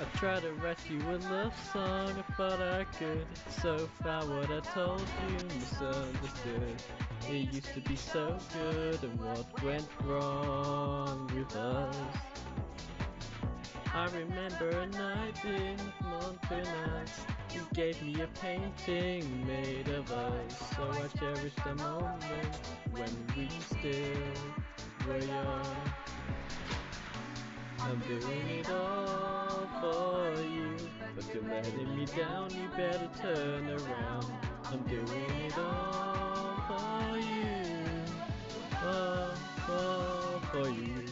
I tried to write you a love song, I thought I could. So far what I told you misunderstood. It used to be so good, and what went wrong with us? I remember a night in Montparnasse. You gave me a painting made of us. So I cherish the moment when we still were young. I'm doing it all for you, but you're letting me down, you better turn around. I'm doing it all for you, all for you.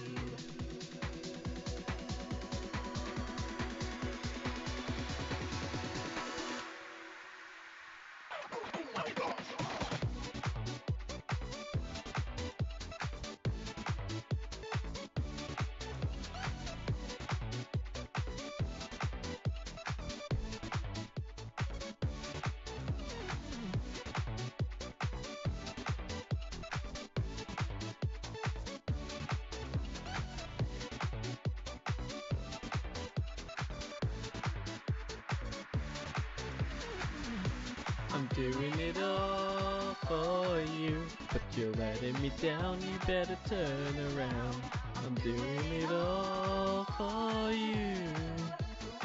I'm doing it all for you, but you're letting me down, you better turn around. I'm doing it all for you,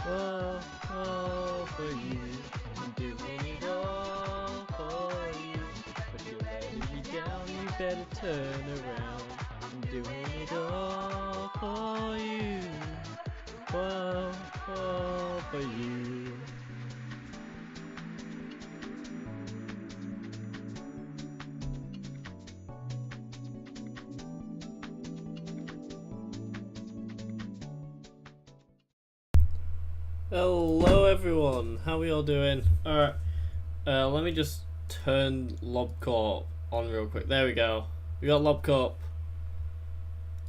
all for you. I'm doing it all for you, but you're letting me down, you better turn around. I'm doing it all for you, all for you. Hello everyone, how are we all doing? Alright, let me just turn Lobcorp on real quick. There we go. We got Lobcorp.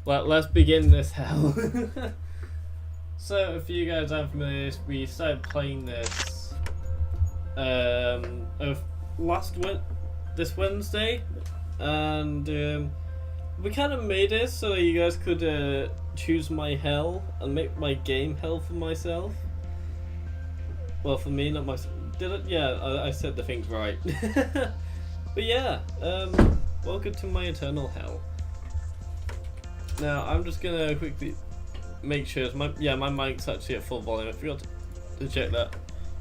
Let's begin this hell. So, if you guys aren't familiar, we started playing this this Wednesday, and we kind of made it so that you guys could choose my hell and make my game hell for myself. Well, for me, not myself. Did it? Yeah, I said the things right. But yeah, welcome to my eternal hell. Now, I'm just gonna quickly make sure my mic's actually at full volume. I forgot to check that.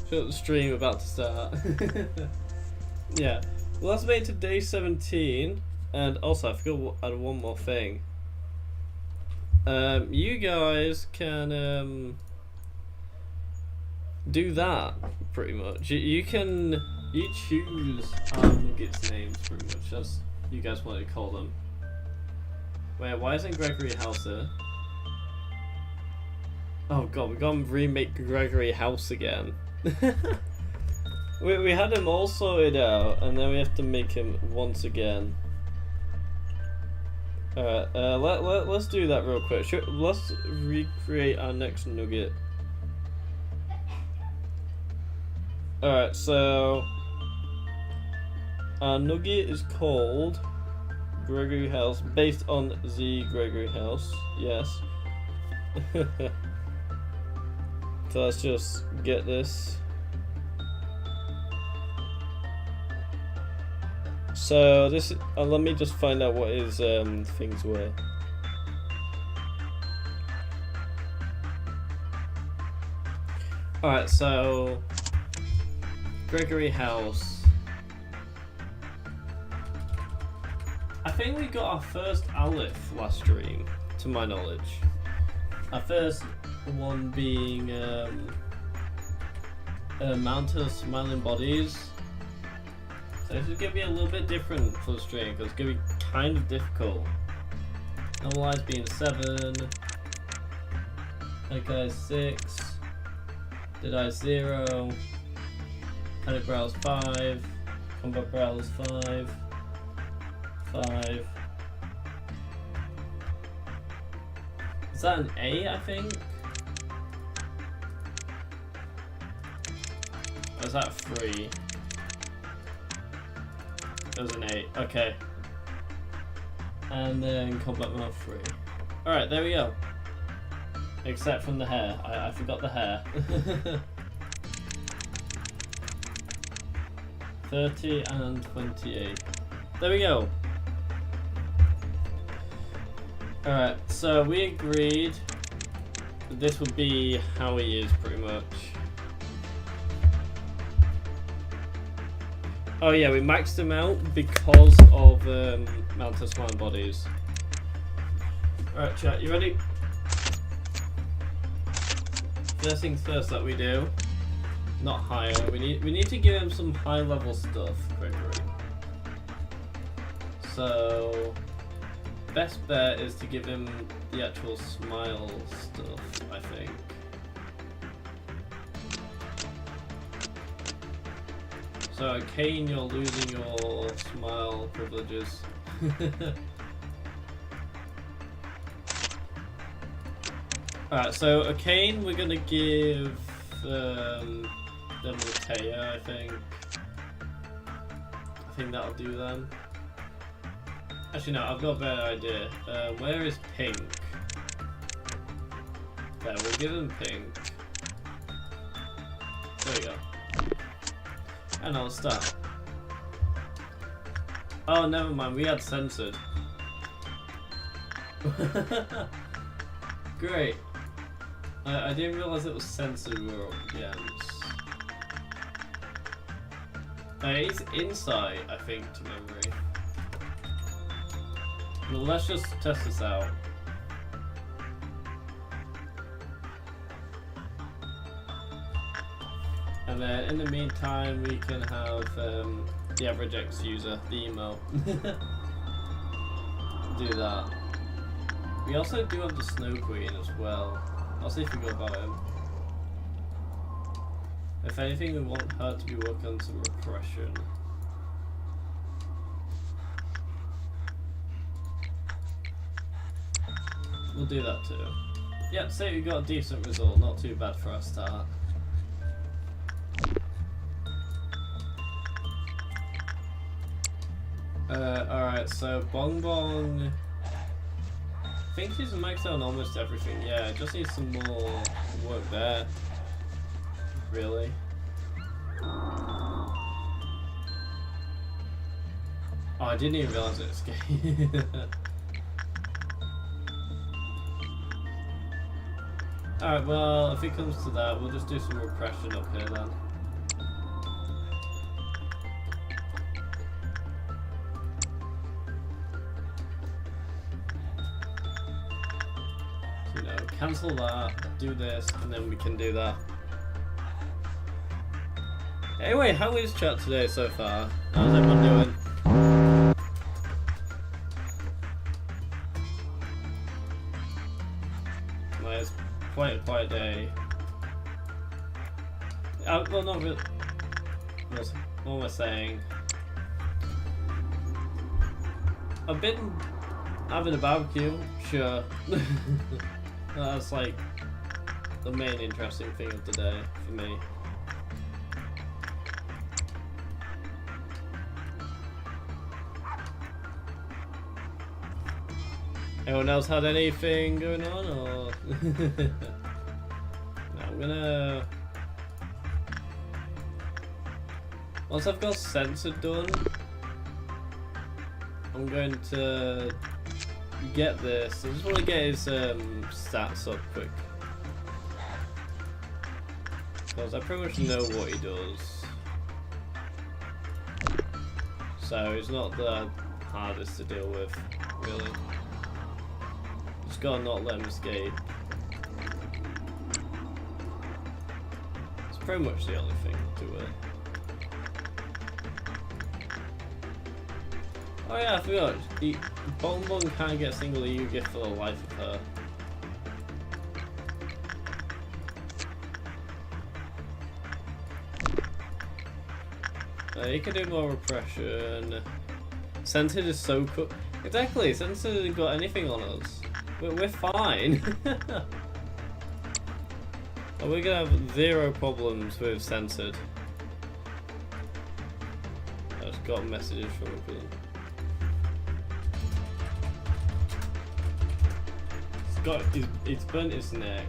Shut the stream about to start. Yeah, well, that's made to day 17, and also I forgot to add one more thing. You guys can do that pretty much. You choose Nuggets names pretty much as you guys want to call them. Wait, why isn't Gregory House here? Oh god, we're gonna remake Gregory House again. we had him all sorted out, and then we have to make him once again. Alright, let's do that real quick. Let's recreate our next Nugget. Alright, so our Nugget is called Gregory House, based on the Gregory House, yes. So let's just get this. So this, let me just find out what his things were. Alright, so Gregory House. I think we got our first Aleph last stream, to my knowledge. Our first one being Mountain of Smiling Bodies. So this is going to be a little bit different for the stream, because it's going to be kind of difficult. Normalized being 7, that guy's 6, Dead Eye 0, Panic Browse 5, Combat Browse 5, 5. Is that an A, I think? Or is that 3? That was an 8, okay. And then Combat Mode 3. Alright, there we go. Except from the hair. I forgot the hair. 30 and 28. There we go. Alright, so we agreed that this would be how he is pretty much. Oh yeah, we maxed him out because of Mantis Mind Bodies. Alright chat, you ready? First things first that we do, not higher, we need to give him some high level stuff quickly. So best bet is to give him the actual smile stuff, I think. So Kane, you're losing your smile privileges. Alright, so Kane we're gonna give them Matea, I think. I think that'll do them. Actually no, I've got a better idea. Where is Pink? There, we'll give him Pink. There we go. And I'll start. Oh, never mind, we had censored. Great. I didn't realise it was censored we were up against. He's inside, I think, to memory. Well, let's just test this out. And then in the meantime, we can have the average X user, the emo, do that. We also do have the Snow Queen as well. I'll see if we go about him. If anything, we want her to be working on some repression. We'll do that too. Yep, say we got a decent result, not too bad for our start. Alright, so Bong Bong, I think she's maxed out on almost everything. Yeah, just needs some more work there. Really. Oh, I didn't even realize it was gay. Alright, well, if it comes to that, we'll just do some repression up here then. You know, cancel that, do this, and then we can do that. Anyway, how is chat today so far? How's everyone doing? It's quite a quiet day. Well, not really. What am I saying? I've been having a barbecue, sure. That's like the main interesting thing of the day for me. Anyone else had anything going on, or? No, I'm gonna... Once I've got censored done, I'm going to get this. I just want to get his stats up quick. Because I pretty much know what he does. So he's not the hardest to deal with, really. Just gotta not let him escape. It's pretty much the only thing to it. Oh yeah, I forgot. The Bong Bong can't get a single EU gift for the life of her. You can do more repression. Censored is so cool. Exactly, Censored hasn't got anything on us. We're fine. We're gonna have zero problems with Censored. I just got messages from a he's burnt his neck.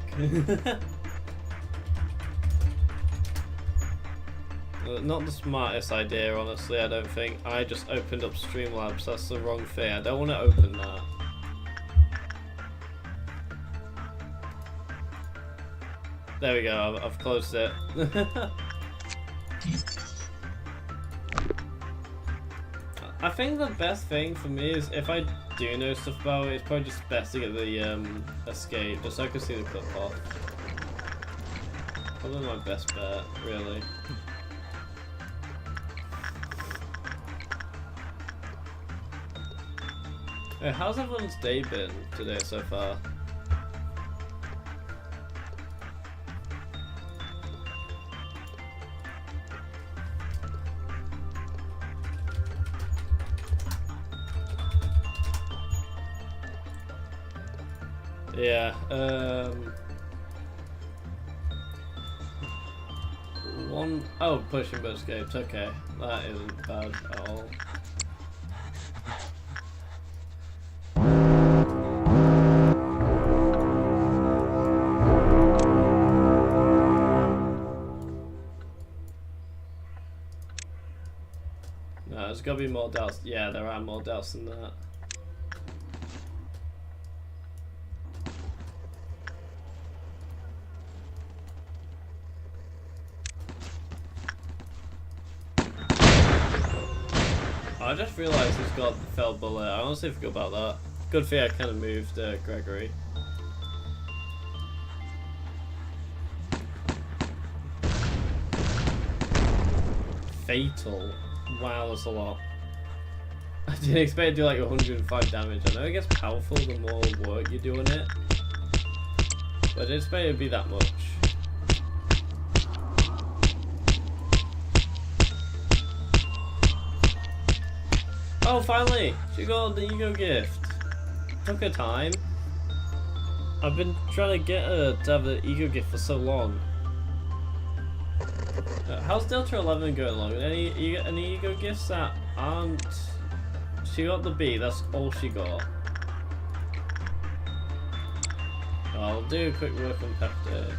Not the smartest idea, honestly, I don't think. I just opened up Streamlabs, that's the wrong thing. I don't want to open that. There we go, I've closed it. I think the best thing for me is if I do know stuff about it, it's probably just best to get the escape, just so I can see the clip off. Probably my best bet, really. Hey, how's everyone's day been today so far? Yeah, pushing but escaped, okay. That isn't bad at all. No, there's gotta be more doubts. Yeah, there are more doubts than that. I just realised he's got the fell bullet. I honestly forgot about that. Good thing I kind of moved Gregory. Fatal. Wow, that's a lot. I didn't expect to do like 105 damage. I know it gets powerful the more work you do on it, but I didn't expect it to be that much. Oh, finally! She got the ego gift. Took her time. I've been trying to get her to have the ego gift for so long. How's Delta 11 going along? Any ego gifts that aren't... She got the B, that's all she got. I'll do a quick work on Pepto.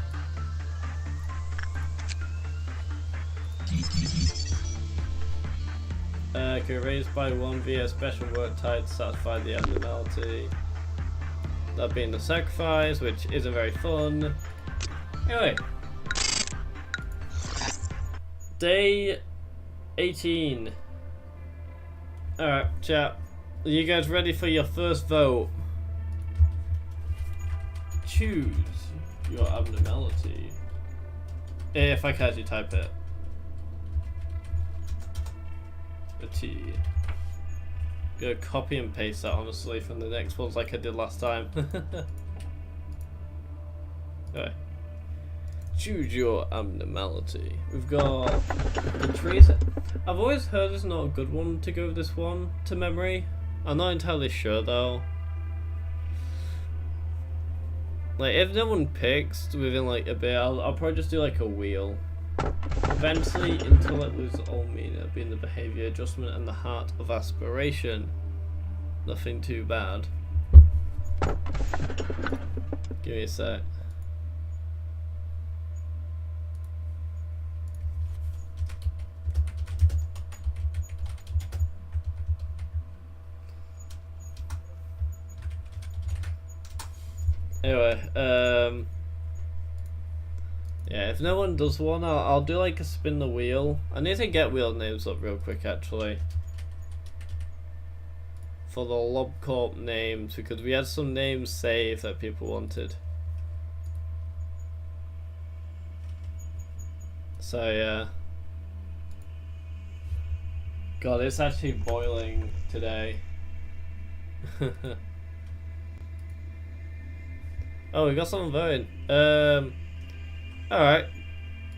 Can raise by 1 via special work type to satisfy the abnormality. That being the sacrifice, which isn't very fun. Anyway. Day 18. Alright, chat. Are you guys ready for your first vote? Choose your abnormality. If I can actually type it. A T. Gonna copy and paste that honestly from the next ones like I did last time. Alright. Choose your abnormality. We've got the trees. I've always heard it's not a good one to go with this one to memory. I'm not entirely sure though. Like if no one picks within like a bit, I'll probably just do like a wheel. Eventually, intellect loses all meaning, being the behavior adjustment and the heart of aspiration. Nothing too bad. Give me a sec. Anyway, yeah, if no one does one, I'll do like a spin the wheel. I need to get wheel names up real quick actually. For the LobCorp names, because we had some names saved that people wanted. So yeah. God, it's actually boiling today. Oh, we got someone voting. Alright.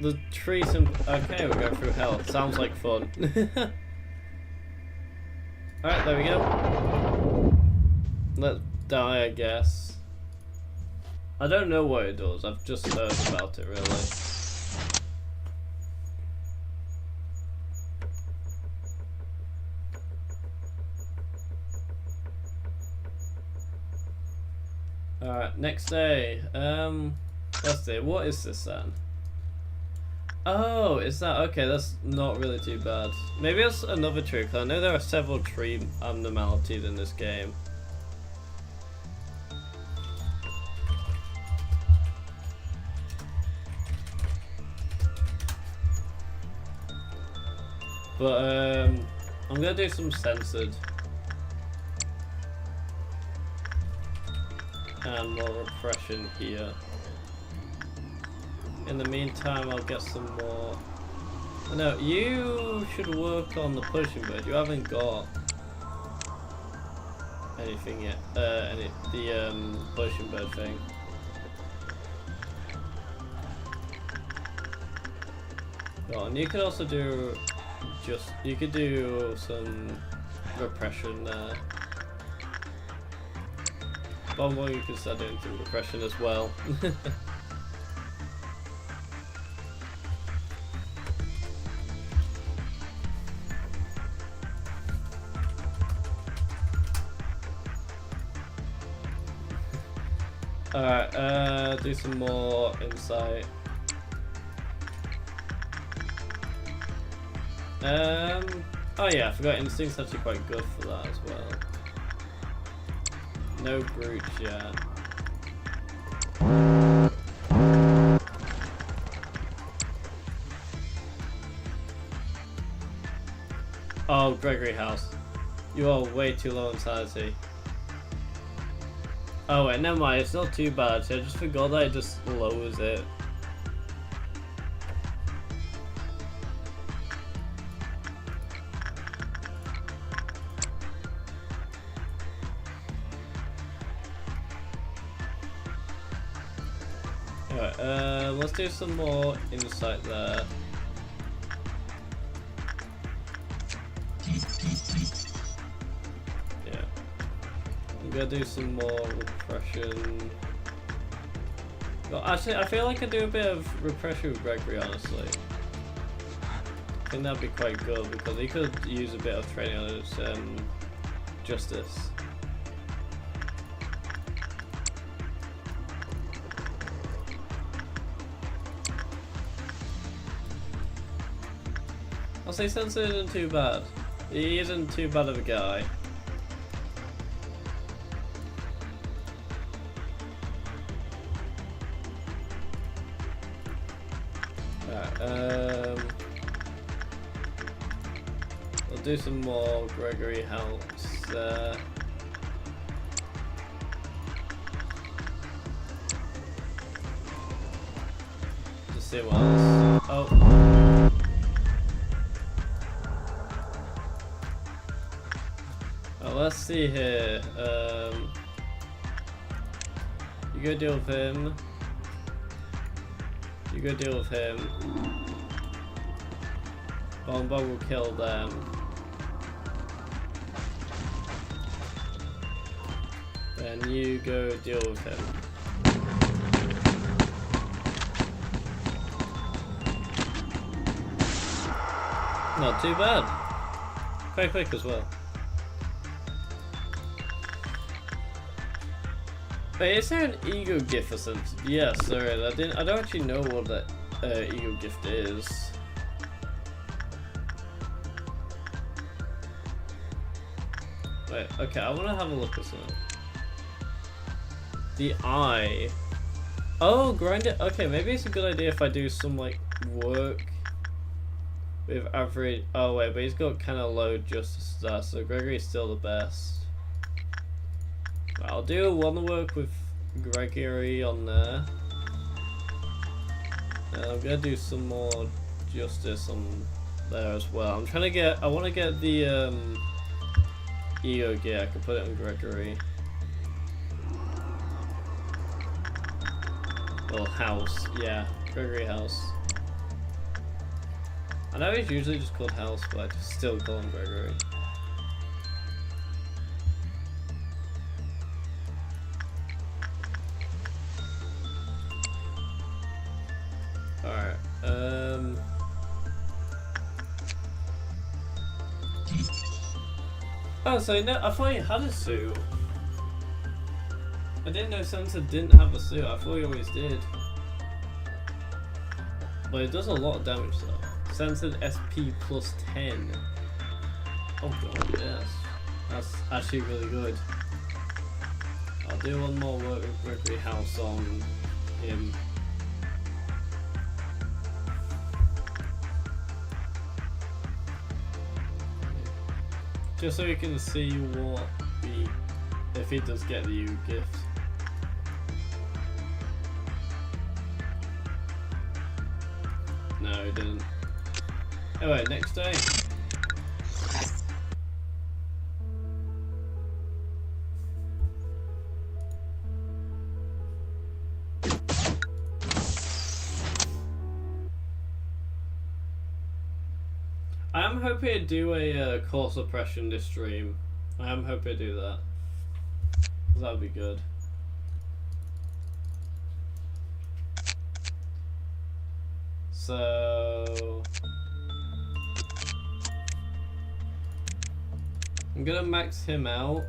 The tree okay, we're going through hell. Sounds like fun. Alright, there we go. Let's die, I guess. I don't know what it does, I've just heard about it, really. Alright, next day. Let's see, what is this then? Oh, is that okay? That's not really too bad. Maybe that's another tree, because I know there are several tree abnormalities in this game. But I'm gonna do some censored and more repression here. In the meantime, I'll get some more. No, you should work on the pushing bird. You haven't got anything yet. The pushing bird thing. Oh, and you could also do you could do some repression there. But more you could start doing some repression as well. Alright, do some more insight. Oh yeah, I forgot instinct's actually quite good for that as well. No brute yet. Oh, Gregory House. You are way too low in sanity. Oh wait, never mind, it's not too bad. I just forgot that it just lowers it. Alright, let's do some more insight there. Yeah. I'm gonna do some more repression. Well, actually, I feel like I do a bit of repression with Gregory, honestly. I think that'd be quite good because he could use a bit of training on his justice. I'll say Sensei isn't too bad. He isn't too bad of a guy. Alright, we'll do some more Gregory helps there. Just see what else. Oh. Let's see here. You go deal with him. You go deal with him. Bomba will kill them. Then you go deal with him. Not too bad. Quite quick as well. Wait, is there an ego gift or something? Yes, there is. I don't actually know what that ego gift is. Wait, okay, I want to have a look at something. The eye. Oh, grind it. Okay, maybe it's a good idea if I do some like work with average. Oh wait, but he's got kind of low justice there, so Gregory's still the best. I'll do one work with Gregory on there. And I'm gonna do some more justice on there as well. I'm trying to get. I want to get the ego gear. I can put it on Gregory. Well, House. Yeah, Gregory House. I know he's usually just called House, but I just still call him Gregory. Alright, oh, so no, I thought you had a suit. I didn't know Sensor didn't have a suit. I thought he always did. But it does a lot of damage though. Censored SP plus 10. Oh god, yes. That's actually really good. I'll do one more work with Gregory House on him. Just so you can see what if he does get the U gift. No, he didn't. Anyway, next day. I am hoping to do a core suppression this stream. I am hoping to do that. That would be good. So I'm gonna max him out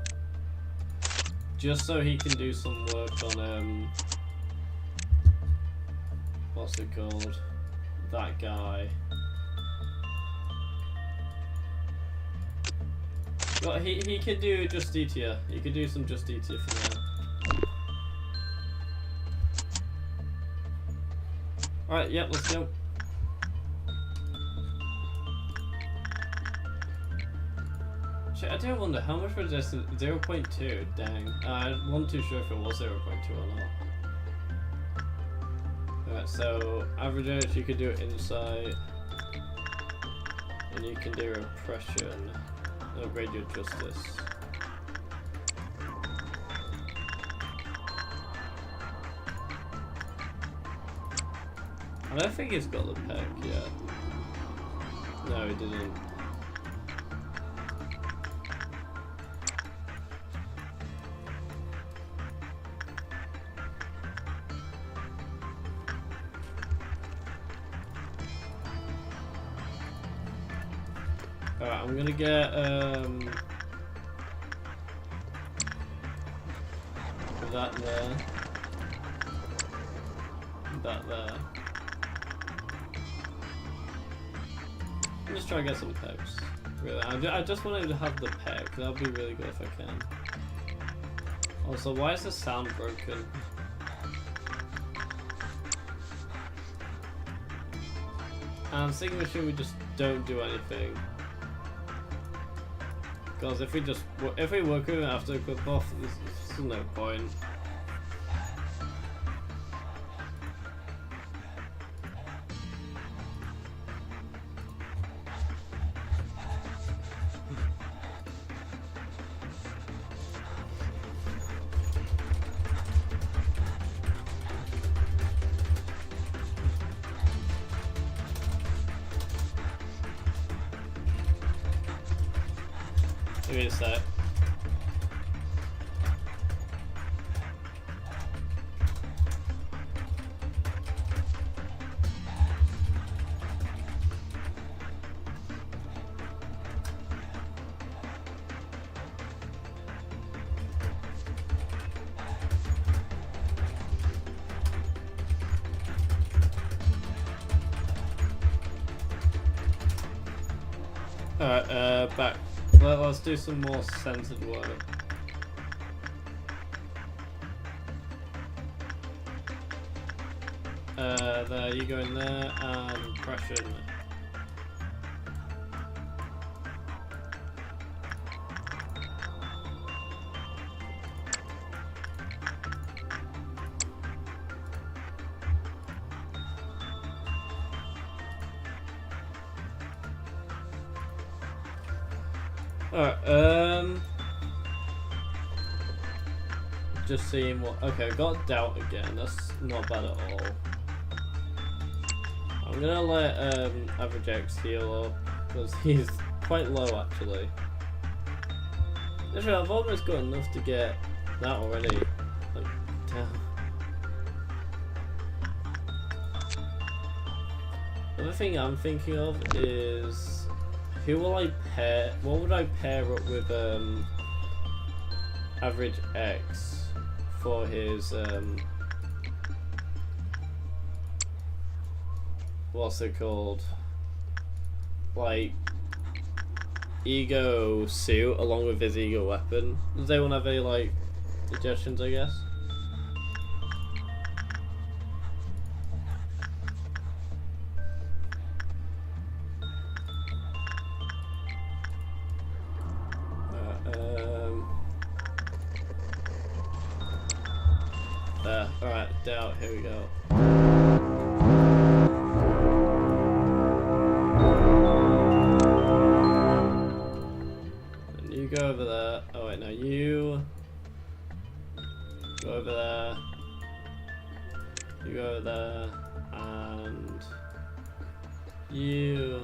just so he can do some work on what's it called? That guy. But he can do just D tier. He can do some just D tier for now. Alright, yep, let's go. Shit, I do wonder how much was this? 0.2? Dang. I wasn't too sure if it was 0.2 or not. Alright, so average edge, you can do insight. And you can do repression. Upgrade your justice. I don't think he's got the peck yet. No, he didn't. Alright, I'm gonna get that there. That there. Just try to get some pecs. Really, I just want him to have the peck. That would be really good if I can. Also, why is the sound broken? I'm thinking we just don't do anything. Because if we work with him after a quick off, there's no point. Give me a sec. Alright, back. Let's do some more centered work. There, you go in there, and impression. Alright, just seeing what. Okay, I got doubt again. That's not bad at all. I'm gonna let Average X heal up because he's quite low actually. Actually, I've almost got enough to get that already. Like, damn. The other thing I'm thinking of is who will I pair? What would I pair up with Average X for his what's it called? Like ego suit along with his ego weapon. Does anyone have any like suggestions, I guess? Alright, doubt, here we go. And you go over there. Oh wait, no, you go over there. You go over there. And you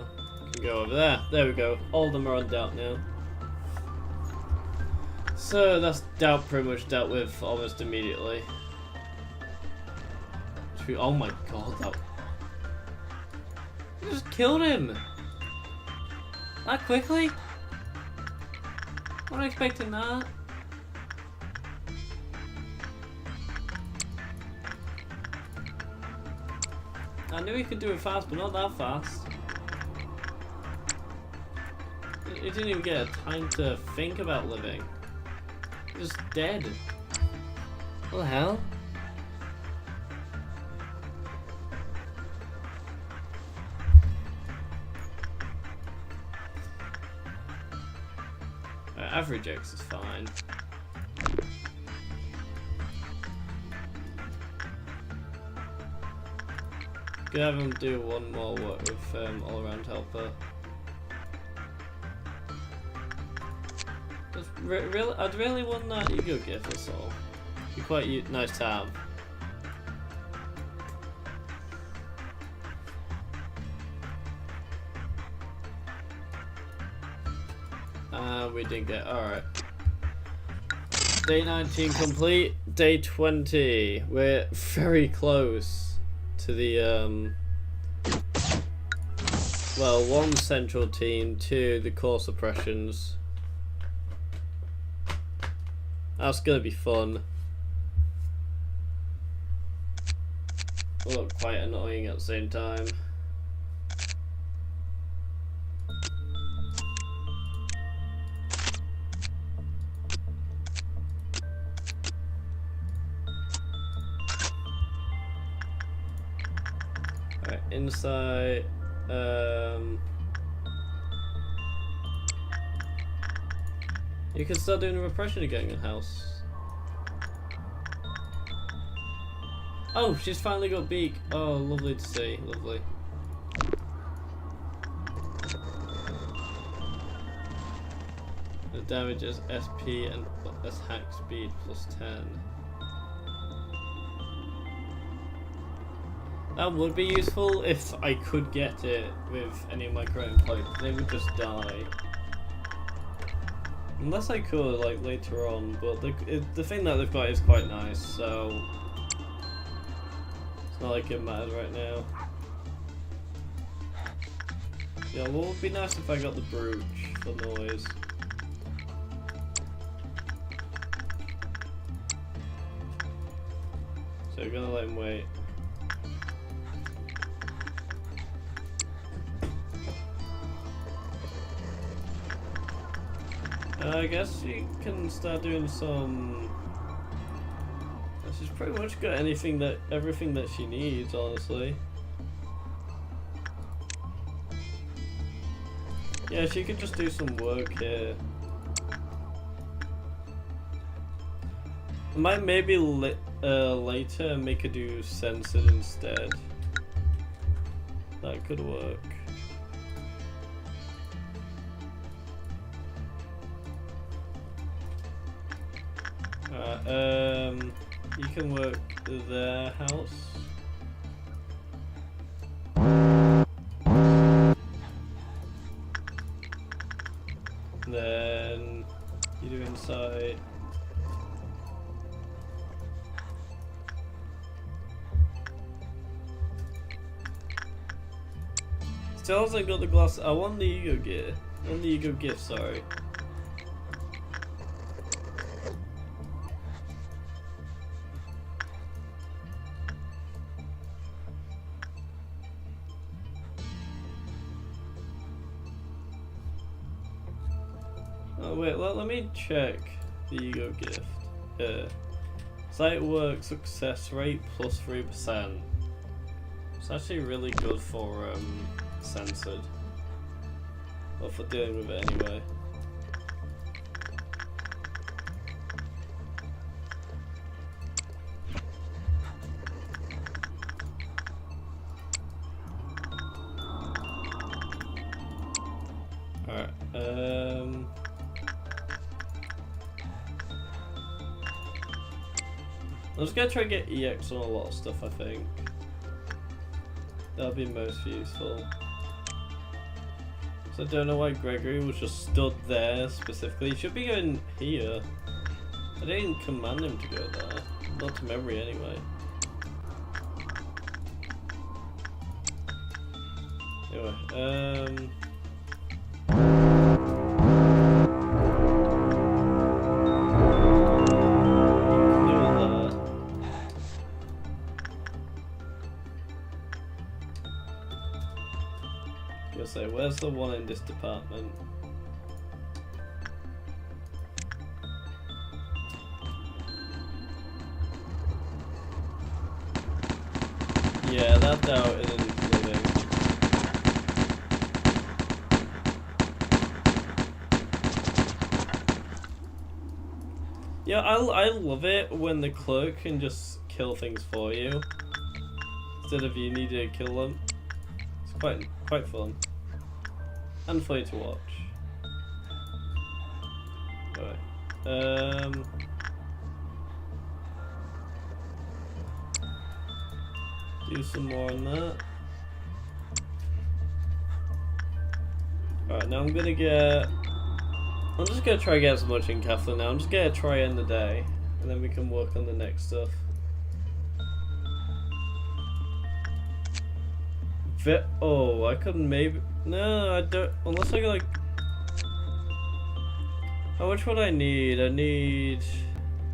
can go over there. There we go. All of them are on doubt now. So that's doubt pretty much dealt with almost immediately. Oh my god, that... You just killed him! That quickly? I wasn't expecting that. I knew he could do it fast, but not that fast. He didn't even get time to think about living. He's just dead. What the hell? Average X is fine. Could have him do one more work with all-around helper. I'd really want that ego gift, that's all. Be quite nice to have. We didn't get, alright. Day 19 complete, day 20. We're very close to the, well, 1 central team, 2 the core suppressions. That's gonna be fun. But quite annoying at the same time. Alright, inside, you can start doing a repression again in house. Oh, she's finally got beak. Oh, lovely to see, lovely. The damage is SP and hack speed plus 10. That would be useful if I could get it with any of my current employees. They would just die. Unless I could, like, later on, but the thing that they've got is quite nice, so... It's not like it matters right now. Yeah, what would be nice if I got the brooch for noise? So we're gonna let him wait. I guess you can start doing some... She's pretty much got everything that she needs, honestly. Yeah, she could just do some work here. I might maybe later make her do censored instead. That could work. You can work their house. Then you do inside. Still hasn't got the glass. I want the ego gear. I want the ego gift, sorry. Oh wait, let me check the ego gift. Site work success rate plus 3%. It's actually really good for censored. Or for dealing with it anyway. Alright, I'm just gonna try to get EX on a lot of stuff, I think. That'll be most useful. So I don't know why Gregory was just stood there specifically. He should be going here. I didn't command him to go there. Not to memory anyway. Anyway, say, where's the one in this department? Yeah, that doubt isn't living. Yeah, I love it when the clerk can just kill things for you instead of you needing to kill them. It's quite fun. And funny to watch. Alright. Do some more on that. Alright, now I'm just gonna try to get as much in Catherine now. I'm just gonna try end the day. And then we can work on the next stuff. Oh, I could maybe... No, I don't... Unless I go like... How much would I need? I need...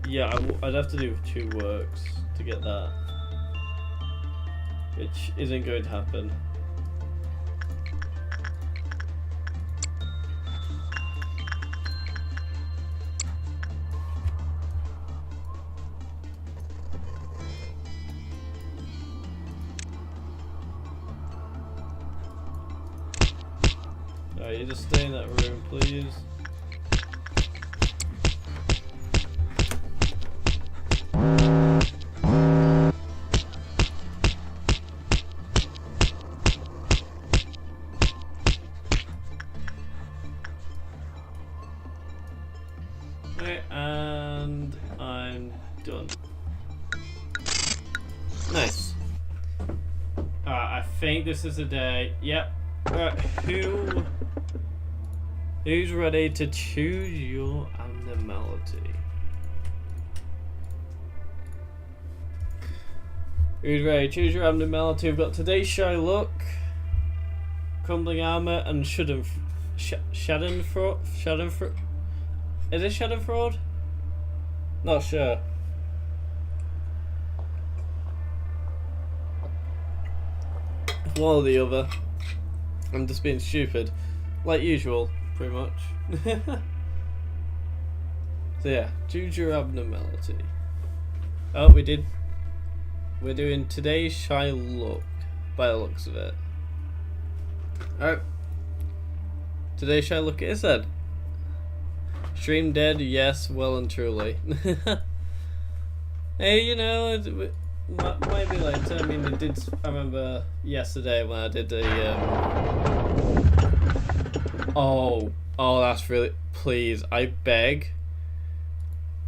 Yeah, I'd have to do 2 works to get that. Which isn't going to happen. Alright, you just stay in that room, please. Okay, and I'm done. Nice. I think this is the day. Yep. Alright, who's ready to choose your abnormality? Who's ready? Choose your abnormality. We've got today's shy look, crumbling armor, and Schadenfreude. Is it Schadenfreude? Not sure. One or the other. I'm just being stupid, like usual, pretty much. So yeah, choose your abnormality. Oh, we did. We're doing today's shy look, by the looks of it. Alright. Today's shy look is then. Stream dead, yes, well and truly. Hey, you know, it might be later. I mean, I remember yesterday when I did the. Oh, that's really. Please, I beg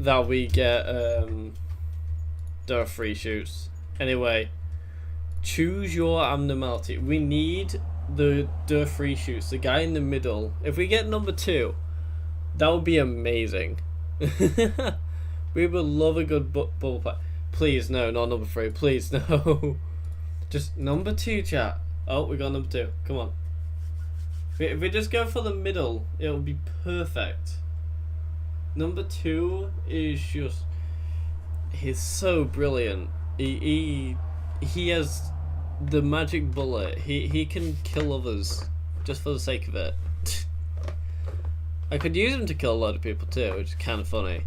that we get the free shoots. Anyway, choose your abnormality. We need the free shoots. The guy in the middle. If we get number 2. That would be amazing. We would love a good bubble pack. Please, no, not number 3. Please, no. Just number 2, chat. Oh, we got number 2. Come on. If we just go for the middle, it'll be perfect. Number 2 is just... He's so brilliant. He has the magic bullet. He can kill others just for the sake of it. I could use him to kill a lot of people too, which is kind of funny.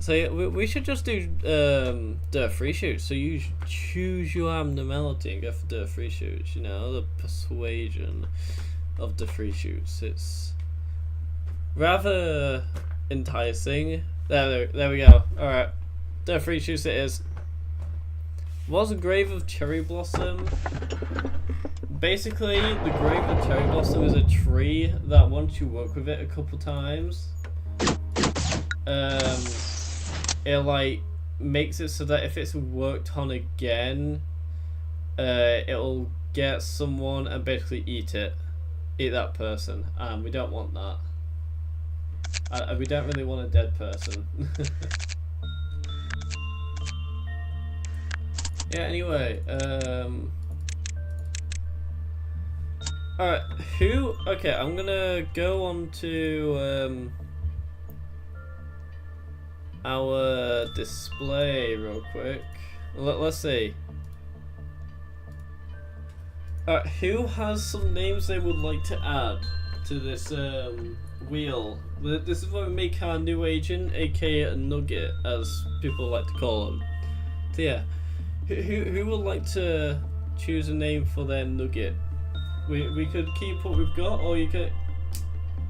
So yeah, we should just do the free shoots. So you choose your abnormality and go for the free shoots. You know, the persuasion of the free shoots. It's rather enticing. There we go. All right, the free shoots it is. Was a grave of cherry blossom. Basically, the grave of cherry blossom is a tree that once you work with it a couple times, it like makes it so that if it's worked on again, it'll get someone and basically eat that person, and we don't want that. We don't really want a dead person. Yeah. Anyway, alright. Who? Okay, I'm gonna go on to our display real quick. Let's see. Alright, who has some names they would like to add to this wheel? This is where we make our new agent, aka Nugget, as people like to call him. So yeah, who would like to choose a name for their Nugget? We could keep what we've got, or you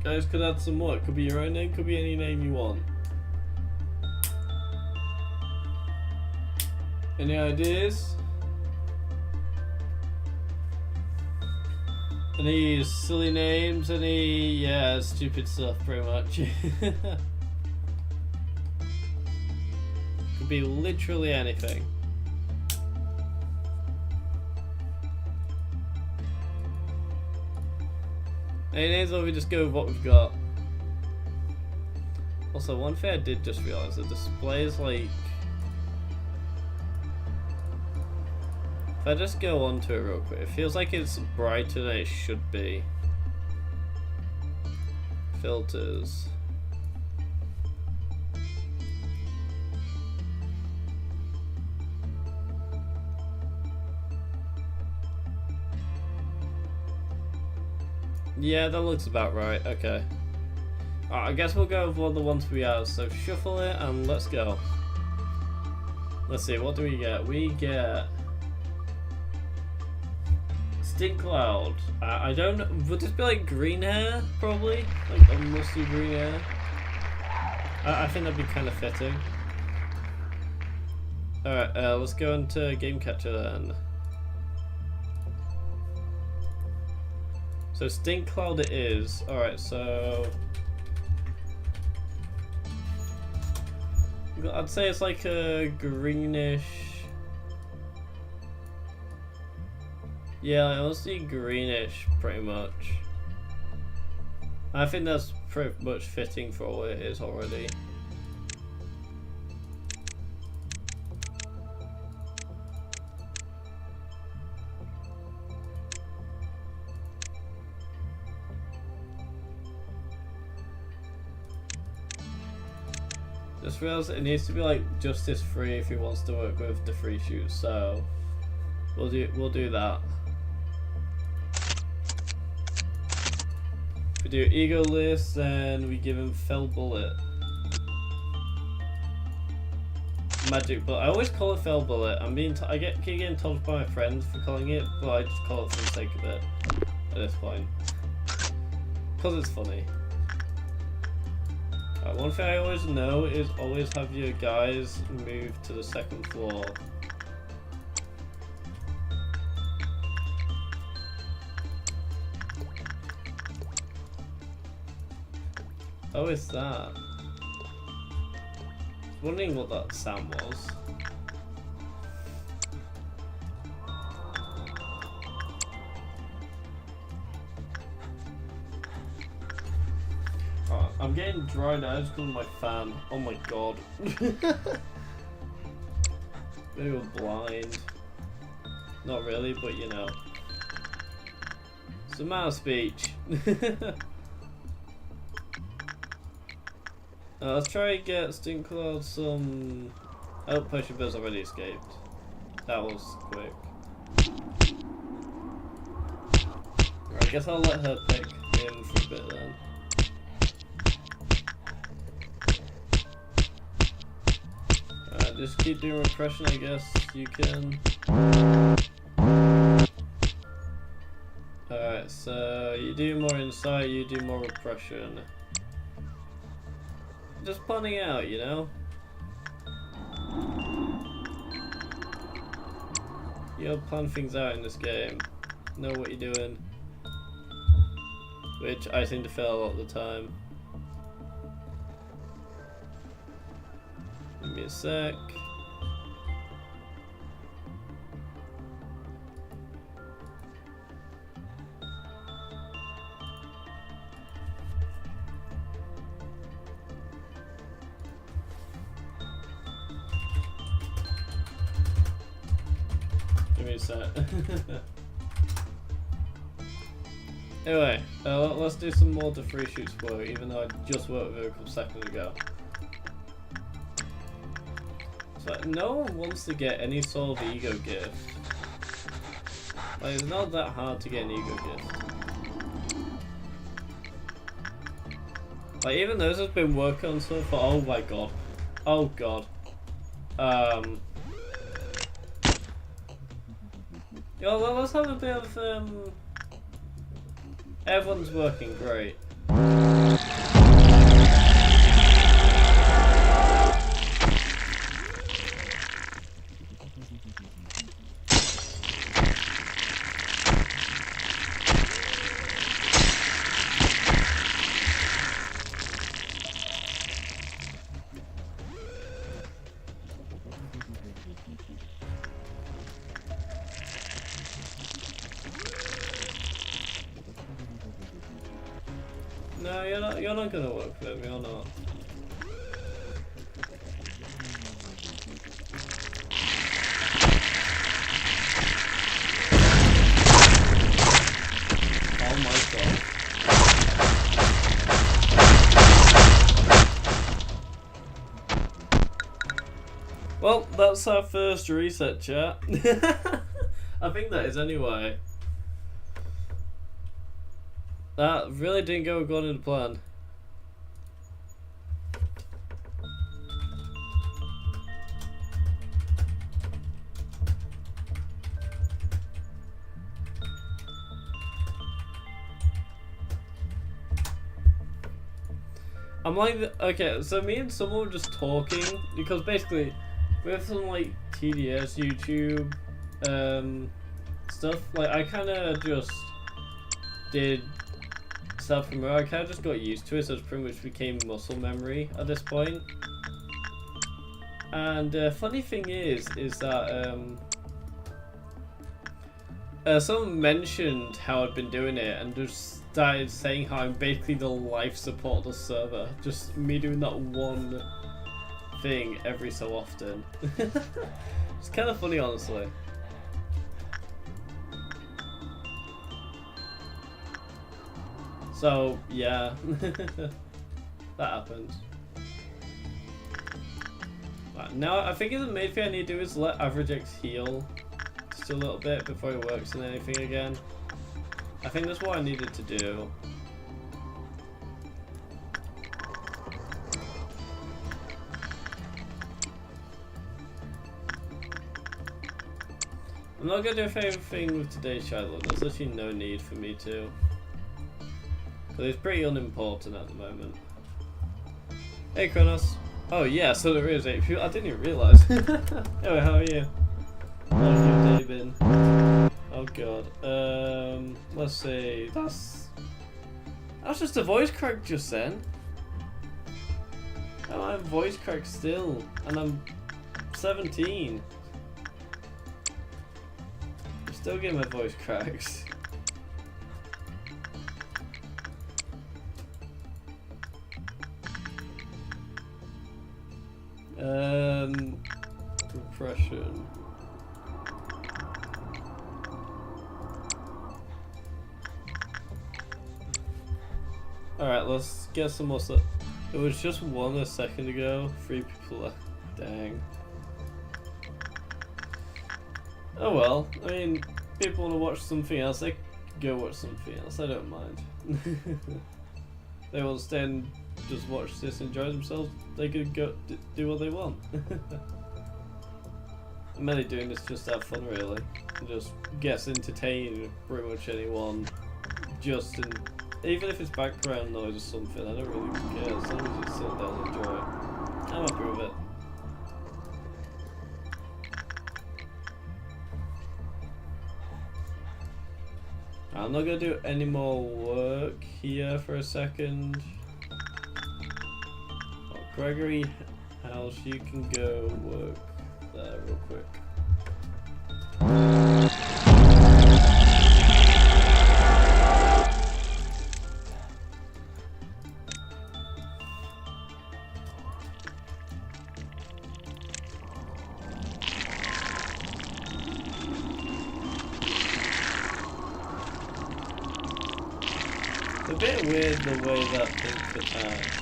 guys could add some more. It could be your own name, could be any name you want. Any ideas? Any silly names? Any, yeah, stupid stuff, pretty much. Could be literally anything. Any names, or we just go with what we've got? Also, one thing I did just realize, the display is like... If I just go on to it real quick, it feels like it's brighter than it should be. Filters. Yeah, that looks about right. Okay. Alright, I guess we'll go with one of the ones we have. So shuffle it and let's go. Let's see, what do we get? We get... Stink Cloud. I don't know. Would this be like green hair? Probably? Like a musty green hair? I think that'd be kind of fitting. Alright, let's go into Game Catcher then. So Stink Cloud it is. Alright, so... I'd say it's like a greenish... Yeah, honestly greenish, pretty much. I think that's pretty much fitting for what it is already. Just realized it needs to be like justice free if he wants to work with the free shoots, so we'll do that. We do egoless, and we give him fell bullet. Magic bullet. I always call it fell bullet. I keep getting told by my friends for calling it, but I just call it for the sake of it at this point, because it's funny. One thing I always know is always have your guys move to the second floor. Oh, it's that. I was wondering what that sound was. Oh, I'm getting dried out because of my fan. Oh my god. Maybe we're blind. Not really, but you know. It's a matter of speech. Let's try and get Stink Cloud some... Oh, Potion Bill's already escaped. That was quick. I guess I'll let her pick him for a bit then. just keep doing repression, I guess you can. Alright, so you do more insight, you do more repression. Just planning out, you know? You gotta plan things out in this game. Know what you're doing. Which I seem to fail a lot of the time. Give me a sec. Give me a sec. Anyway, let's do some more to free shoots work, even though I just worked with it a couple seconds ago. So no one wants to get any sort of ego gift. Like, it's not that hard to get an ego gift. Like, even those I've been working on so far. Oh my god. Oh god. Yo, well, let's have a bit of everyone's working great. No, you're not gonna work with me, you're not. Oh my god. Well, that's our first reset, chat. I think that is anyway. That really didn't go according to plan. I'm like, okay, so me and someone were just talking, because basically, we have some like TDS, YouTube, stuff, like I kinda just did stuff from where I kinda just got used to it, so it's pretty much became muscle memory at this point. And funny thing is that someone mentioned how I'd been doing it and just started saying how I'm basically the life support of the server. Just me doing that one thing every so often. It's kind of funny, honestly. So, yeah. That happened. Right, now, I think the main thing I need to do is let Average X heal just a little bit before he works on anything again. I think that's what I needed to do. I'm not going to do anything with today's Shiloh. There's actually no need for me to. But it's pretty unimportant at the moment. Hey Kronos. Oh yeah, so there is 8 people. I didn't even realise. Anyway, how are you? How's your day been? Oh god. Let's see. That's just a voice crack just then. Oh, I have voice crack still, and I'm 17. I'm still getting my voice cracks. Repression. Alright, let's get some more stuff. It was just 1 a second ago. 3 people left. Dang. Oh well. I mean, people want to watch something else, they can go watch something else. I don't mind. They want to stay and just watch this, enjoy themselves, they could go do what they want. I'm mainly doing this just to have fun, really. It just gets entertaining pretty much anyone. Just in, even if it's background noise or something, I don't really care as long as you sit down and enjoy it. I'm happy with it. I'm not gonna do any more work here for a second. Oh, Gregory House, you can go work there real quick. It's a bit weird the way that thing attacks.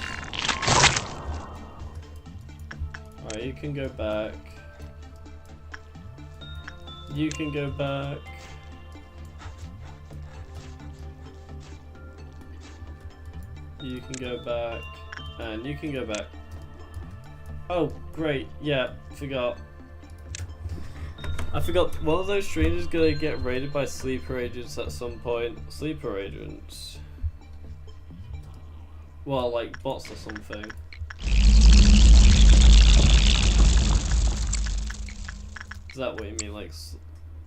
Alright, you can go back. You can go back. You can go back. And you can go back. Oh, great. Yeah, forgot. I forgot one of those streams is gonna get raided by sleeper agents at some point. Sleeper agents. Well, like bots or something. Is that what you mean, like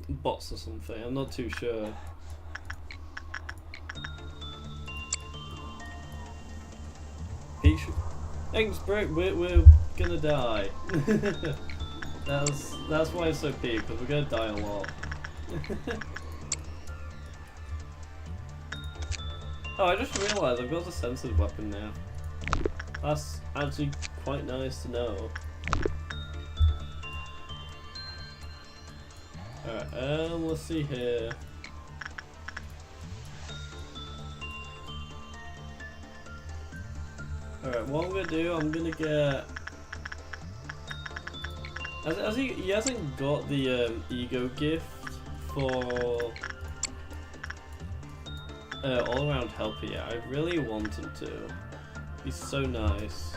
bots or something? I'm not too sure. Peach. Thanks, Brick. We're gonna die. that's why it's so peak, because we're gonna die a lot. Oh, I just realised I've got a censored weapon now. That's actually quite nice to know. Alright, let's see here. Alright, what I'm gonna do, I'm gonna get... As he hasn't got the ego gift for all around help yet. I really want him to. He's so nice.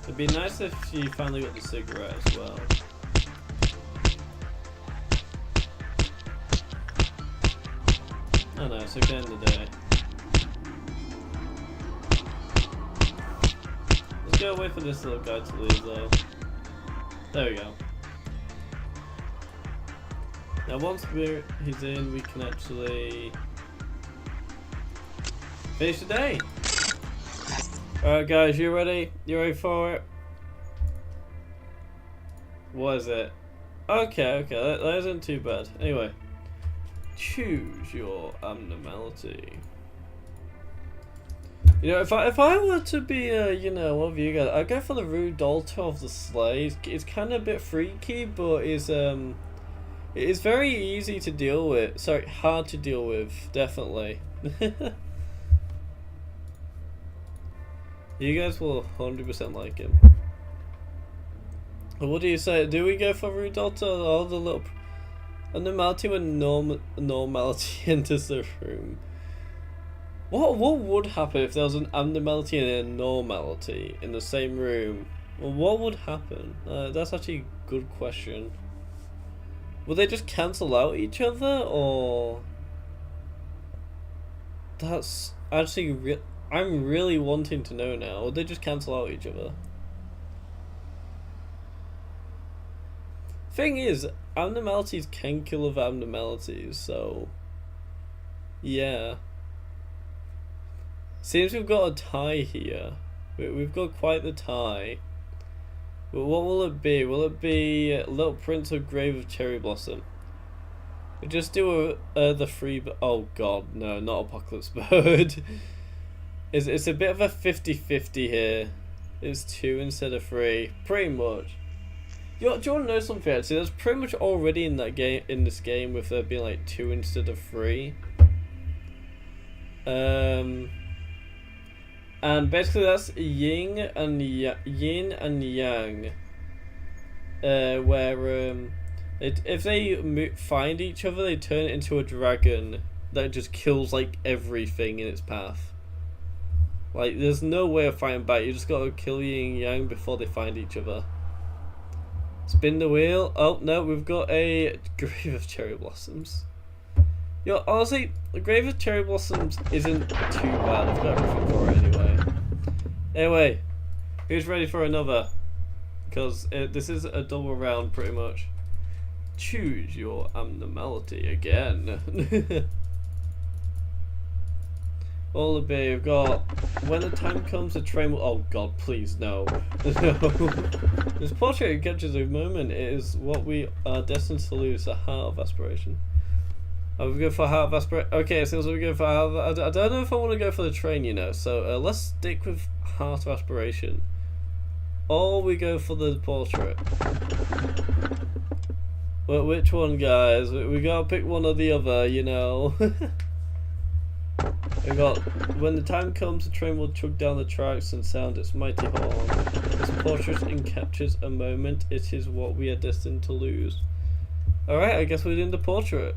It'd be nice if she finally got the cigarette as well. Oh no, it's okay in the day. Let's go wait for this little guy to leave though. There we go. Now once he's in, we can actually finish the day. Alright guys, you ready? You ready for it? What is it? Okay, that isn't too bad. Anyway, choose your abnormality. You know, if I were to be you know, one of you guys, I'd go for the rude daughter of the sleigh. It's kind of a bit freaky, but it's very easy to deal with. Sorry, hard to deal with, definitely. You guys will 100% like him. What do you say? Do we go for rude daughter or the little abnormality when normality enters the room? What would happen if there was an abnormality and a normality in the same room? Well, what would happen? That's actually a good question. Would they just cancel out each other, or? That's actually I'm really wanting to know now. Would they just cancel out each other? Thing is, abnormalities can kill other abnormalities, so yeah. Seems we've got a tie here. We've got quite the tie. But what will it be? Will it be Little Prince or Grave of Cherry Blossom? We just do the free. Oh god, no, not Apocalypse Bird. It's a bit of a 50-50 here. It's 2 instead of 3, pretty much. Do you want to know something? Actually, that's pretty much already in that game. In this game, with there being like 2 instead of 3. And basically that's yin and yang. Where If they find each other, they turn it into a dragon that just kills like everything in its path. Like, there's no way of fighting back. You just gotta kill yin and yang before they find each other. Spin the wheel. Oh no, we've got a Grave of Cherry Blossoms. Yo, honestly, the Grave of Cherry Blossoms isn't too bad. I've got everything for it anyway. Anyway, who's ready for another? Because this is a double round pretty much. Choose your abnormality again. All the bay we've got. When the time comes, the train will. Oh God, please no. No. This portrait captures a moment. It is what we are destined to lose. The heart of aspiration. Are we going for heart of aspiration? Okay, since we're going for heart of, I don't know if I want to go for the train, you know. So let's stick with heart of aspiration. Or we go for the portrait. Well, which one, guys? We gotta pick one or the other, you know. We got, when the time comes, the train will chug down the tracks and sound its mighty horn. This portrait encaptures a moment. It is what we are destined to lose. Alright, I guess we're in the portrait.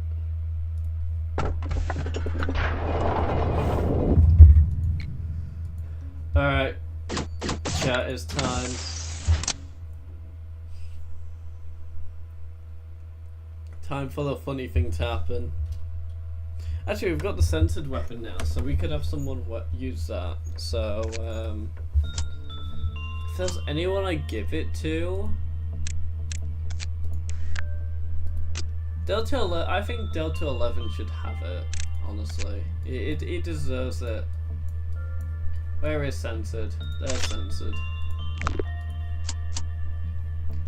Alright. Chat, it's time. Time for the funny thing to happen. Actually, we've got the censored weapon now, so we could have someone use that. So, if there's anyone I give it to, I think Delta 11 should have it. Honestly, it deserves it. Where is censored? They're censored.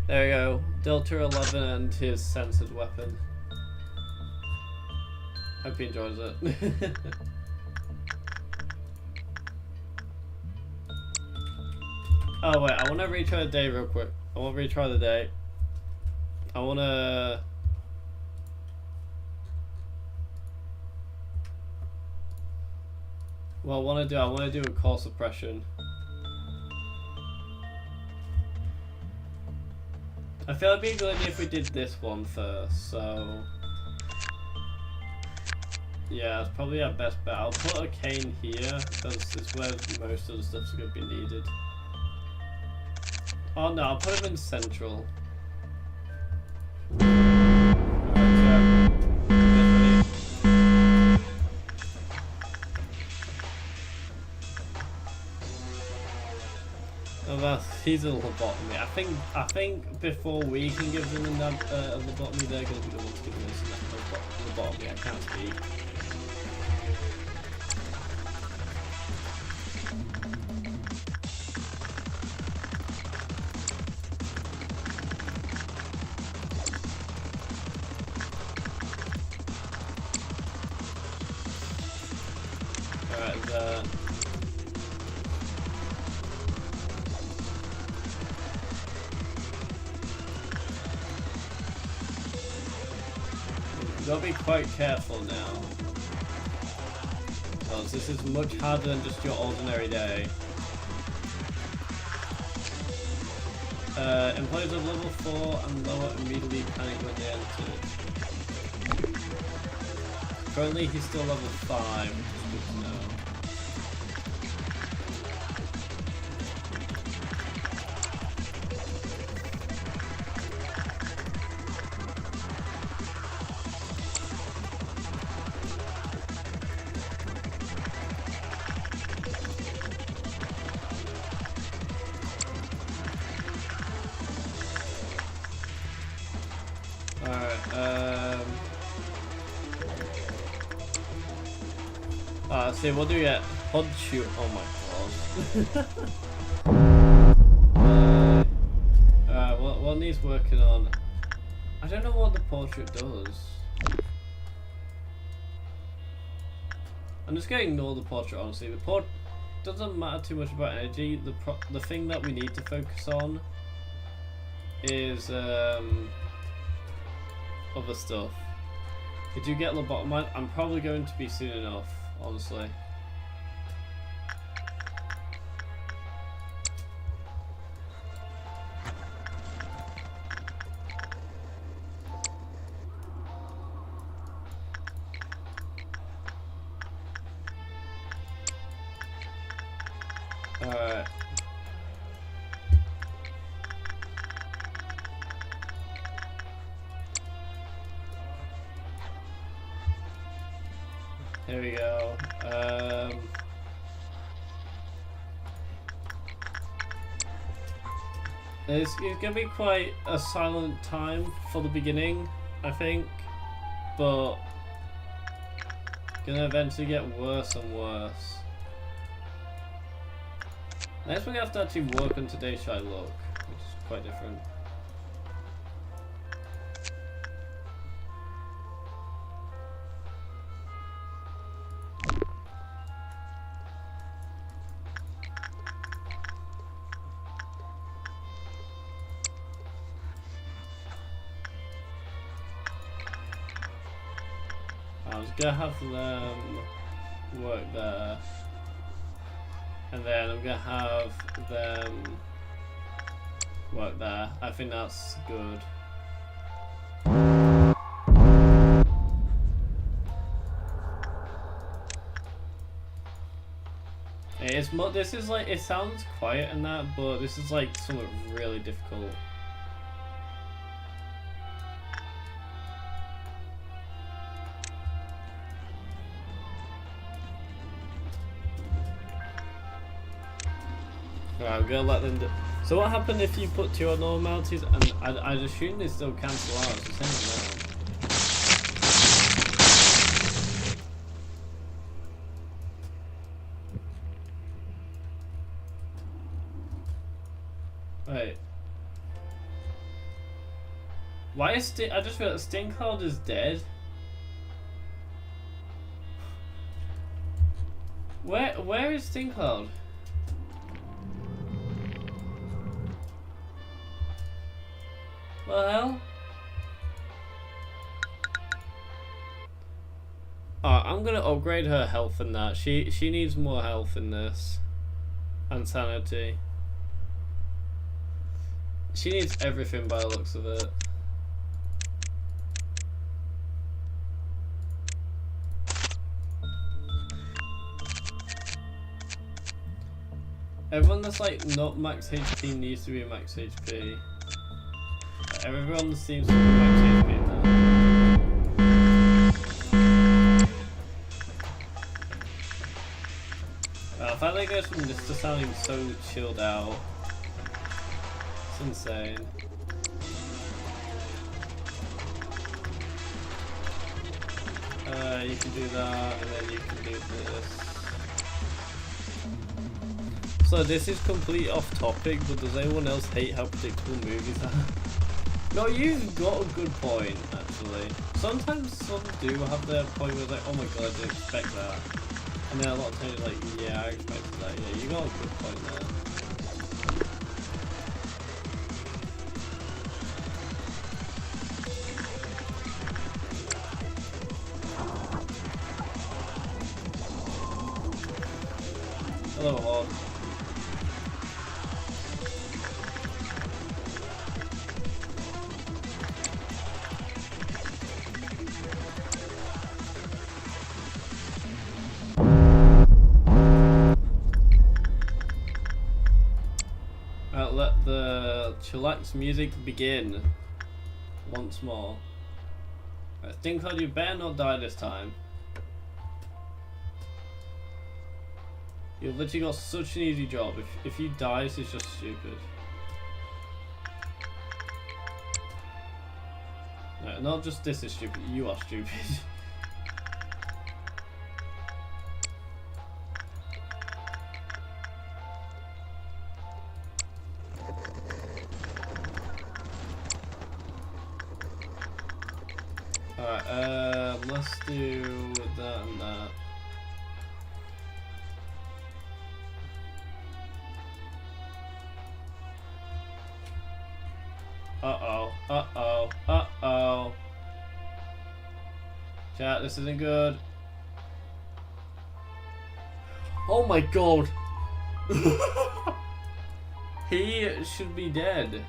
There we go. Delta 11 and his censored weapon. Hope he enjoys it. Oh wait, I want to retry the day real quick. I want to retry the day. I want to... Well, I want to do a call suppression. I feel it'd be a good idea if we did this one first, so... Yeah, it's probably our best bet. I'll put a cane here, because it's where most of the stuff's going to be needed. Oh no, I'll put him in central. He's a lobotomy. I think before we can give them a lobotomy, they're going to be the ones giving us a lobotomy. I can't speak. Alright, there. Gotta be quite careful now, because this is much harder than just your ordinary day. Employees of level 4 and lower immediately panic when they enter. Currently he's still level 5, which is good to know. See, what do we get? Hot shoot. Oh my god. What needs working on? I don't know what the portrait does. I'm just gonna ignore the portrait, honestly. The portrait doesn't matter too much about energy. The thing that we need to focus on is other stuff. If you get lobotomized, I'm probably going to be soon enough. Honestly. Here we go. It's gonna be quite a silent time for the beginning, I think, but gonna eventually get worse and worse. Next we're gonna have to actually work on today's shy look, which is quite different. I was gonna have them work there, and then I'm gonna have them work there. I think that's good. It's more. This is like, it sounds quiet and that, but this is like something really difficult. Right, I'm gonna let them do. So what happened if you put two abnormalities, and I'd assume they still cancel out? It's the same now. Wait. Why is I just realized Sting Cloud is dead. Where is Sting Cloud? What the hell? I'm gonna upgrade her health in that. She needs more health in this. And sanity. She needs everything by the looks of it. Everyone that's like not max HP needs to be max HP. Everyone seems to be max HP now. I find they go from this to sounding so chilled out. It's insane. You can do that, and then you can do this. So this is completely off topic, but does anyone else hate how predictable movies are? No, you've got a good point, actually. Sometimes some do have their point where it's like, oh my god, I didn't expect that. And then a lot of times you're like, yeah, I expected that. Yeah, you got a good point there. Hello, Hog. Let the chillax music begin once more. Right, Sting Cloud, you better not die this time. You've literally got such an easy job. If you die, it's just stupid. No, not just this is stupid, you are stupid. Alright, let's do that and that. Uh-oh, uh-oh, uh-oh. Chat, this isn't good. Oh my god! He should be dead.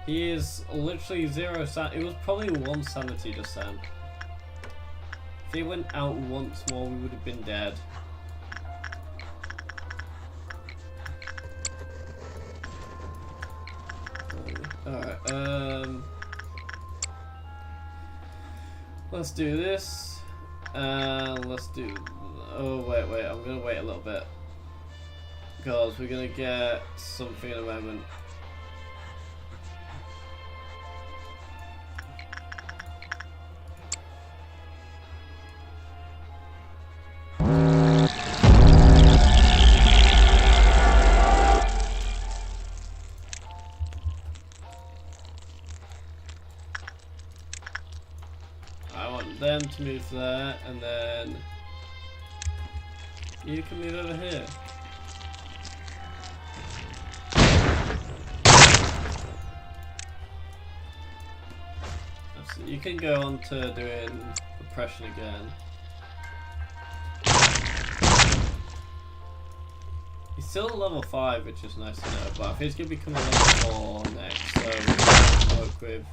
He is literally 0 sanity. It was probably 1 sanity just then. If he went out once more, we would have been dead. Alright, let's do this. Let's do. Oh wait. I'm gonna wait a little bit because we're gonna get something in a moment. Them to move there, and then you can move over here. So you can go on to doing oppression again. He's still level 5, which is nice to know, but I think he's going to become a level 4 next, so we can work with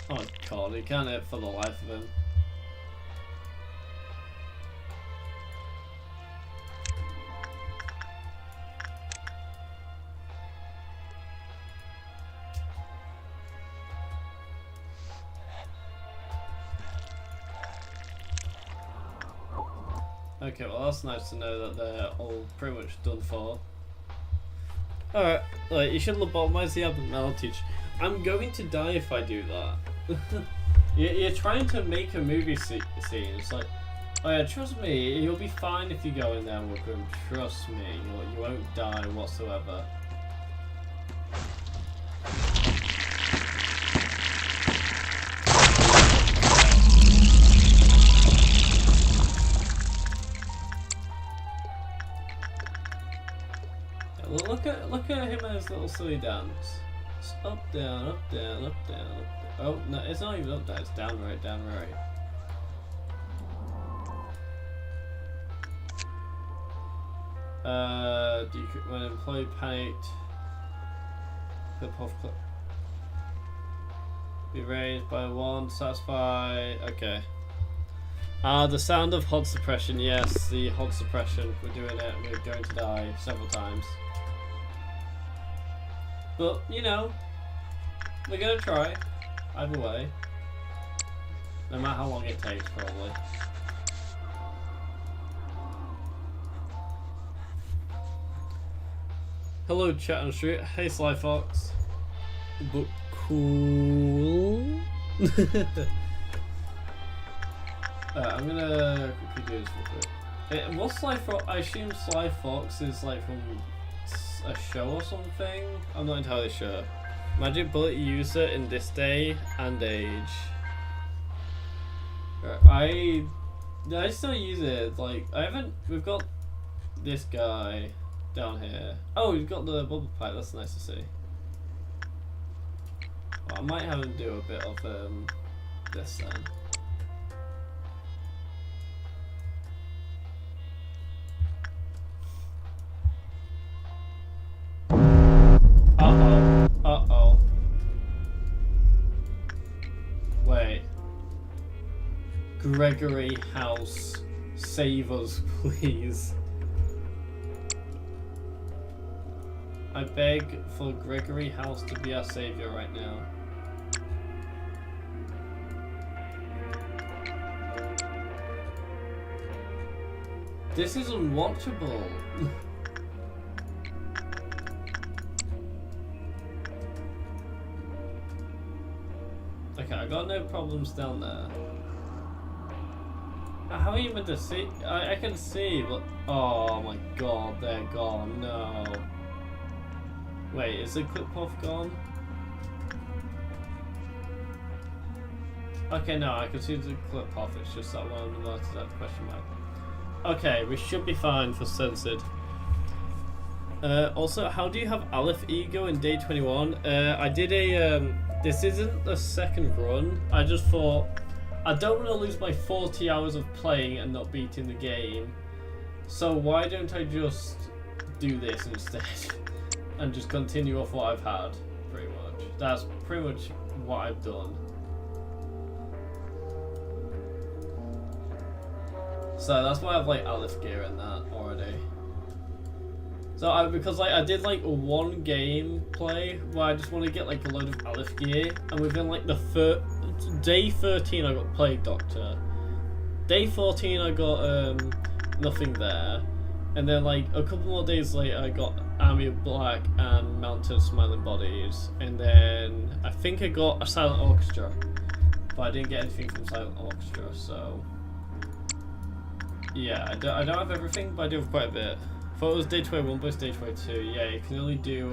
oh god, he can't hit for the life of him. Okay, well that's nice to know that they're all pretty much done for. Alright, you should lobotomize the abnormalities. I'm going to die if I do that. You're trying to make a movie scene. It's like, oh yeah, trust me, you'll be fine if you go in there and work with him. Trust me, you won't die whatsoever. Look at him and his little silly dance. It's up, down, up, down, up, down, up, down. Oh no, it's not even up, down. It's down, right, down, right. When an employee panicked, clip off, clip. Be raised by 1, satisfy. Okay. The sound of HOD suppression. Yes, the HOD suppression. We're doing it. We're going to die several times. But, you know, we're gonna try. Either way. No matter how long it takes, probably. Hello, chat on the street. Hey, Sly Fox. But cool. I'm gonna quickly do this real quick. What's Sly Fox? I assume Sly Fox is like from a show or something? I'm not entirely sure. Magic bullet user in this day and age. I still use it. Like we've got this guy down here. Oh, we've got the bubble pipe. That's nice to see. Well, I might have him do a bit of this then. Uh-oh. Wait. Gregory House, save us, please. I beg for Gregory House to be our savior right now. This is unwatchable. Okay, I got no problems down there. How are you meant to see? I can see, but oh my god, they're gone. No. Wait, is the clip off gone? Okay, no, I can see the clip off. It's just that one on the left of that question mark. Okay, we should be fine for censored. Also, how do you have Aleph Ego in day 21? I did a this isn't the second run. I just thought I don't want to lose my 40 hours of playing and not beating the game. So why don't I just do this instead and just continue off what I've had, pretty much. That's pretty much what I've done. So that's why I have like Aleph gear in that already. So because like I did like one gameplay where I just want to get like a load of Aleph gear, and within like the day 13 I got Plague Doctor. Day 14 I got nothing there, and then like a couple more days later I got Army of Black and Mountain of Smiling Bodies, and then I think I got a Silent Orchestra, but I didn't get anything from Silent Orchestra. So yeah, I don't have everything, but I do have quite a bit. I thought it was day 21, but it's day 22. Yeah, you can only do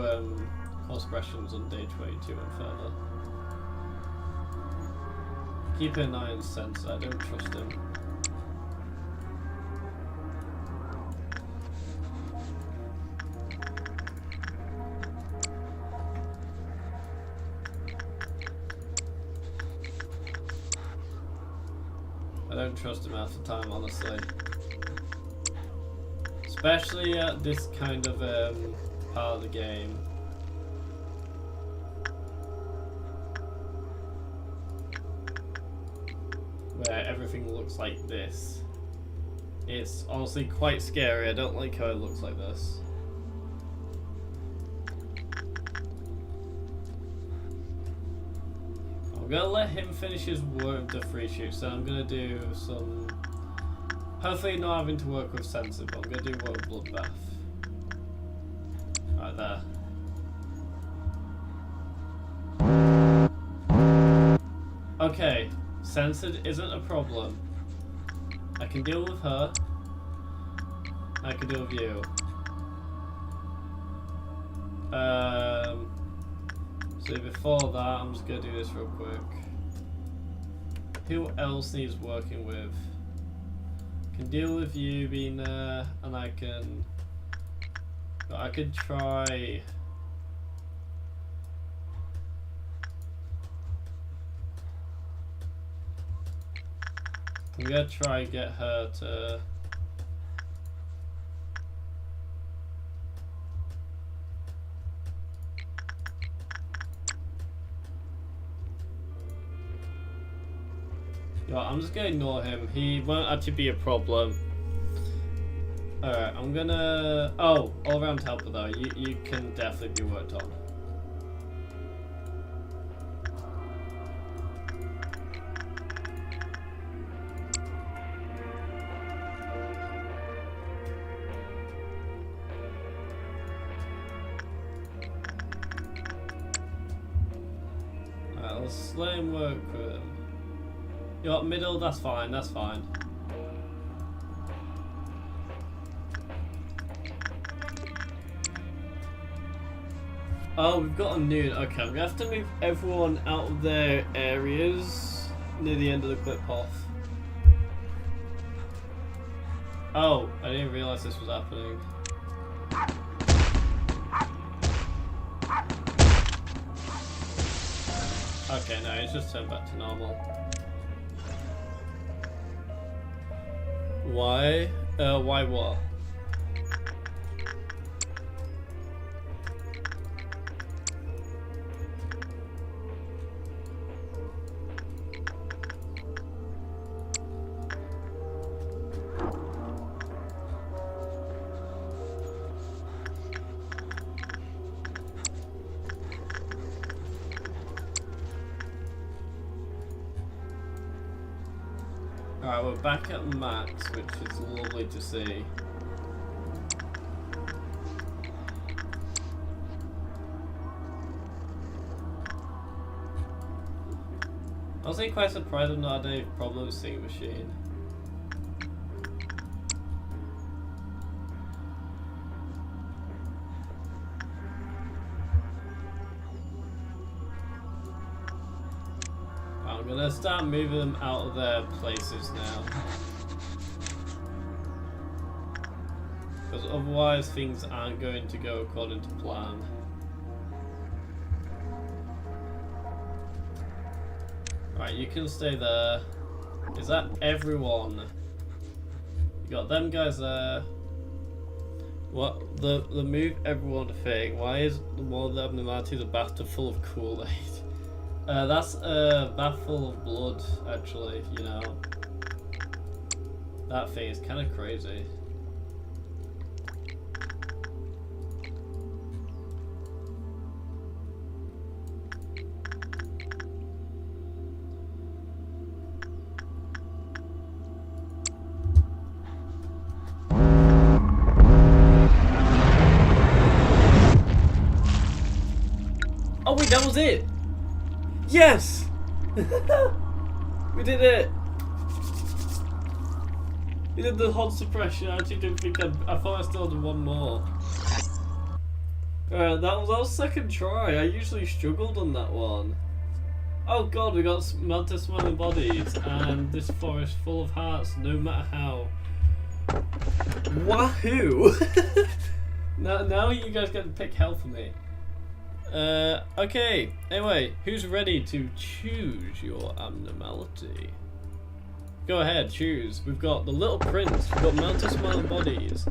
course expressions on day 22 and further. Keep an eye on Sensor, I don't trust him. I don't trust him half the time, honestly. Especially at this kind of part of the game. Where everything looks like this. It's honestly quite scary. I don't like how it looks like this. I'm gonna let him finish his work with the free shoot, so I'm gonna do some... Hopefully not having to work with Sensor, but I'm gonna do work with Bloodbath. Right there. Okay, Censored isn't a problem. I can deal with her. I can deal with you. So before that, I'm just gonna do this real quick. Who else needs working with? Can deal with you being there, and I could try. I'm gonna try and get her to. Yo, I'm just gonna ignore him. He won't actually be a problem. Alright, I'm gonna... Oh, all-round helper though. You can definitely be worked on. Alright, let's let him work with him. You got middle, that's fine, that's fine. Oh, we've got a noon. Okay, I'm gonna have to move everyone out of their areas near the end of the clip off. Oh, I didn't realise this was happening. Okay, no, it's just turned back to normal. Why? Why what? Alright, we're back at max, which is lovely to see. I was quite surprised I've not had any problems seeing machine. I'm gonna start moving them out of their places now. Because otherwise things aren't going to go according to plan. Right, you can stay there. Is that everyone? You got them guys there. What? The move everyone thing. Why is one of the abnormalities a bathtub full of Kool-Aid? That's a bath full of blood, actually, you know. That thing is kind of crazy. Oh wait, that was it! Yes! We did it! We did the hot suppression. I actually didn't think I thought I still had one more. Alright, that was our second try. I usually struggled on that one. Oh god, we got mantis smelling bodies and this forest full of hearts, no matter how. Wahoo! now you guys get to pick hell for me. Okay, anyway, who's ready to choose your abnormality? Go ahead, choose. We've got the Little Prince, we've got Mantis Smiling Bodies,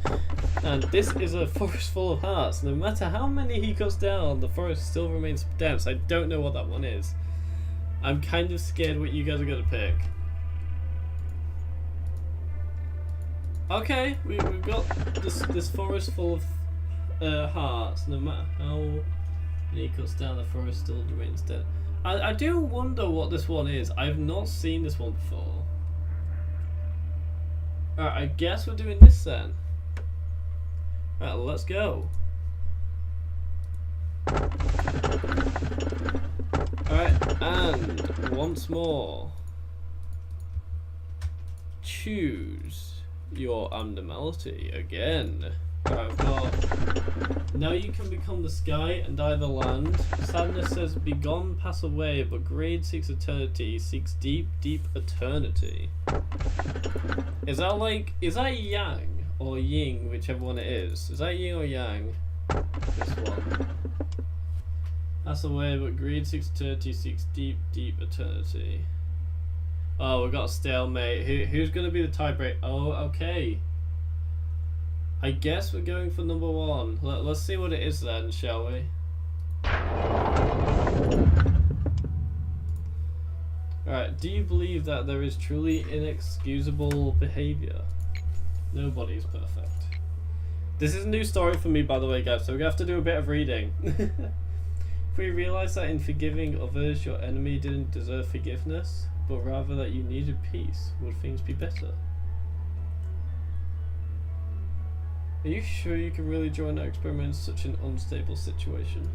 and this is a forest full of hearts. No matter how many he cuts down, the forest still remains dense. I don't know what that one is. I'm kind of scared what you guys are going to pick. Okay, we've got this forest full of hearts. No matter how he cuts down, the forest still remains dead. I do wonder what this one is. I've not seen this one before. Alright, I guess we're doing this then. Alright, let's go. Alright, and once more. Choose your abnormality again. I've got, now you can become the sky and I the land. Sadness says be gone, pass away, but grade seeks eternity, seeks deep, deep eternity. Is that yang or yin, whichever one it is? Is that yin or yang? This one. Pass away, but greed seeks eternity, seeks deep, deep eternity. Oh, we got a stalemate. Who's gonna be the tiebreaker? Oh, okay. I guess we're going for number one. Let's see what it is then, shall we? Alright, do you believe that there is truly inexcusable behaviour? Nobody is perfect. This is a new story for me, by the way, guys, so we're going to have to do a bit of reading. If we realise that in forgiving others, your enemy didn't deserve forgiveness, but rather that you needed peace, would things be better? Are you sure you can really join our experiment in such an unstable situation?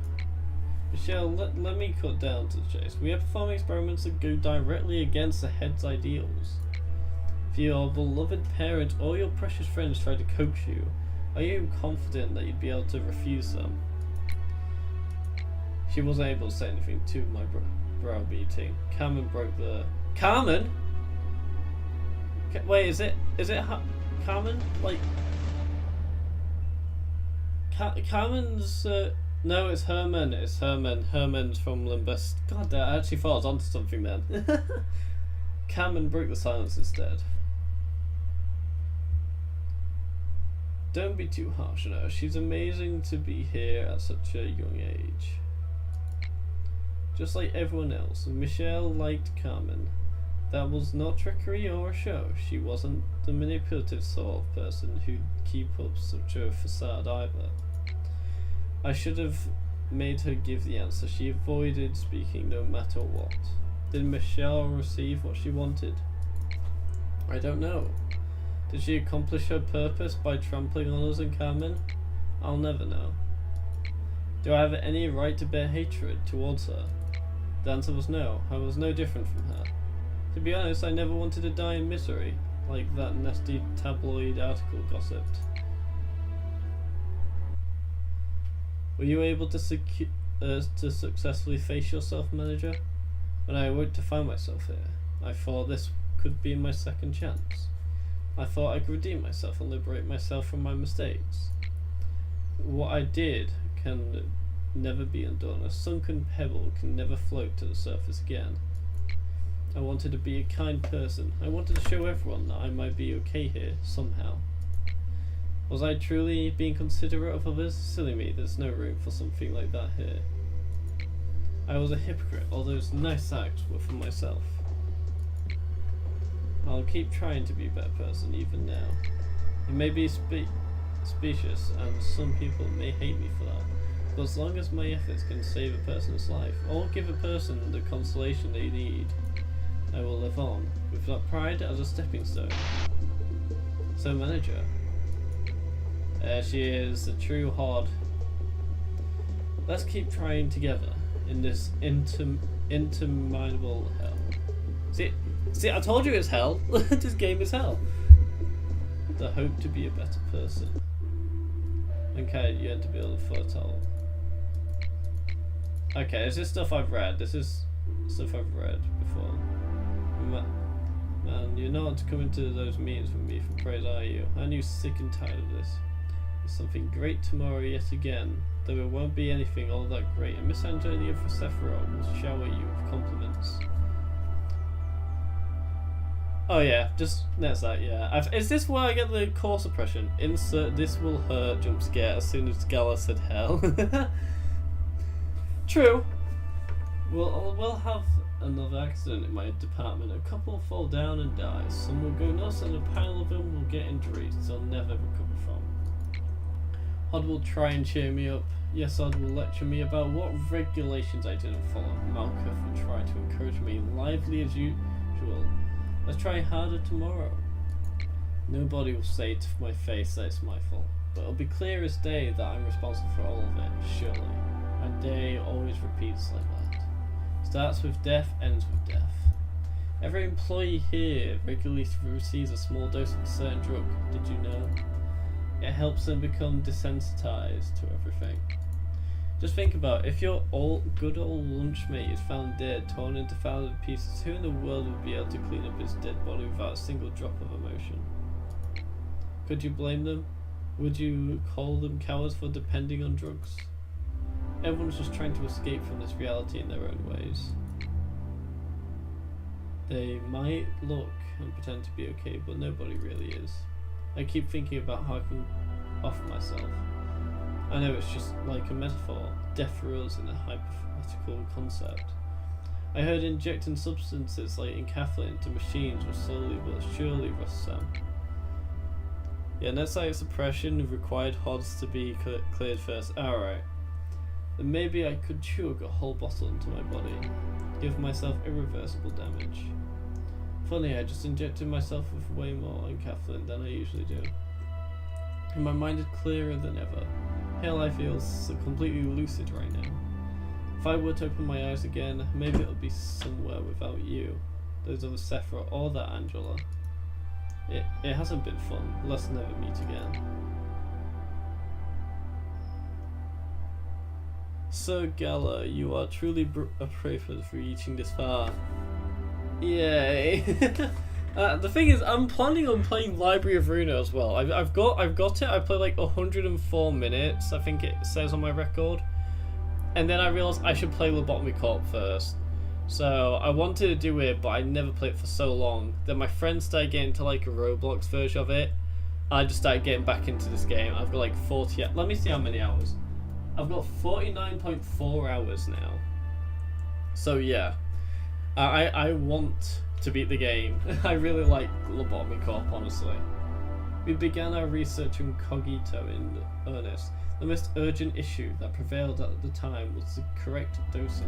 Michelle, let me cut down to the chase. We are performing experiments that go directly against the head's ideals. If your beloved parent or your precious friends try to coax you, are you confident that you'd be able to refuse them? She wasn't able to say anything to my browbeating. Carmen broke the... Carmen? Wait, is it Carmen? Like... Carmen's... no, it's Herman. It's Herman. Herman's from Limbus. God, I actually thought I was onto something then. Carmen broke the silence instead. Don't be too harsh on her. She's amazing to be here at such a young age. Just like everyone else. Michelle liked Carmen. That was not trickery or a show. She wasn't the manipulative sort of person who'd keep up such a facade either. I should have made her give the answer. She avoided speaking no matter what. Did Michelle receive what she wanted? I don't know. Did she accomplish her purpose by trampling on us and Carmen? I'll never know. Do I have any right to bear hatred towards her? The answer was no. I was no different from her. To be honest, I never wanted to die in misery, like that nasty tabloid article gossiped. Were you able to successfully face yourself, manager? When I awoke to find myself here, I thought this could be my second chance. I thought I could redeem myself and liberate myself from my mistakes. What I did can never be undone. A sunken pebble can never float to the surface again. I wanted to be a kind person. I wanted to show everyone that I might be okay here, somehow. Was I truly being considerate of others? Silly me, there's no room for something like that here. I was a hypocrite. All those nice acts were for myself. I'll keep trying to be a better person even now. It may be specious, and some people may hate me for that. But as long as my efforts can save a person's life, or give a person the consolation they need, I will live on, with that pride as a stepping stone. So, manager. She is a true hard. Let's keep trying together in this interminable hell. See, I told you it's hell. This game is hell. The hope to be a better person. Okay, you had to build a fertile. Okay, this is stuff I've read. This is stuff I've read before. Man, you're not coming to those meetings with me for praise, are you? Aren't you sick and tired of this? There's something great tomorrow yet again, though it won't be anything all that great, and Miss Antonia for Sephiroth will shower you with compliments. Oh yeah, just that's that, yeah. Is this where I get the core suppression? Insert this will hurt jump scare as soon as Gala said hell. True. We'll have another accident in my department. A couple fall down and die. Some will go nuts and a pile of them will get injuries they'll never recover from. Hod will try and cheer me up. Yes, Hod will lecture me about what regulations I didn't follow. Malkuth will try to encourage me lively as usual. Let's try harder tomorrow. Nobody will say to my face that it's my fault, but it'll be clear as day that I'm responsible for all of it, surely. And day always repeats like that. Starts with death, ends with death. Every employee here regularly receives a small dose of a certain drug, did you know? It helps them become desensitized to everything. Just think about it. If your good old lunchmate is found dead, torn into thousand pieces, who in the world would be able to clean up his dead body without a single drop of emotion? Could you blame them? Would you call them cowards for depending on drugs? Everyone's just trying to escape from this reality in their own ways. They might look and pretend to be okay, but nobody really is. I keep thinking about how I can offer myself. I know it's just like a metaphor, death for us in a hypothetical concept. I heard injecting substances like encapsulated into machines will slowly but surely rust them. Yeah, network suppression required HODs to be cleared first. Alright. Then maybe I could chug a whole bottle into my body, give myself irreversible damage. Funny, I just injected myself with way more encapsulated than I usually do. And my mind is clearer than ever. Hell, I feel so completely lucid right now. If I were to open my eyes again, maybe it'll be somewhere without you, those other Sephiroth, or that Angela. It hasn't been fun. Let's never meet again. So Gala, you are truly a brave for reaching this far. Yay! The thing is, I'm planning on playing Library of Runa as well. I've got it. I played like 104 minutes. I think it says on my record. And then I realized I should play Lobotomy Corp first. So I wanted to do it, but I never played it for so long. Then my friends started getting into like a Roblox version of it. I just started getting back into this game. I've got like 40. Let me see how many hours. I've got 49.4 hours now. So yeah, I want to beat the game. I really like Lobotomy Corp, honestly. We began our research in Cogito in earnest. The most urgent issue that prevailed at the time was the correct dosage.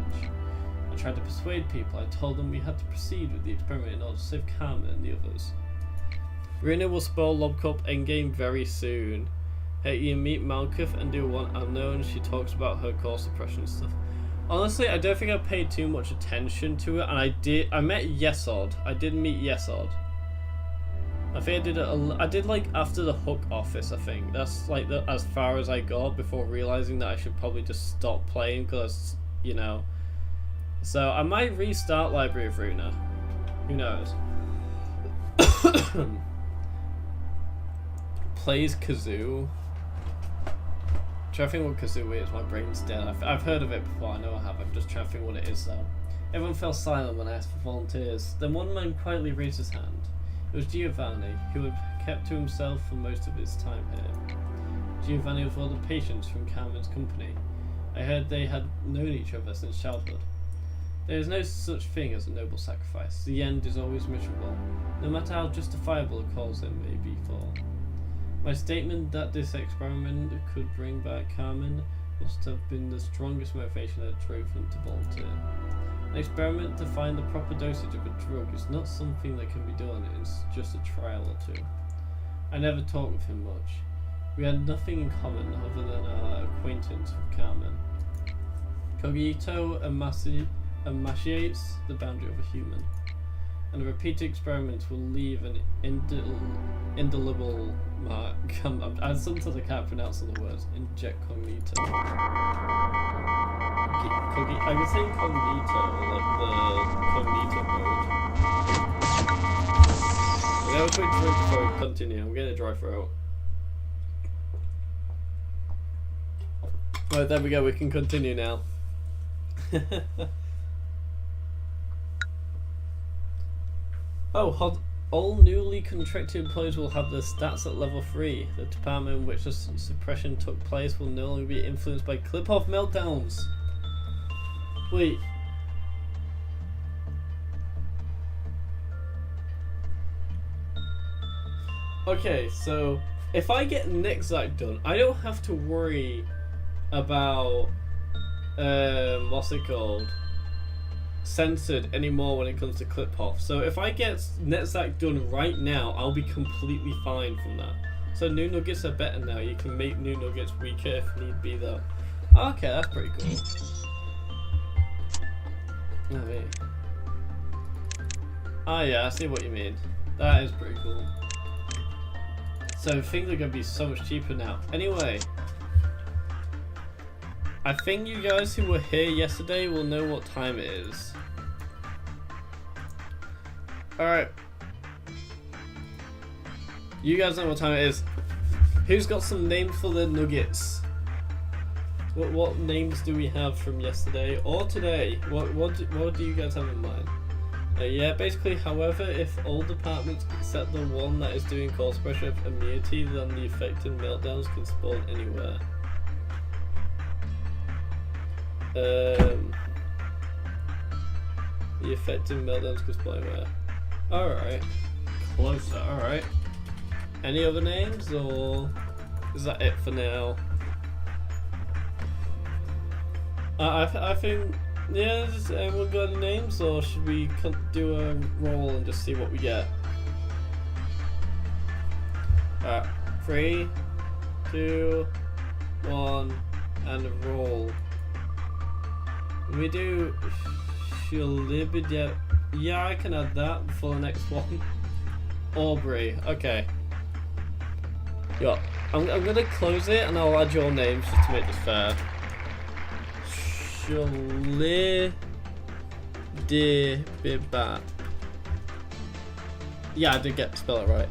I tried to persuade people. I told them we had to proceed with the experiment in order to save Carmen and the others. Rina will spoil LobCorp endgame very soon. Hey, you meet Malkuth and do one unknown. She talks about her core suppression stuff. Honestly, I don't think I paid too much attention to it, and I met Yesod. I did meet Yesod. I think I did like after the Hook office, I think. That's like as far as I got before realizing that I should probably just stop playing because, you know. So I might restart Library of Runa. Who knows? Plays Kazoo. Trying to think what Kazoo is. My brain's dead. I've heard of it before. I know I have. I'm just trying to think what it is though. Everyone fell silent when I asked for volunteers. Then one man quietly raised his hand. It was Giovanni, who had kept to himself for most of his time here. Giovanni was one of the patients from Carmen's company. I heard they had known each other since childhood. There is no such thing as a noble sacrifice. The end is always miserable, no matter how justifiable a cause it may be for. My statement that this experiment could bring back Carmen must have been the strongest motivation that drove him to volunteer. An experiment to find the proper dosage of a drug is not something that can be done in just a trial or two. I never talked with him much. We had nothing in common other than our acquaintance with Carmen. Cogito emaciates the boundary of a human, and repeated experiments will leave an indelible mark. Sometimes I can't pronounce all the words. Inject cognito. I was saying cognito, like the cognito mode. We have a quick drink before we continue. I'm getting a dry throat. Right, there we go. We can continue now. Oh, all newly contracted employees will have their stats at level 3. The department in which the suppression took place will no longer be influenced by clip-off meltdowns. Wait. Okay, so if I get Nexac done, I don't have to worry about what's it called? Censored anymore when it comes to clip off. So if I get Nexac done right now, I'll be completely fine from that. So new nuggets are better now. You can make new nuggets weaker if need be though. Okay, that's pretty cool. Oh yeah, I see what you mean. That is pretty cool. So things are gonna be so much cheaper now. Anyway, I think you guys who were here yesterday will know what time it is. Alright. You guys know what time it is. Who's got some names for the nuggets? What names do we have from yesterday or today? What do you guys have in mind? Yeah, basically, however, if all departments except the one that is doing cause pressure have immunity, then the affected meltdowns can spawn anywhere. The affected meltdowns can spawn anywhere. Alright. Closer, alright. Any other names, or is that it for now? I think, yeah, has everyone got any names, or should we do a roll and just see what we get? Alright, 3, 2, 1, and a roll. We do Shalibidia. Yeah, I can add that for the next one. Aubrey, okay. Yeah, I'm gonna close it and I'll add your names just to make this fair. Shalibibat. Yeah, I did get to spell it right.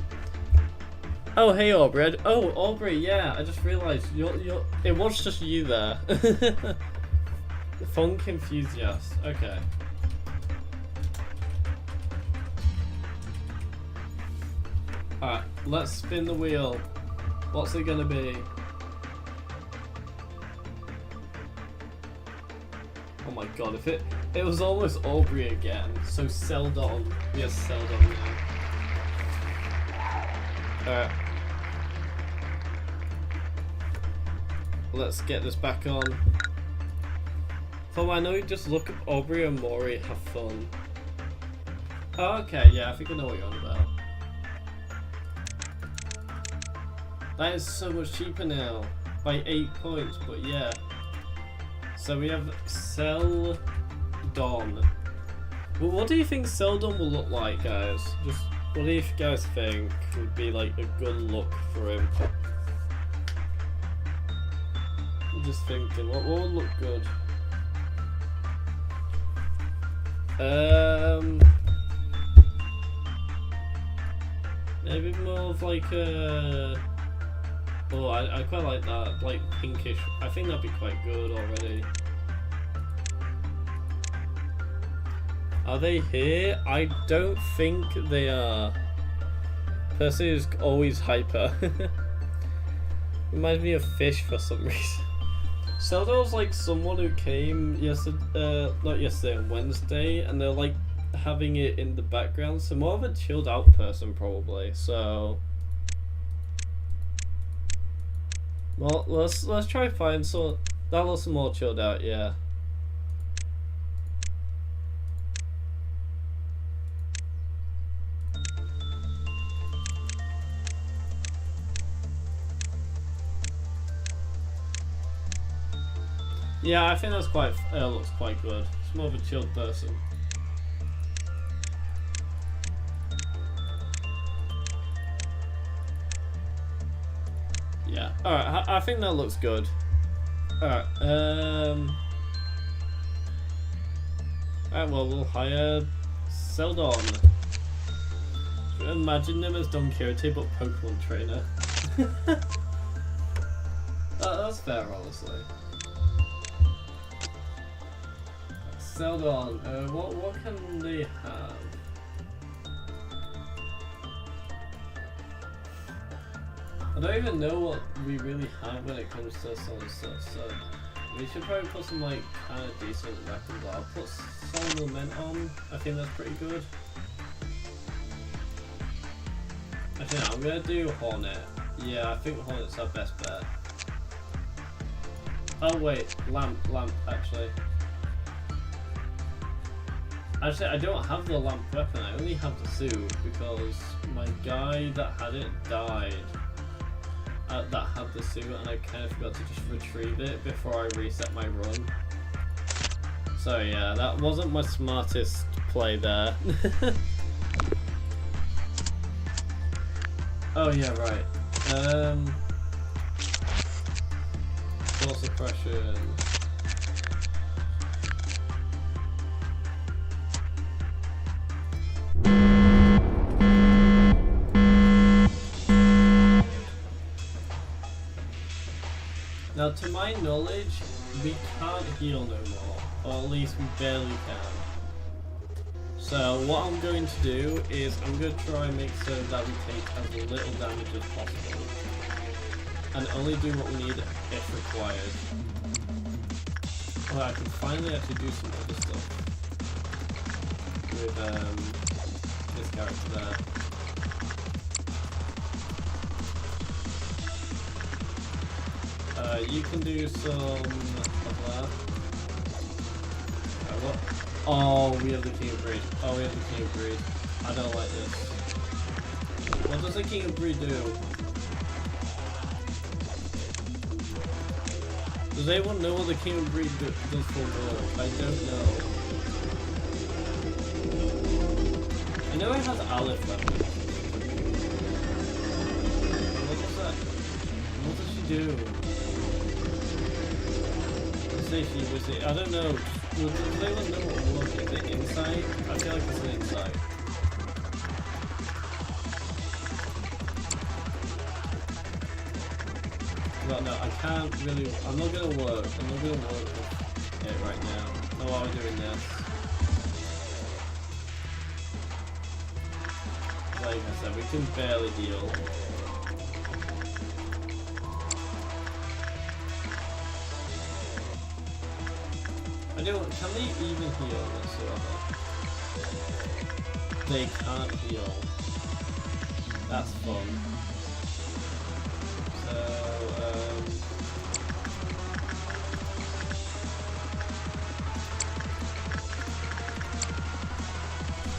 Oh, hey Aubrey. Oh, Aubrey, yeah, I just realised it was just you there. Funk enthusiast, okay. Alright, let's spin the wheel. What's it gonna be? Oh my god, if it was almost Aubrey again. So Seldon. Yes, Seldon now. Alright. Let's get this back on. So I know you just look up Aubrey and Maury, have fun. Oh, okay, yeah, I think I know what you're on about. That is so much cheaper now, by 8 points, but yeah. So we have Seldon. Well, what do you think Seldon will look like, guys? Just, what do you guys think would be like a good look for him? I'm just thinking, what will look good? Maybe more of like a... Oh, I quite like that, like pinkish. I think that'd be quite good already. Are they here? I don't think they are. Percy is always hyper. Reminds me of fish for some reason. Seldor's like someone who came yesterday, not yesterday, on Wednesday, and they're like having it in the background, so more of a chilled out person probably. So, well, let's try find some that looks more chilled out, yeah. Yeah, I think that's looks quite good. It's more of a chilled person. Yeah. All right. I think that looks good. All right. Alright. Well, we'll hire Seldon. Imagine him as Don Quixote, but Pokemon trainer. That's fair, honestly. Seldon. What can they have? I don't even know what we really have when it comes to some stuff, so we should probably put some like kind of decent weapons. I'll put some Lament on. I think that's pretty good. Actually, no, I'm gonna do Hornet. Yeah, I think Hornet's our best bet. Oh wait, Lamp actually. Actually, I don't have the lamp weapon, I only have the suit because my guy that had it died. That had the suit, and I kind of forgot to just retrieve it before I reset my run. So yeah, that wasn't my smartest play there. Oh yeah, right. Force suppression. Now, to my knowledge, we can't heal no more, or at least we barely can. So what I'm going to do is I'm going to try and make sure that we take as little damage as possible, and only do what we need if required. Well, I can finally actually do some other stuff with this character there. You can do some of that. What? Oh, we have the King of Breed. Oh, we have the King of Breed. I don't like this. What does the King of Breed do? Does anyone know what the King of Breed does for work? I don't know. I know it has Aleph weapons. What was that? What does she do? I don't know. Does anyone know what work is it? Insight? I feel like it's an insight. Well, no, I can't really. I'm not gonna work with it right now. Oh, why are we doing this? Like I said, we can barely heal. Can they even heal whatsoever? They can't heal. That's fun. So,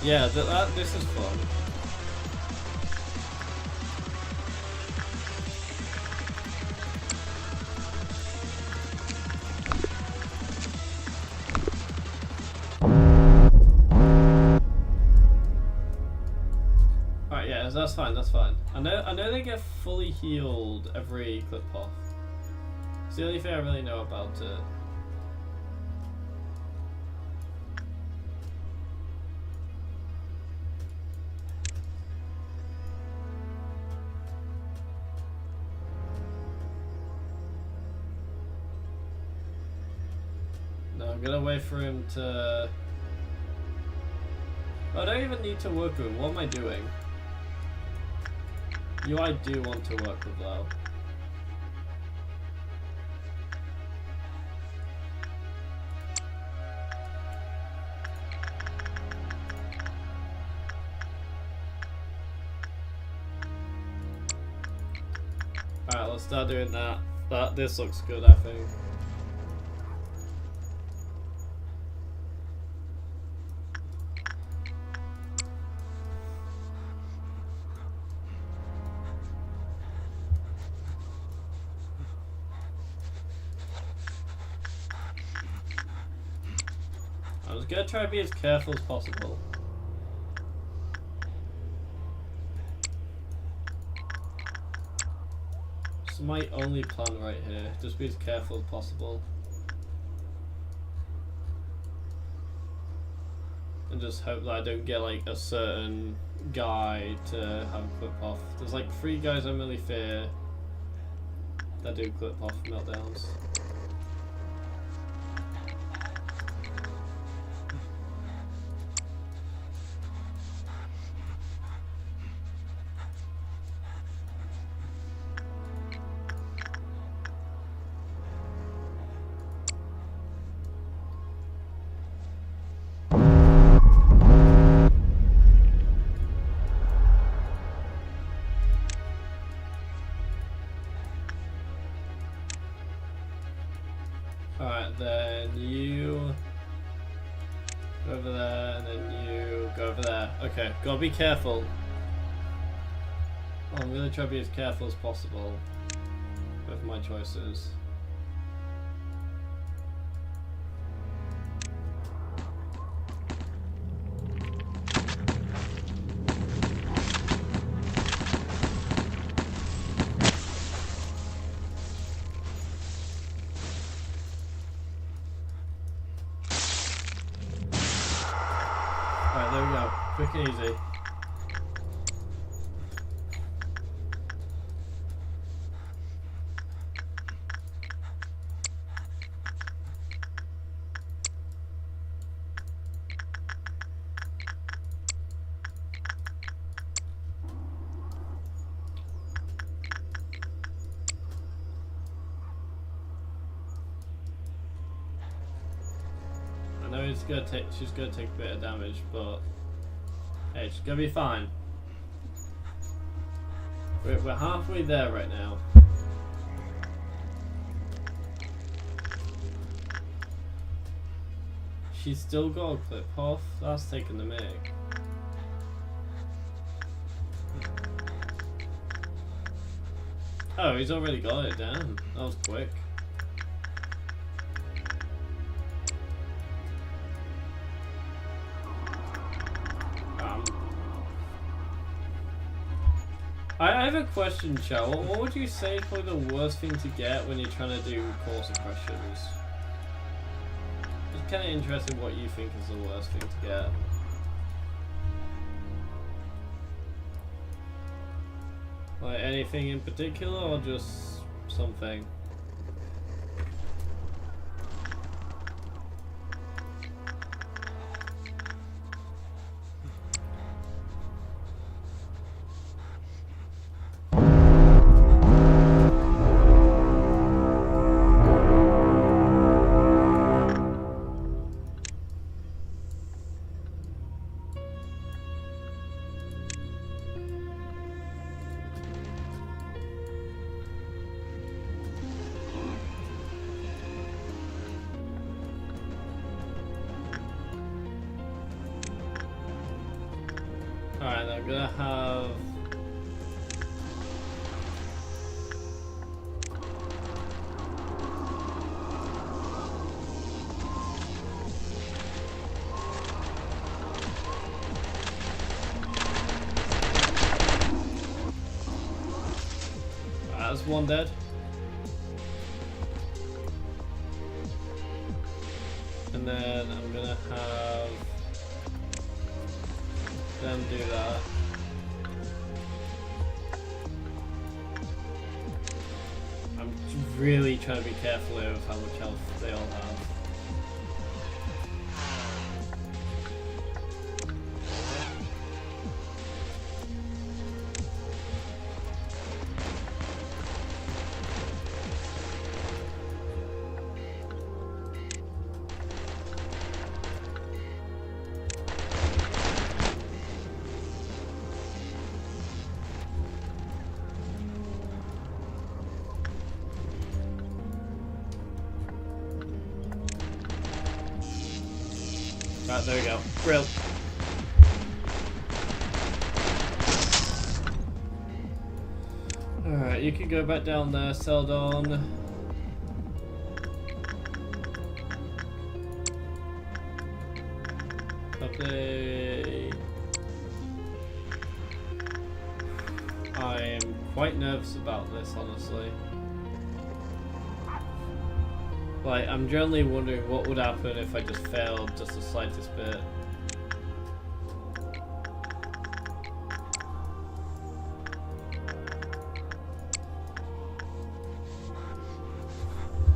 yeah, this is fun. That's fine, that's fine. I know they get fully healed every clip off. It's the only thing I really know about it. No, I'm gonna wait for him to... I don't even need to work with him. What am I doing? I do want to work with though. Alright, let's start doing that. This looks good, I think. I was gonna try to be as careful as possible. This is my only plan right here. Just be as careful as possible. And just hope that I don't get like a certain guy to have a clip off. There's like 3 guys I really fear that do clip off meltdowns. Alright, then you go over there, and then you go over there. Okay, gotta be careful. Oh, I'm gonna try to be as careful as possible with my choices. Alright, there we go. Quick and easy. I know she's gonna take a bit of damage, but hey, she's gonna be fine. We're halfway there right now. She's still got a clip off. That's taking the mic. Oh, he's already got it. Damn, that was quick. I have a question, Chow. What would you say is probably the worst thing to get when you're trying to do core suppressions? It's kind of interesting what you think is the worst thing to get. Like anything in particular, or just something? Alright, I'm gonna have... That's one dead. And then I'm gonna have them do that. I'm really trying to be careful here with how much health they all have. Right, there we go. Brill. Alright, you can go back down there, Seldon. Lovely. I'm quite nervous about this, honestly. Like, I'm generally wondering what would happen if I just failed just the slightest bit.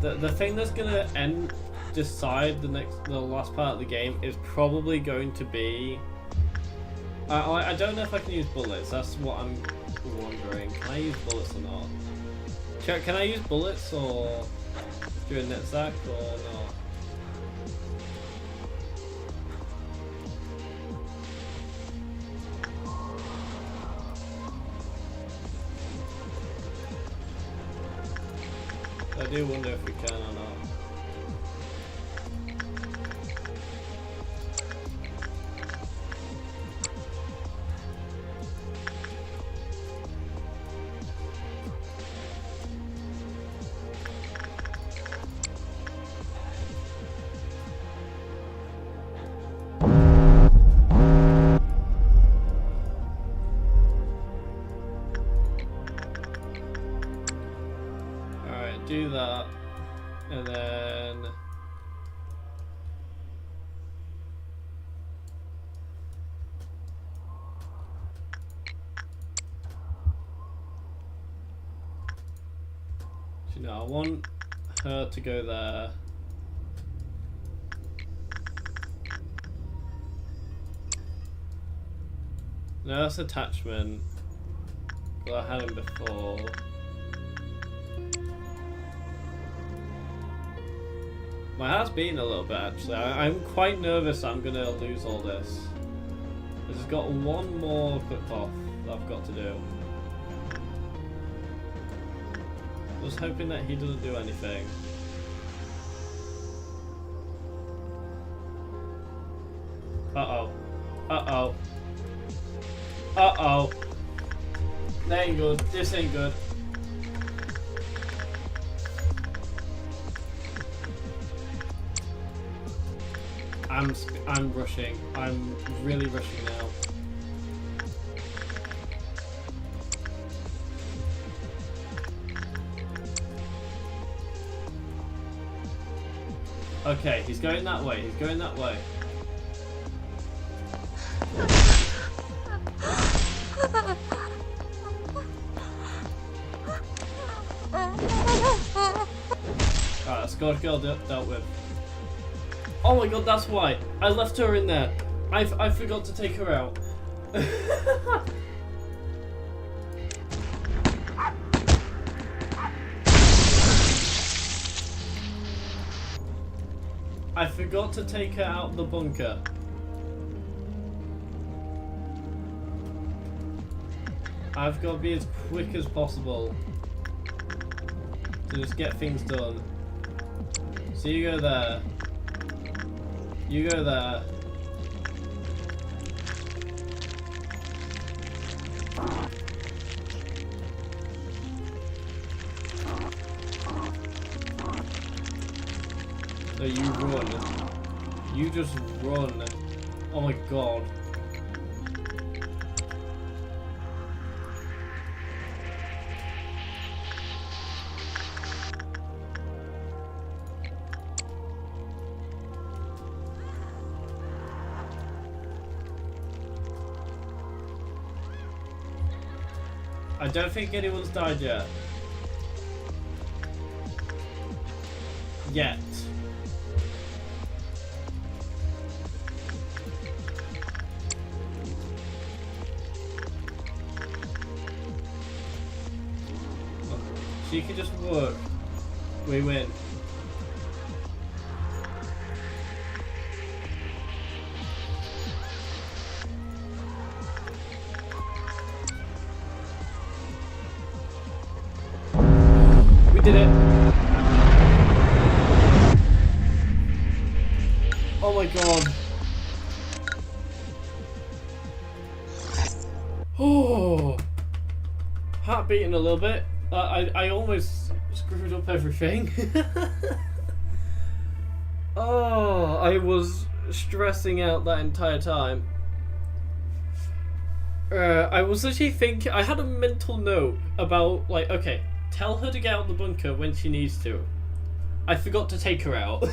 The thing that's gonna decide the last part of the game is probably going to be. I don't know if I can use bullets. That's what I'm wondering. Can I use bullets or not? Can I use bullets or during that sack or not? I do wonder if we can or not. Do that, and then you know, I want her to go there. No, that's attachment. Well, I had him before. My heart's beating a little bit actually. I'm quite nervous I'm gonna lose all this. I've just got one more clip off that I've got to do. Just hoping that he doesn't do anything. Uh-oh. Uh-oh. Uh-oh. That ain't good. This ain't good. I'm rushing. I'm really rushing now. Okay, he's going that way. He's going that way. Alright, Scourge Girl dealt with. Oh my god, that's why. I left her in there. I forgot to take her out. I forgot to take her out of the bunker. I've got to be as quick as possible to just get things done. So you go there. You go there. So you run. You just run. Oh my god. I don't think anyone's died yet. Yet. She can just work. We win. We did it. Oh my god. beaten a little bit. I almost screwed up everything. Oh, I was stressing out that entire time. I was actually thinking, I had a mental note about, like, okay, tell her to get out of the bunker when she needs to. I forgot to take her out.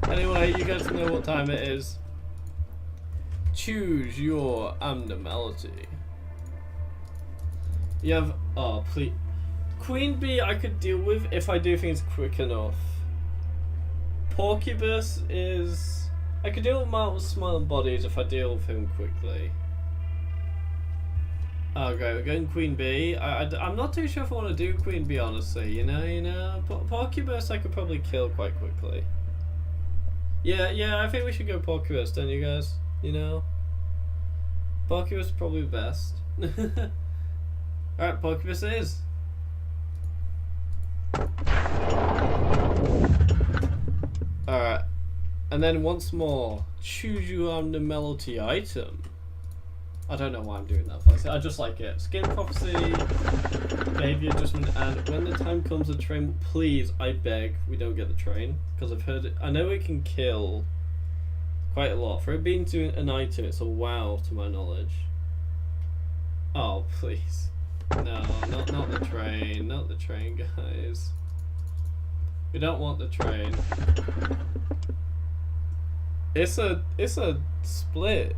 Anyway, you guys know what time it is. Choose your abnormality. You have, oh please, Queen Bee I could deal with if I do things quick enough. Porcupus is, I could deal with Marvel's smiling bodies if I deal with him quickly. Okay, we're going Queen Bee. I'm not too sure if I want to do Queen Bee, honestly. You know. Porcupus I could probably kill quite quickly. Yeah, I think we should go Porcupus, don't you guys? You know? Porcupus is probably the best. Alright, Porcupus it is. Alright. And then once more, choose your abnormality item. I don't know why I'm doing that voice. I just like it. Skin prophecy, behavior adjustment, and when the time comes to train, please, I beg, we don't get the train. Because I've heard it. I know it can kill quite a lot. For it being to an item, it's a wow to my knowledge. Oh, please. No, not the train. Not the train, guys. We don't want the train. It's a split.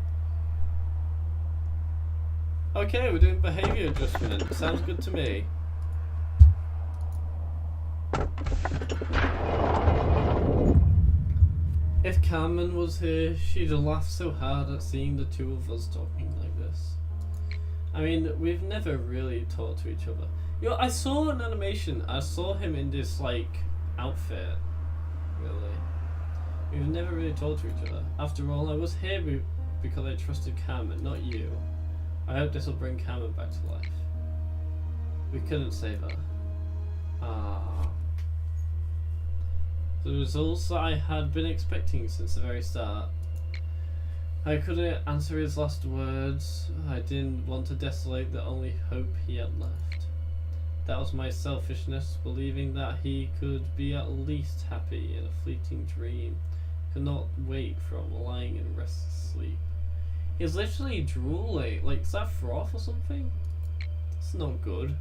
Okay, we're doing behavior adjustment. Sounds good to me. If Carmen was here, she'd have laughed so hard at seeing the two of us talking like this. I mean, we've never really talked to each other. You know, I saw an animation. I saw him in this, like, outfit. Really. We've never really talked to each other. After all, I was here because I trusted Carmen, not you. I hope this will bring Carmen back to life. We couldn't save her. Ah. The results that I had been expecting since the very start. I couldn't answer his last words. I didn't want to desolate the only hope he had left. That was my selfishness, believing that he could be at least happy in a fleeting dream. Could not wake from lying in restless sleep. He's literally drooling. Like, is that froth or something? It's not good.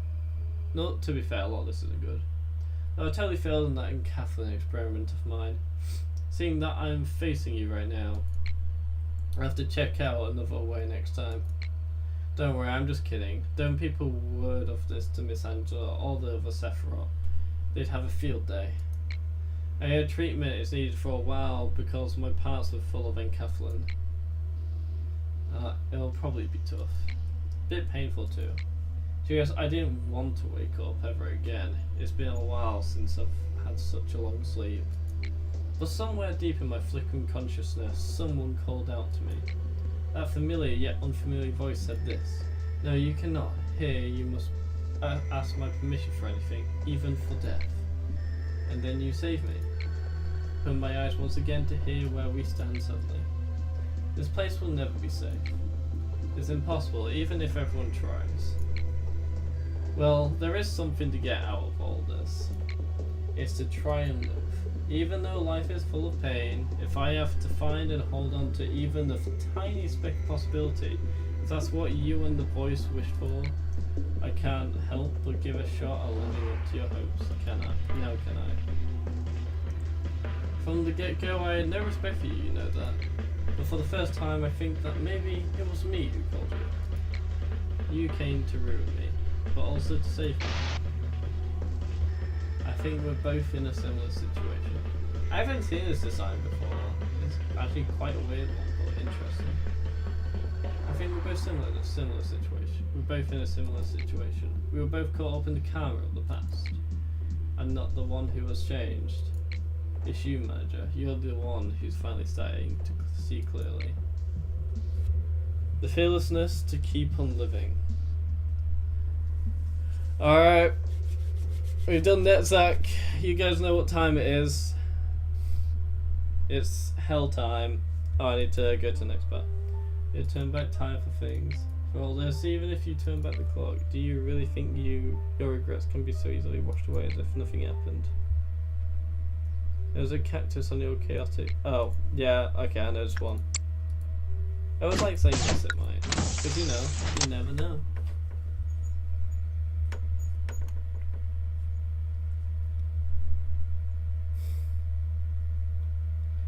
No, to be fair, a lot of this isn't good. I totally failed in that Kathleen experiment of mine. Seeing that I'm facing you right now, I have to check out another way next time. Don't worry, I'm just kidding. Don't people word of this to Miss Angela or the other Sephiroth. They'd have a field day. I heard treatment is needed for a while because my parts are full of enkephalin. It'll probably be tough. Bit painful too. Yes, I didn't want to wake up ever again. It's been a while since I've had such a long sleep. But somewhere deep in my flickering consciousness, someone called out to me. That familiar yet unfamiliar voice said this. No, you cannot. Here you must ask my permission for anything, even for death. And then you save me. Opened my eyes once again to hear where we stand suddenly. This place will never be safe. It's impossible, even if everyone tries. Well, there is something to get out of all this. It's to try and live. Even though life is full of pain, if I have to find and hold on to even the tiny speck of possibility, if that's what you and the voice wish for, I can't help but give a shot at living up to your hopes, can I? No, can I? From the get-go, I had no respect for you, you know that. But for the first time, I think that maybe it was me who called you. You came to ruin me, but also to save me. I think we're both in a similar situation. I haven't seen this design before. It's actually quite a weird one, but interesting. I think we're both similar in a similar situation. We're both in a similar situation. We were both caught up in the karma of the past. I'm not the one who has changed. It's you, manager. You're the one who's finally starting to see clearly. The fearlessness to keep on living. Alright. We've done that, Zach. You guys know what time it is. It's hell time. Oh, I need to go to the next part. You turn back time for things. Well, this, even if you turn back the clock, do you really think your regrets can be so easily washed away as if nothing happened? There's a cactus on your chaotic. Oh, yeah, okay, I know this one. I was like saying yes, it might. Because you never know.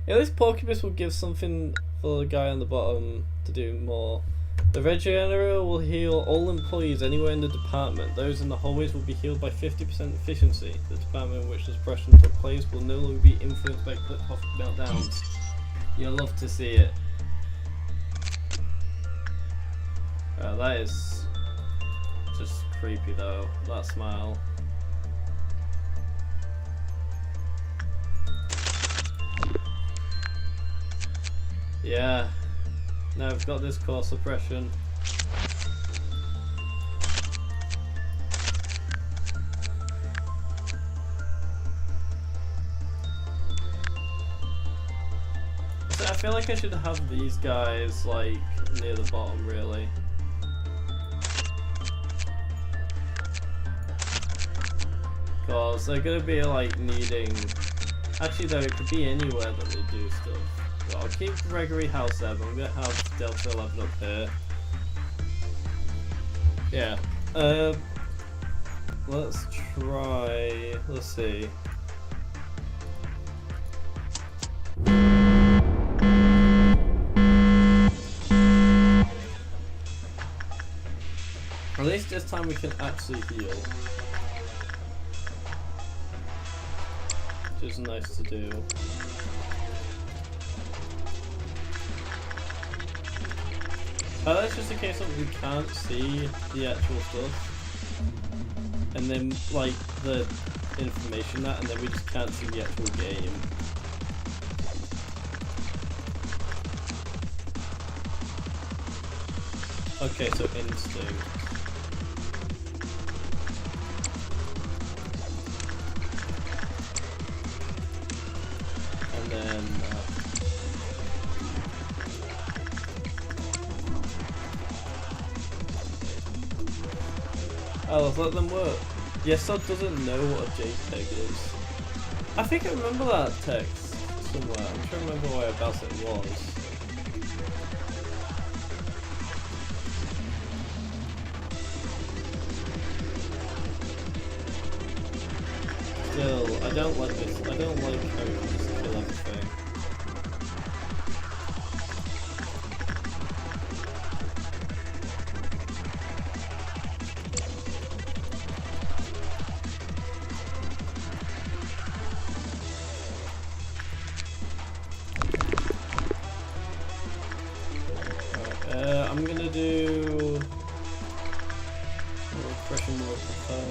At least Porcupus will give something for the guy on the bottom to do more. The Regenerator will heal all employees anywhere in the department. Those in the hallways will be healed by 50% efficiency. The department in which the suppression took place will no longer be influenced by clip-off meltdowns. You'll love to see it. That is just creepy though, that smile. Yeah. Now I've got this core suppression. So I feel like I should have these guys like near the bottom really. Because they're gonna be like needing, actually though it could be anywhere that they do stuff. I'll keep Gregory House there, but I'm gonna have Delta 11 up here. Yeah. Let's try. Let's see. At least this time we can actually heal. Which is nice to do. That's just a case of we can't see the actual stuff, and then like the information that, and then we just can't see the actual game. Okay, so instinct. And then oh, let's let them work. Yesod doesn't know what a JPEG is. I think I remember that text somewhere. I'm trying to remember whereabouts it was. Still, I don't like this. I don't like how you just kill everything. I'm gonna do more refreshing, more prefer.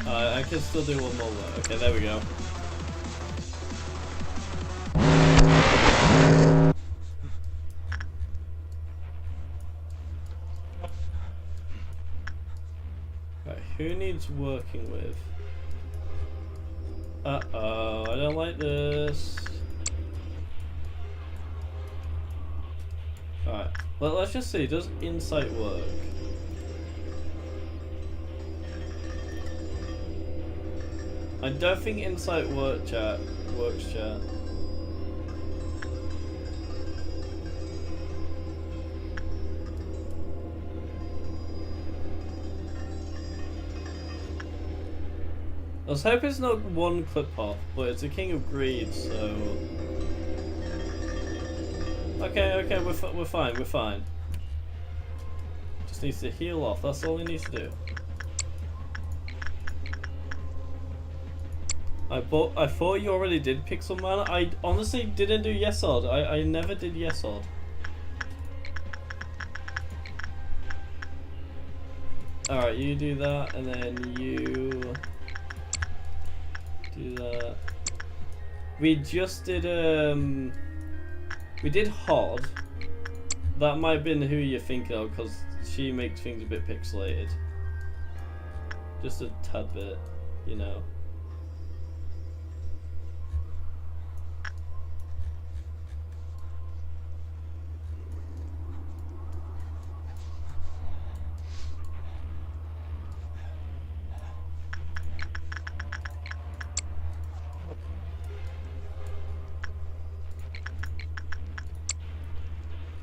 I can still do one more though. Okay, there we go. Right, who needs working with? Uh-oh, I don't like this. Alright, well, let's just see, does insight work? I don't think insight works, chat. Let's hope it's not one clip off, but it's a King of Greed, so... Okay, we're fine. Just needs to heal off, that's all he needs to do. I thought you already did Pixel Man. I honestly didn't do Yesod. I never did Yesod. Alright, you do that, and then you... do that. We just did we did Hod. That might have been who you're thinking of, because she makes things a bit pixelated. 'Just a tad bit, you know.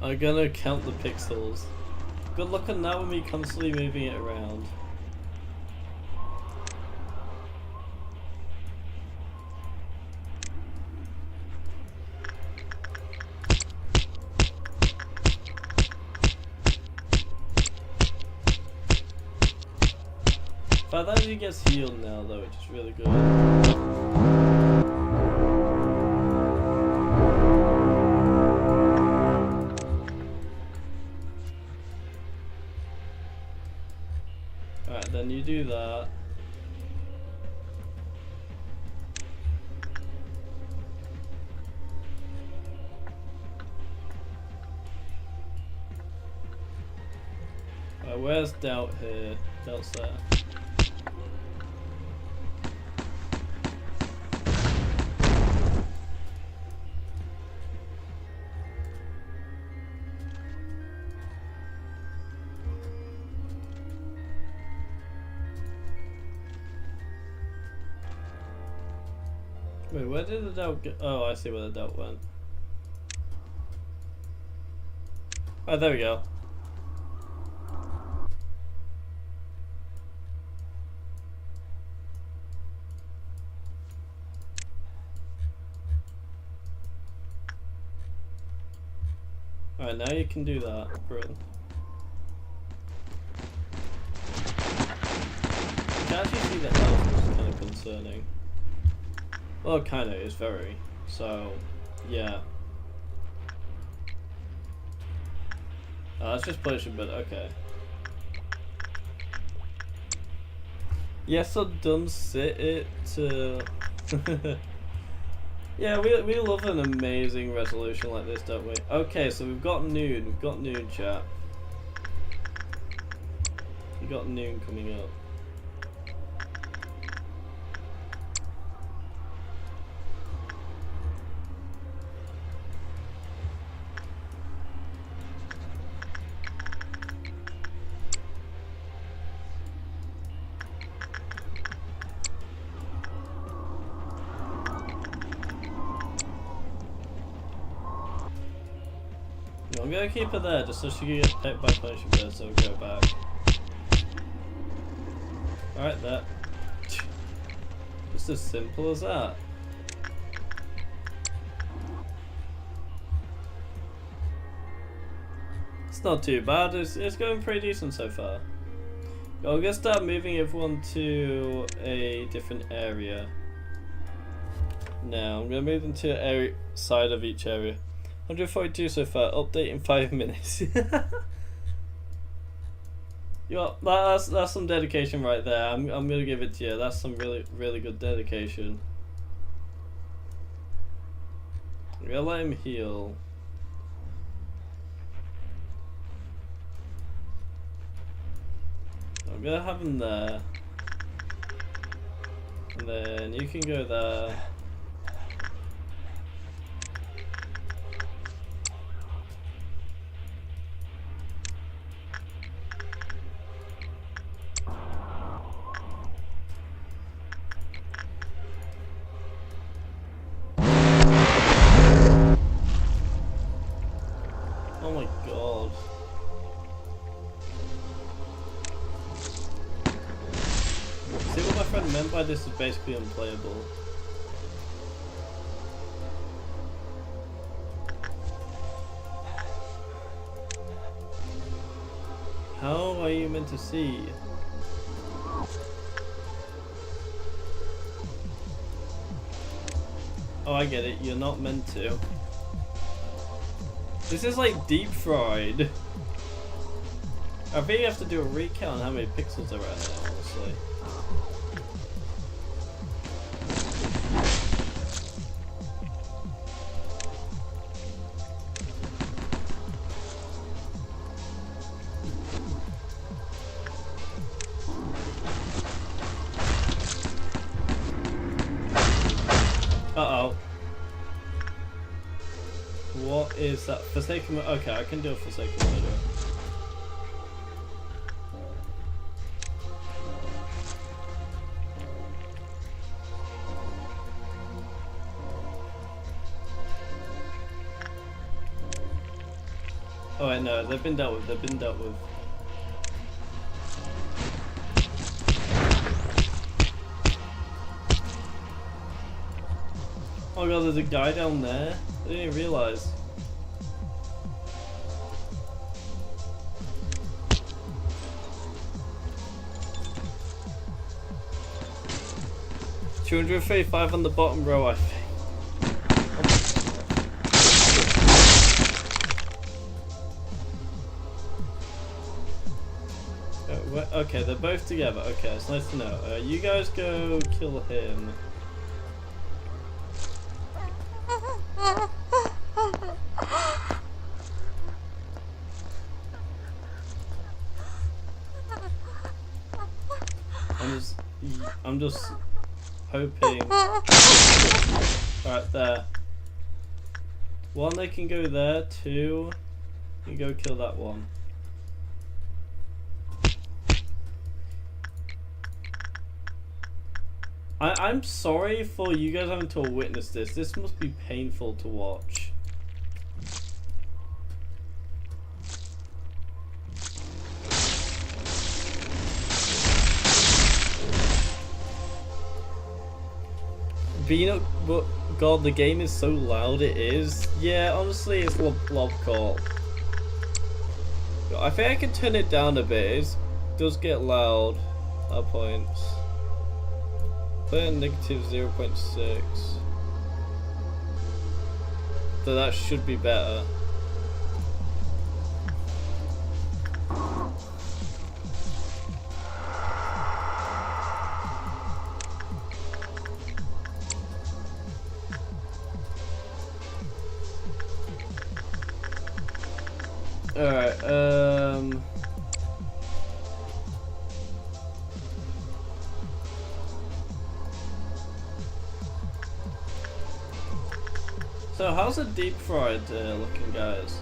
I'm gonna count the pixels. Good luck on that when we constantly moving it around. But that he gets healed now though, which is really good. Alright, then you do that. Alright, where's Doubt here? Doubt's there. Wait, where did the Doubt go? Oh, I see where the Doubt went. Oh, there we go. Alright, now you can do that, Britain. You can actually see the health, which is kind of concerning. Well, it kind of is very. So, yeah. Let's just push it, but okay. Yes, I done sit it to... Yeah, we love an amazing resolution like this, don't we? Okay, so we've got noon, chat. We've got noon coming up. I'm gonna keep her there just so she can get hit by punishing birds, so we'll go back. Alright, there. Just as simple as that. It's not too bad, it's going pretty decent so far. I'm gonna start moving everyone to a different area. Now, I'm gonna move them to a side of each area. 142 so far, update in 5 minutes. You know, that's some dedication right there. I'm gonna give it to you. That's some really good dedication. I'm gonna let him heal. I'm gonna have him there. And then you can go there. Oh my god. See what my friend meant by this is basically unplayable. How are you meant to see? Oh, I get it. You're not meant to. This is like deep fried. I think you have to do a recount on how many pixels there are there, honestly. Uh-oh. What is that? Forsaken Murder? Okay, I can do a Forsaken Murder. Oh wait, no, they've been dealt with. They've been dealt with. Oh god, there's a guy down there. I didn't even realize. $235 on the bottom row, I think. Okay, they're both together. Okay, it's nice to know. You guys go kill him. I'm just hoping. Right there. One, they can go there. Two, you go kill that one. I'm sorry for you guys having to witness this. This must be painful to watch. But God, the game is so loud it is. Yeah, honestly, it's Lobcorp. I think I can turn it down a bit. It does get loud at points. Put in negative 0.6. So that should be better. Alright, so how's the deep fried looking, guys?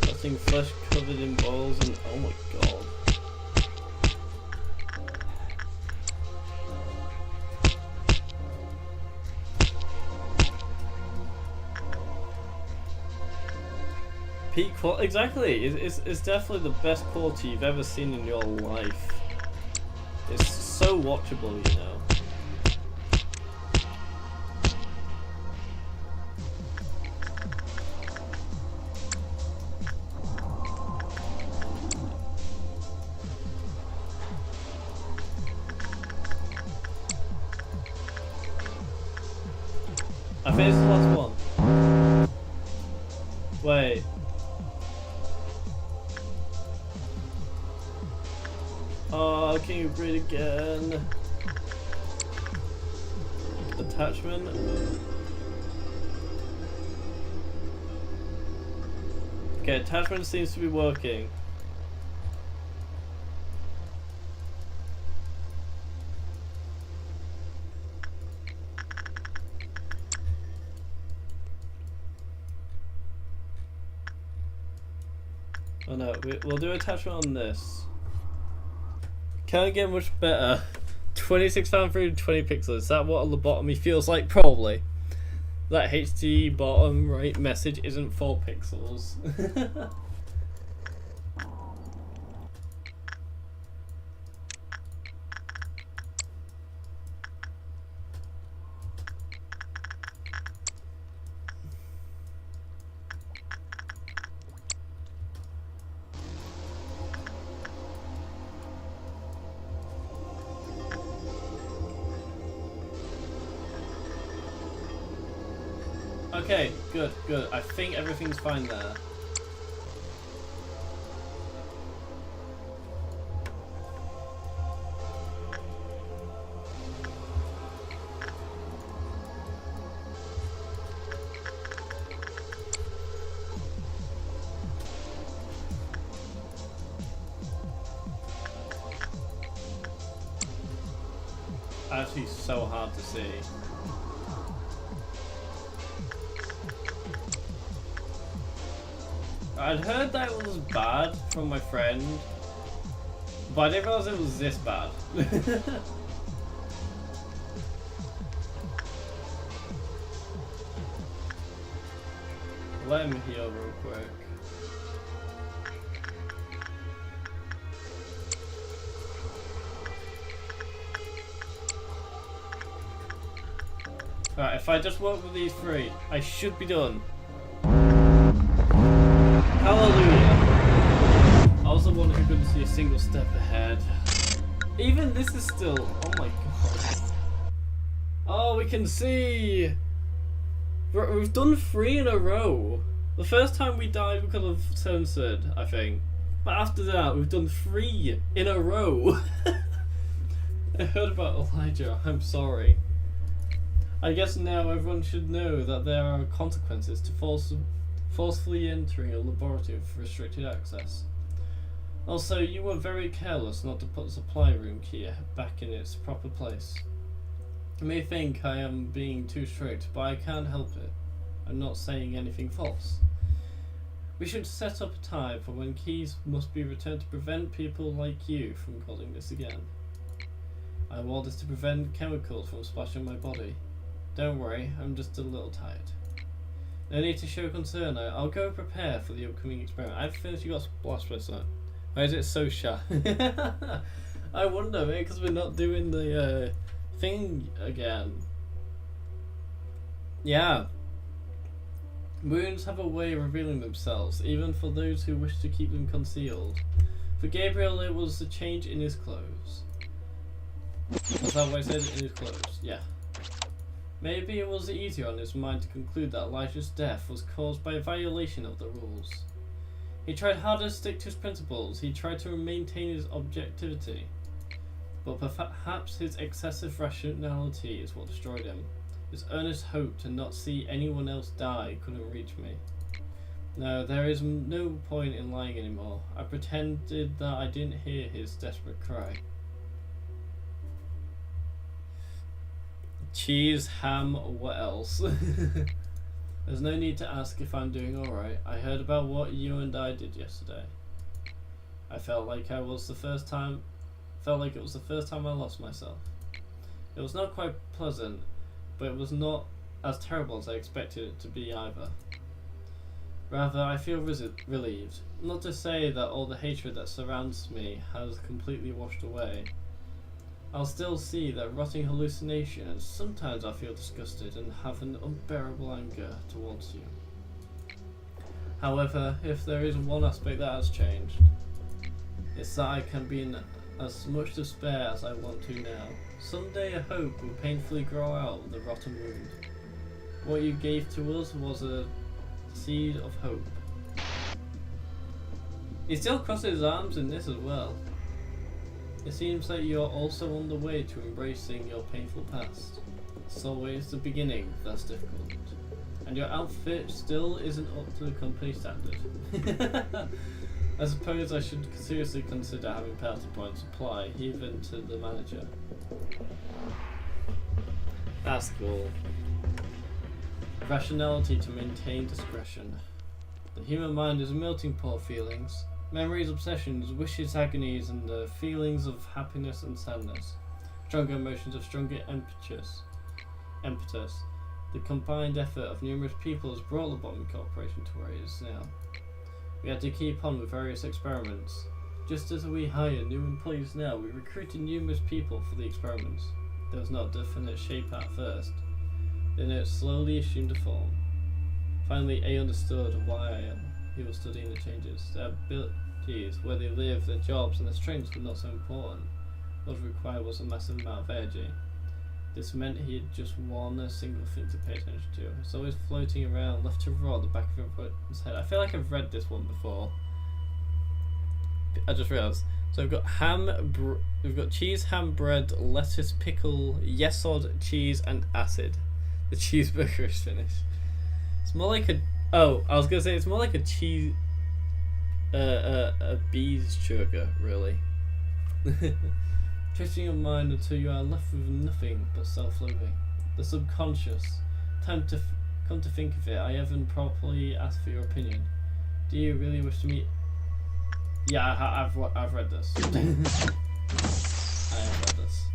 That thing flesh covered in balls and oh my god. Peak quality, exactly. It's definitely the best quality you've ever seen in your life. It's so watchable, you know. I think it's the last one. Wait. Oh, can you breathe again? Attachment. Okay, attachment seems to be working. Oh no, we'll do attachment on this. Can't get much better. 26,000 through 20 pixels. Is that what a lobotomy feels like? Probably. That HD bottom right message isn't 4 pixels. Okay, good, good. I think everything's fine there. Actually, so hard to see. I'd heard that it was bad from my friend, but I didn't realize it was this bad. let him heal real quick. Alright, if I just work with these three, I should be done. Hallelujah. I was the one who couldn't see a single step ahead. Even this is still... Oh my god. Oh, we can see! We've done 3 in a row. The first time we died we could have censored, I think. But after that, we've done 3 in a row. I heard about Elijah, I'm sorry. I guess now everyone should know that there are consequences to forcefully entering a laboratory with restricted access. Also, you were very careless not to put the supply room key back in its proper place. You may think I am being too strict, but I can't help it. I'm not saying anything false. We should set up a time for when keys must be returned to prevent people like you from causing this again. I want this to prevent chemicals from splashing my body. Don't worry, I'm just a little tired. No need to show concern, I'll go prepare for the upcoming experiment. I've finished, you got splashed by something. Why is it so shy? I wonder, maybe because we're not doing the thing again. Yeah. Wounds have a way of revealing themselves, even for those who wish to keep them concealed. For Gabriel, it was a change in his clothes. Was that what I said? In his clothes, yeah. Maybe it was easier on his mind to conclude that Elijah's death was caused by a violation of the rules. He tried hard to stick to his principles, he tried to maintain his objectivity. But perhaps his excessive rationality is what destroyed him. His earnest hope to not see anyone else die couldn't reach me. No, there is no point in lying anymore. I pretended that I didn't hear his desperate cry. Cheese, ham, what else? There's no need to ask if I'm doing alright. I heard about what you and I did yesterday. I felt like it was the first time I lost myself. It was not quite pleasant, but it was not as terrible as I expected it to be either. Rather, I feel relieved. Not to say that all the hatred that surrounds me has completely washed away. I'll still see that rotting hallucination, and sometimes I feel disgusted and have an unbearable anger towards you. However, if there is one aspect that has changed, it's that I can be in as much despair as I want to now. Someday a hope will painfully grow out of the rotten wound. What you gave to us was a seed of hope. He still crosses his arms in this as well. It seems like you're also on the way to embracing your painful past. It's always the beginning that's difficult. And your outfit still isn't up to the company standard. I suppose I should seriously consider having penalty points apply even to the manager. That's cool. Rationality to maintain discretion. The human mind is a melting pot of feelings. Memories, obsessions, wishes, agonies, and the feelings of happiness and sadness. Stronger emotions of stronger impetus. The combined effort of numerous people has brought Lobotomy Corporation to where it is now. We had to keep on with various experiments. Just as we hire new employees now, we recruited numerous people for the experiments. There was not a definite shape at first. Then it slowly assumed a form. Finally, A understood why he was studying the changes. Their abilities, where they live, their jobs, and their strengths were not so important. What was required was a massive amount of energy. This meant he had just one single thing to pay attention to. It's always floating around, left to rot, the back of his head. I feel like I've read this one before. I just realised. So we've got we've got cheese, ham, bread, lettuce, pickle, yesod, cheese, and acid. The cheeseburger is finished. It's more like a... Oh, I was going to say it's more like a cheese... a bee's sugar, really. Twisting your mind until you are left with nothing but self-loathing. The subconscious. Come to think of it, I haven't properly asked for your opinion. Do you really wish to meet... Yeah, I've read this. I have read this.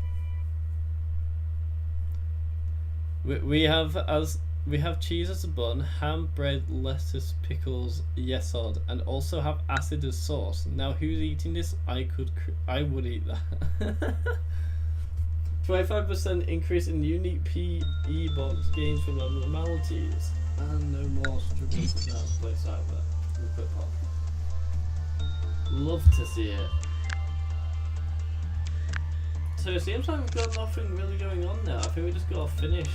We have, as we have cheese as a bun, ham, bread, lettuce, pickles, yesod, and also have acid as sauce. Now, who's eating this? I would eat that. 25% increase in unique PE box gains from abnormalities, and no more struggles with that place either. We'll put pop. Love to see it. So it seems like we've got nothing really going on now. I think we just gotta finish.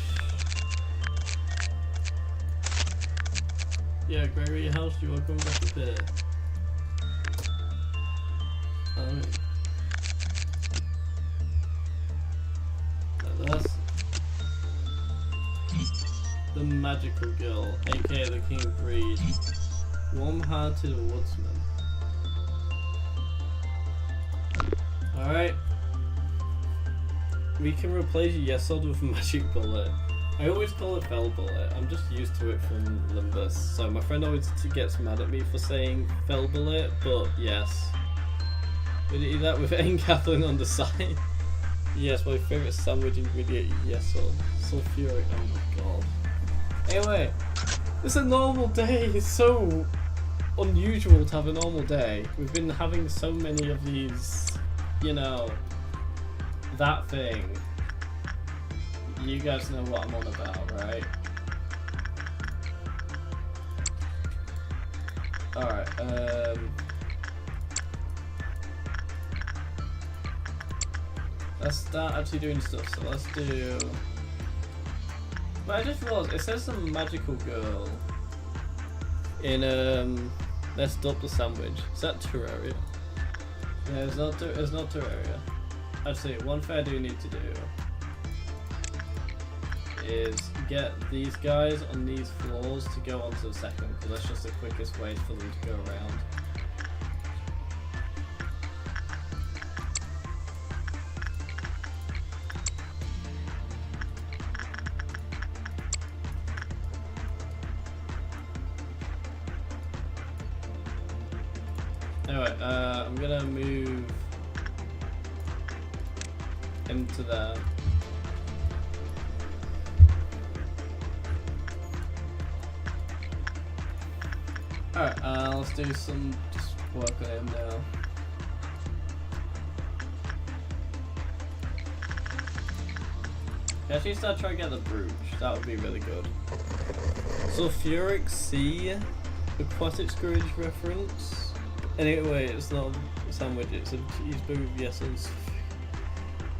Yeah, Gregory House, you are coming back up here. That's the magical girl, aka the king of breed. Warm-hearted woodsman. Alright. We can replace Yesod with magic bullet. I always call it Fell Bullet. I'm just used to it from Limbus. So my friend always gets mad at me for saying Fell Bullet, but yes. We eat that with Engathering on the side. Yes, my favourite sandwich ingredient, Yesod. Sulfuric, oh my god. Anyway, it's a normal day. It's so unusual to have a normal day. We've been having so many of these, you know, that thing. You guys know what I'm on about, right? Alright, let's start actually doing stuff, so let's do... But I just realized, it says some magical girl in, let's dump the sandwich. Is that Terraria? Yeah, it's not Terraria. Actually, one thing I do need to do is get these guys on these floors to go onto the second, because that's just the quickest way for them to go around. Anyway, I'm gonna move into there. Alright, let's do some just work on him now. Actually start trying to get the brooch, that would be really good. Sulfuric Sea, Aquatic Scourge reference. Anyway, it's not a sandwich, it's a cheeseburger with yes and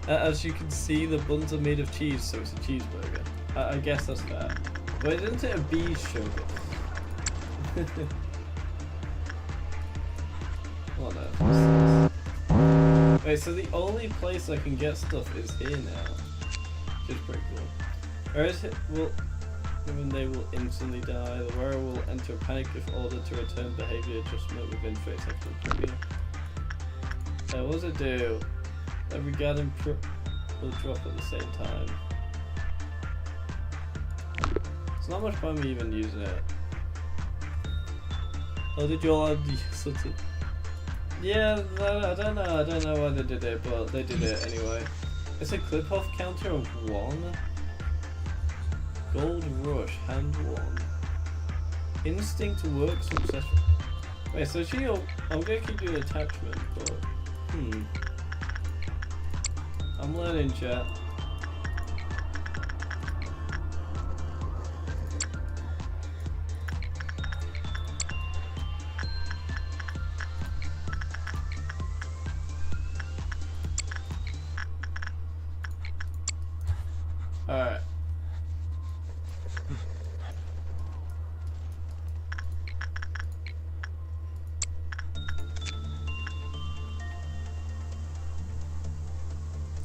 as you can see, the buns are made of cheese, so it's a cheeseburger. I guess that's fair. But isn't it a bee sugar? What on earth is this? Wait, so the only place I can get stuff is here now. Which is pretty cool. Or is it, well, when they will instantly die, the wearer will enter a panic if ordered to return behavior adjustment within 30 seconds. What does it do? Every garden will drop at the same time. It's not much fun me even using it. Oh, did you all have the sort of... Yeah, I don't know why they did it, but they did it anyway. It's a clip-off counter of 1. Gold Rush, hand 1. Instinct works successful. Wait, so I'm gonna keep doing attachment, but... I'm learning, chat. Alright.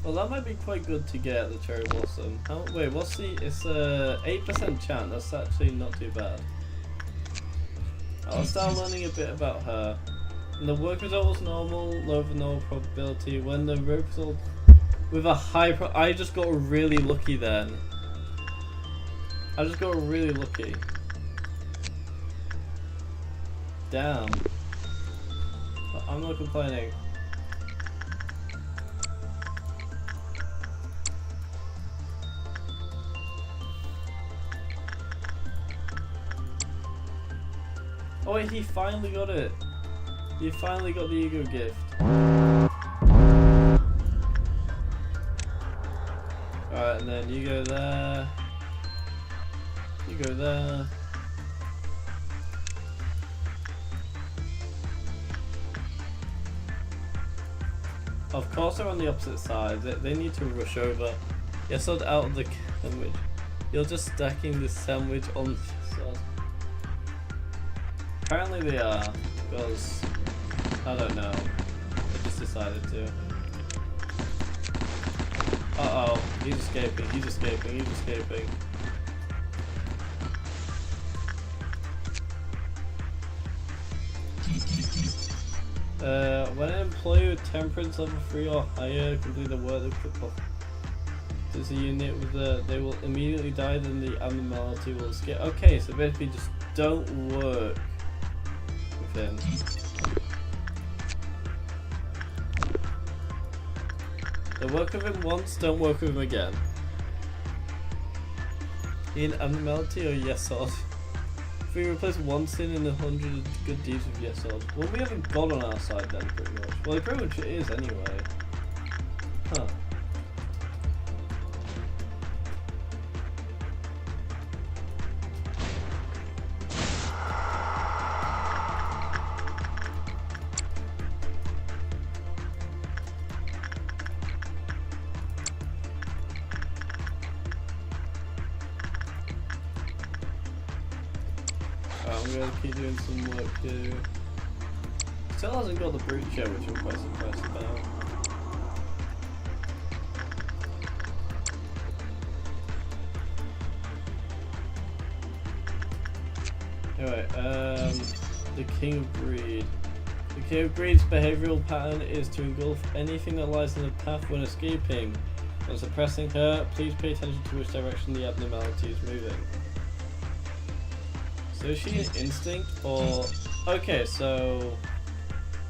Well, that might be quite good to get the cherry blossom. Wait, what's the? It's a 8% chance. That's actually not too bad. I'll start learning a bit about her. And the work result was normal, low for normal probability. When the work result with a high I just got really lucky then. I just got really lucky. Damn. But I'm not complaining. Oh wait, he finally got it. He finally got the ego gift. Alright, and then you go there. You go there. Of course they're on the opposite side. They need to rush over. You're sort of out of the sandwich. You're just stacking the sandwich on the sauce. Apparently they are, because I don't know. I just decided to. Uh-oh, he's escaping, he's escaping, he's escaping. When an employee with temperance level 3 or higher complete the work they put off, there's a unit with they will immediately die, then the abnormality will escape. Okay, so basically just don't work with him. So work with him once, don't work with him again. In abnormality or yes or? If we replace one sin in 100 good deeds with yes or. Well, we haven't God on our side then, pretty much. Well, it pretty much is anyway. Huh. I'm gonna keep doing some work here. Still hasn't got the brute yet, which I'm quite surprised about. Anyway, the King of Greed. The King of Greed's behavioural pattern is to engulf anything that lies in the path when escaping. When suppressing her, please pay attention to which direction the abnormality is moving. So is she an instinct or... Okay, so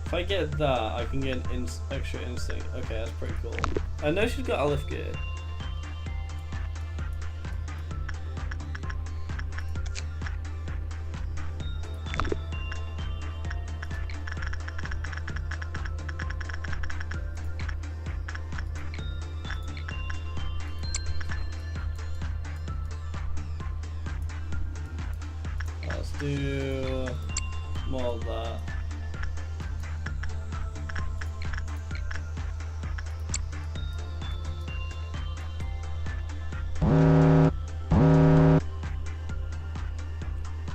if I get that, I can get an extra instinct. Okay, that's pretty cool. I know she's got Aleph gear. Let's do more of that.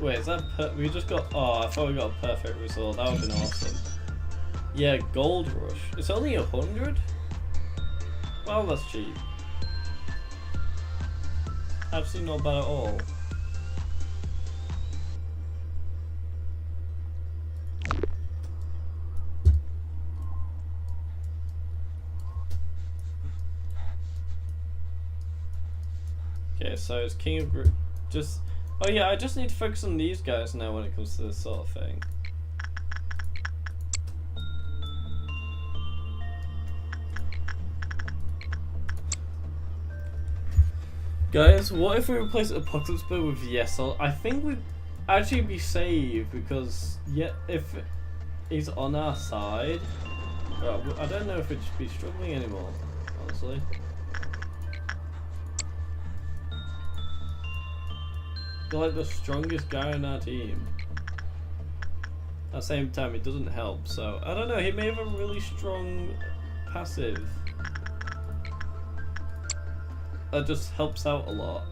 Wait, is that we just got... Oh, I thought we got a perfect result. That would have been awesome. Yeah, Gold Rush. It's only 100? Well, that's cheap. Absolutely not bad at all. Okay, so it's King of just... Oh yeah, I just need to focus on these guys now when it comes to this sort of thing. Guys, what if we replace Apocalypse Bird with Yesel? I think we'd actually be saved because if he's on our side, I don't know if we'd be struggling anymore, honestly. You're like the strongest guy on our team. At the same time, it doesn't help, so I don't know, he may have a really strong passive. That just helps out a lot.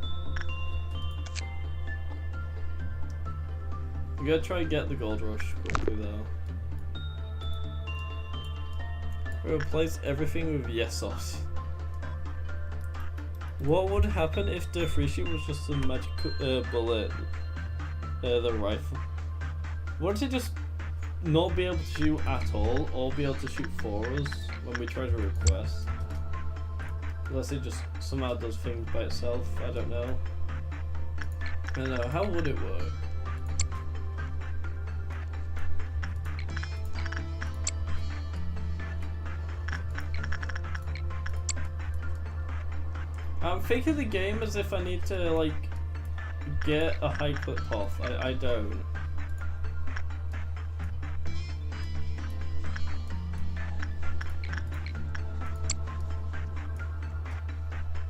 I'm gonna try and get the Gold Rush quickly though. We replace everything with Yesos. What would happen if the free shoot was just a magic bullet, the rifle? Wouldn't it just not be able to shoot at all, or be able to shoot for us when we try to request? Unless it just somehow does things by itself, I don't know. I don't know, how would it work? I'm thinking the game as if I need to like get a high clip off. I don't.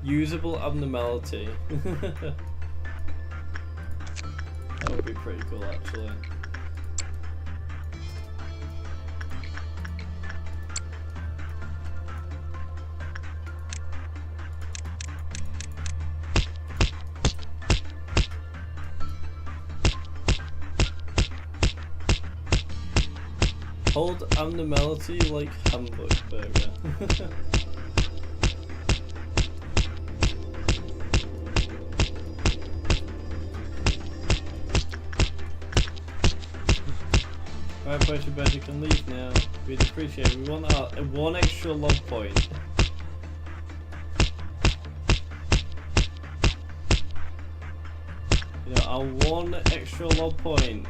Usable abnormality. That would be pretty cool, actually. Hold abnormality like hamburger. Alright, boys, you better can leave now. We'd appreciate it. We want our one extra log point. You know, our one extra log point.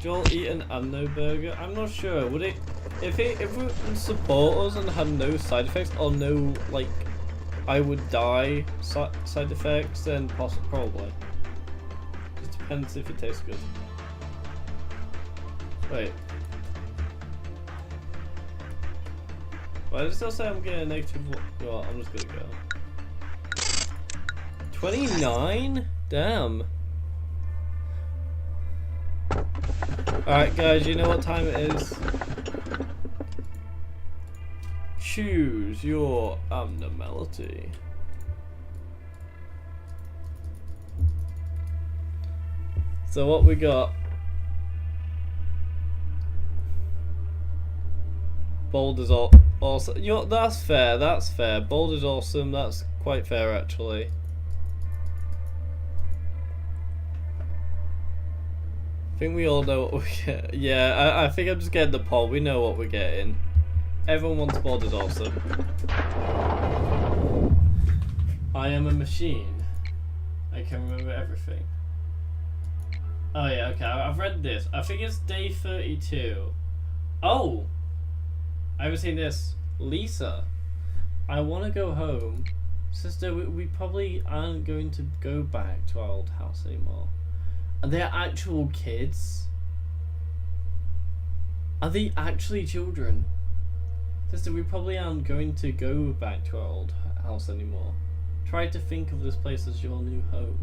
Joel eat an Amno burger? I'm not sure. Would it if it would support us and had no side effects or no like I would die side effects, then probably. It depends if it tastes good. Wait. Why does it still say I'm getting a negative? Well, I'm just gonna go. 29? Damn. Alright guys, you know what time it is. Choose your abnormality. So what we got? Bold is awesome. You know, that's fair, that's fair. Bold is awesome, that's quite fair actually. I think we all know what we get. Yeah, I think I'm just getting the poll. We know what we're getting. Everyone wants bold is awesome. I am a machine. I can remember everything. Oh yeah, okay, I've read this. I think it's day 32. Oh! I haven't seen this. Lisa, I want to go home. Sister, we probably aren't going to go back to our old house anymore. Are they actual kids? Are they actually children? Sister, we probably aren't going to go back to our old house anymore. Try to think of this place as your new home.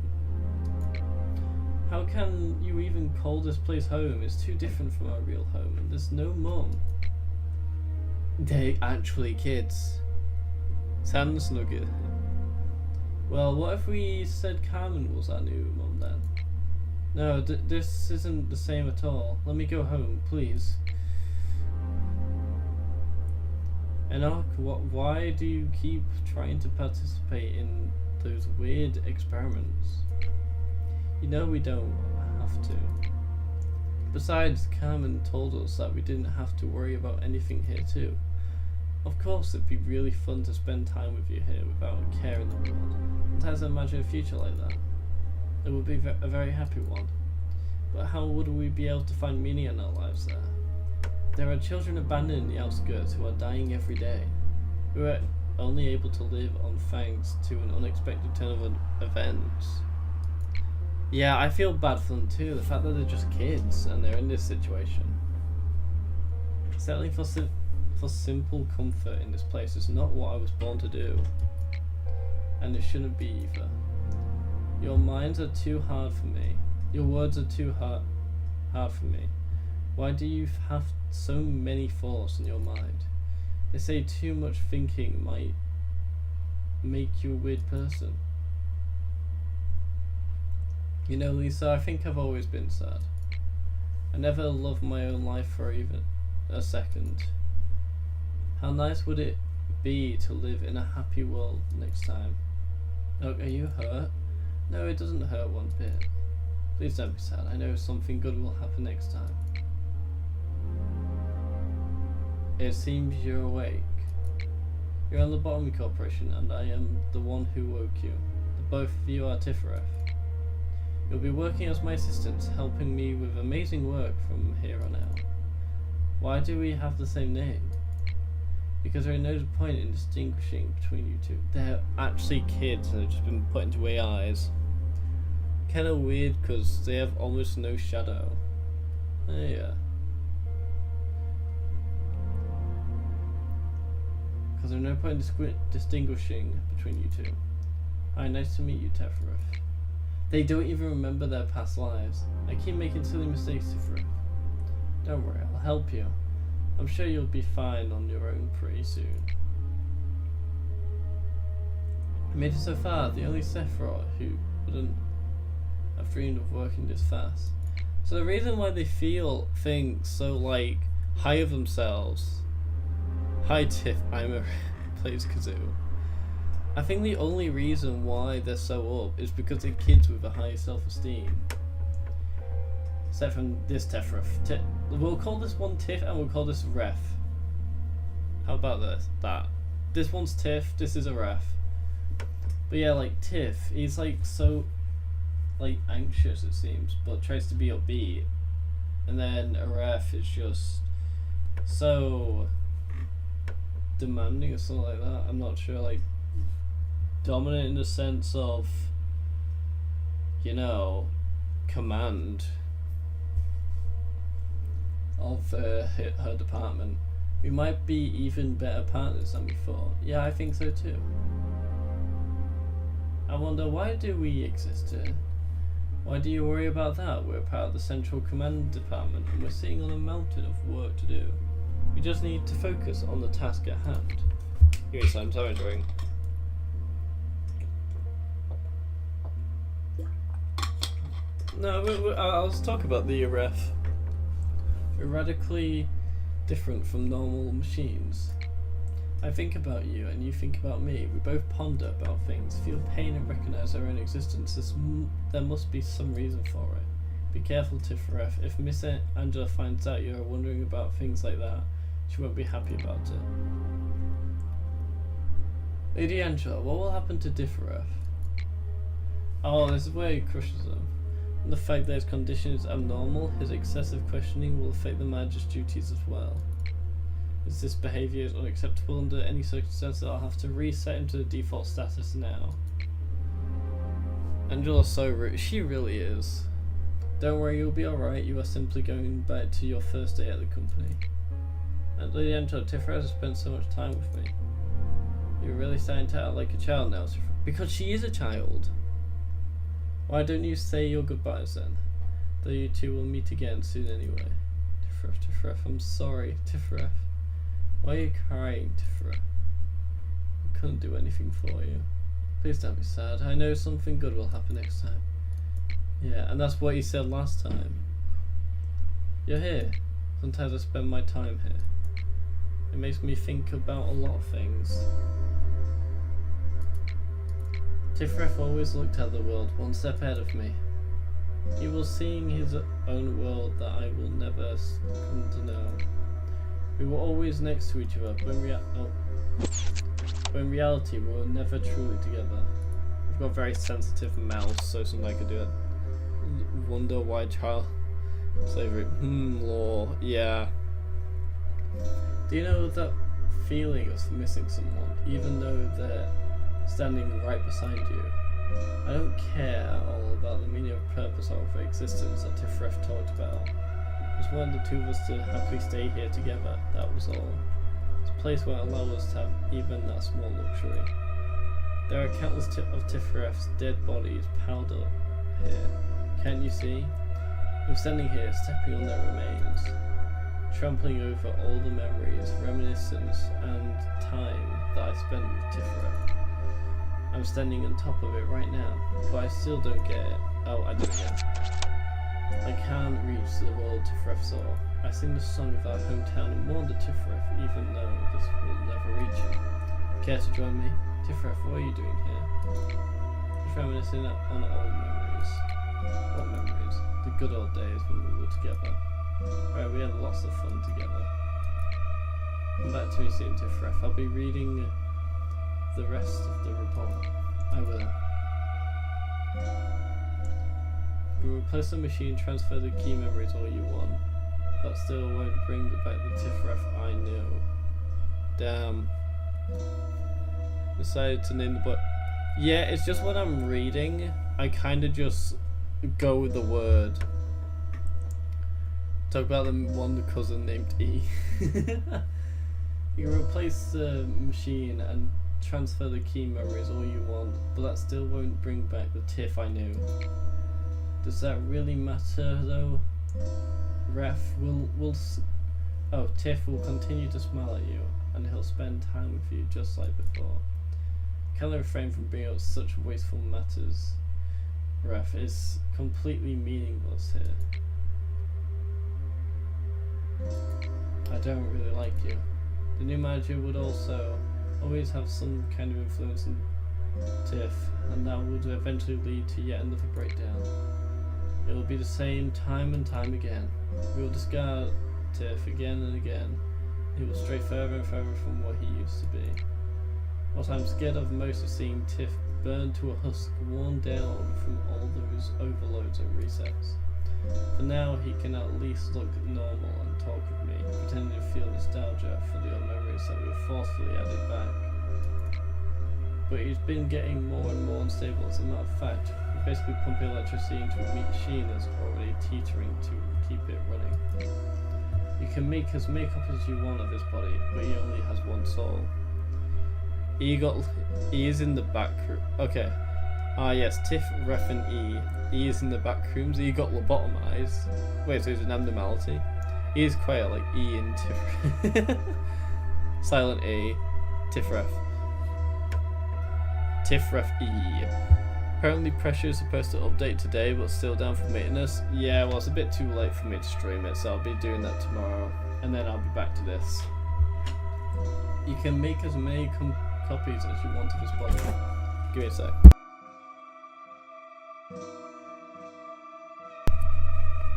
How can you even call this place home? It's too different from our real home, and there's no mum. They're actually kids. Sounds nugget. Well, what if we said Carmen was our new mum then? No, this isn't the same at all. Let me go home, please. Enoch, why do you keep trying to participate in those weird experiments? You know we don't have to. Besides, Carmen told us that we didn't have to worry about anything here too. Of course, it'd be really fun to spend time with you here without a care in the world. Sometimes I imagine a future like that. It would be a very happy one. But how would we be able to find meaning in our lives there? There are children abandoned in the outskirts who are dying every day, who are only able to live on thanks to an unexpected turn of events. Yeah, I feel bad for them too, the fact that they're just kids and they're in this situation. Settling for simple comfort in this place is not what I was born to do. And it shouldn't be either. Your minds are too hard for me. Your words are too hard for me. Why do you have so many thoughts in your mind? They say too much thinking might make you a weird person. You know, Lisa, I think I've always been sad. I never loved my own life for even a second. How nice would it be to live in a happy world next time? Oh, are you hurt? No, it doesn't hurt one bit. Please don't be sad. I know something good will happen next time. It seems you're awake. You're on the Lobotomy Corporation, and I am the one who woke you. Both of you are Tifereth. You'll be working as my assistants, helping me with amazing work from here on out. Why do we have the same name? Because there is no point in distinguishing between you two. They're actually kids and they've just been put into AIs. Kinda weird because they have almost no shadow. Yeah. because there's no point in distinguishing between you two. Hi, nice to meet you, Tefrith. They don't even remember their past lives. I keep making silly mistakes, Tefrith. Don't worry, I'll help you. I'm sure you'll be fine on your own pretty soon. I made it so far, the only Sephiroth who wouldn't have dreamed of working this fast. So the reason why they feel things so like high of themselves. Hi Tiff, plays Kazoo. I think the only reason why they're so up is because they're kids with a high self-esteem. Except from this Tefrith. We'll call this one Tiff and we'll call this Ref. How about this? That. This one's Tiff, this is a Ref. But yeah, like Tiff, he's like so like anxious it seems, but tries to be upbeat. And then a Ref is just so demanding or something like that. I'm not sure, like dominant in the sense of, you know, command of her department. We might be even better partners than we thought. Yeah, I think so too. I wonder, why do we exist here? Why do you worry about that? We're part of the Central Command Department and we're sitting on a mountain of work to do. We just need to focus on the task at hand. Give me some time, drink. No, I'll talk about the ref. We're radically different from normal machines. I think about you and you think about me. We both ponder about things, feel pain and recognize our own existence. There must be some reason for it. Be careful, Tifref. If Miss Angela finds out you're wondering about things like that, she won't be happy about it. Lady Angela, what will happen to Tifref? Oh, this is where he crushes them. And the fact that his condition is abnormal, his excessive questioning will affect the manager's duties as well. As this behaviour is unacceptable under any circumstances, I'll have to reset him to the default status now. Angela's so rude. She really is. Don't worry, you'll be alright. You are simply going back to your first day at the company. And Lady Angela, Tifref has spent so much time with me. You're really starting to act like a child now, Tifref. Because she is a child. Why don't you say your goodbyes then? Though you two will meet again soon anyway. Tifref, I'm sorry, Tifref. Why are you crying, Tifref? I couldn't do anything for you. Please don't be sad. I know something good will happen next time. Yeah, and that's what you said last time. You're here. Sometimes I spend my time here. It makes me think about a lot of things. Tifref always looked at the world one step ahead of me. He was seeing his own world that I will never come to know. We were always next to each other, but in reality we were never truly together. I've got a very sensitive mouth, so something I could do it. Wonder why child slavery. Law. Yeah. Do you know that feeling of missing someone, even though they're standing right beside you? I don't care at all about the meaning of purpose of existence that Tifref talked about. I just wanted the two of us to happily stay here together, that was all. This place won't allow us to have even that small luxury. There are countless of Tifref's dead bodies piled up here. Can't you see? I'm standing here, stepping on their remains, trampling over all the memories, reminiscence, and time that I spent with Tifref. I'm standing on top of it right now, but I still don't get it. Oh, I don't get it. I can't reach the world Tifref saw. I sing the song of our hometown and mourn the Tifref, even though this will never reach him. Care to join me? Tifref, what are you doing here? Just reminiscing on old memories. What memories? The good old days when we were together. Right, we had lots of fun together. Come back to me soon, Tifref. I'll be reading the rest of the report. I will. You replace the machine, transfer the key memories all you want. That still won't bring back the Tifref I knew. Damn. Decided to name the book. Yeah, it's just when I'm reading, I kind of just go with the word. Talk about the one cousin named E. You can replace the machine and transfer the key memories all you want, but that still won't bring back the Tiff I knew. Does that really matter though? Tiff will continue to smile at you, and he'll spend time with you just like before. Can I refrain from bringing up such wasteful matters? Ref is completely meaningless here. I don't really like you. The new manager would also always have some kind of influence in Tiff, and that would eventually lead to yet another breakdown. It will be the same time and time again. We will discard Tiff again and again. He will stray further and further from what he used to be. What I'm scared of most is seeing Tiff burned to a husk, worn down from all those overloads and resets. For now, he can at least look normal and talk with me, pretending to feel nostalgia for the old memories that we forcefully added back. But he's been getting more and more unstable. As a matter of fact, we basically pumping electricity into a machine that's already teetering to keep it running. You can make as many copies as you want of his body, but he only has one soul. He is in the back room. Okay. Yes, Tiff, Ref, and E is in the back rooms. He got lobotomized. Wait, so he's an abnormality? He is quite like E and Tiff. Silent E, Tiff, Ref. Tiff, Ref, E. Apparently pressure is supposed to update today, but still down for maintenance. Yeah, well, it's a bit too late for me to stream it, so I'll be doing that tomorrow, and then I'll be back to this. You can make as many copies as you want of his body. Give me a sec.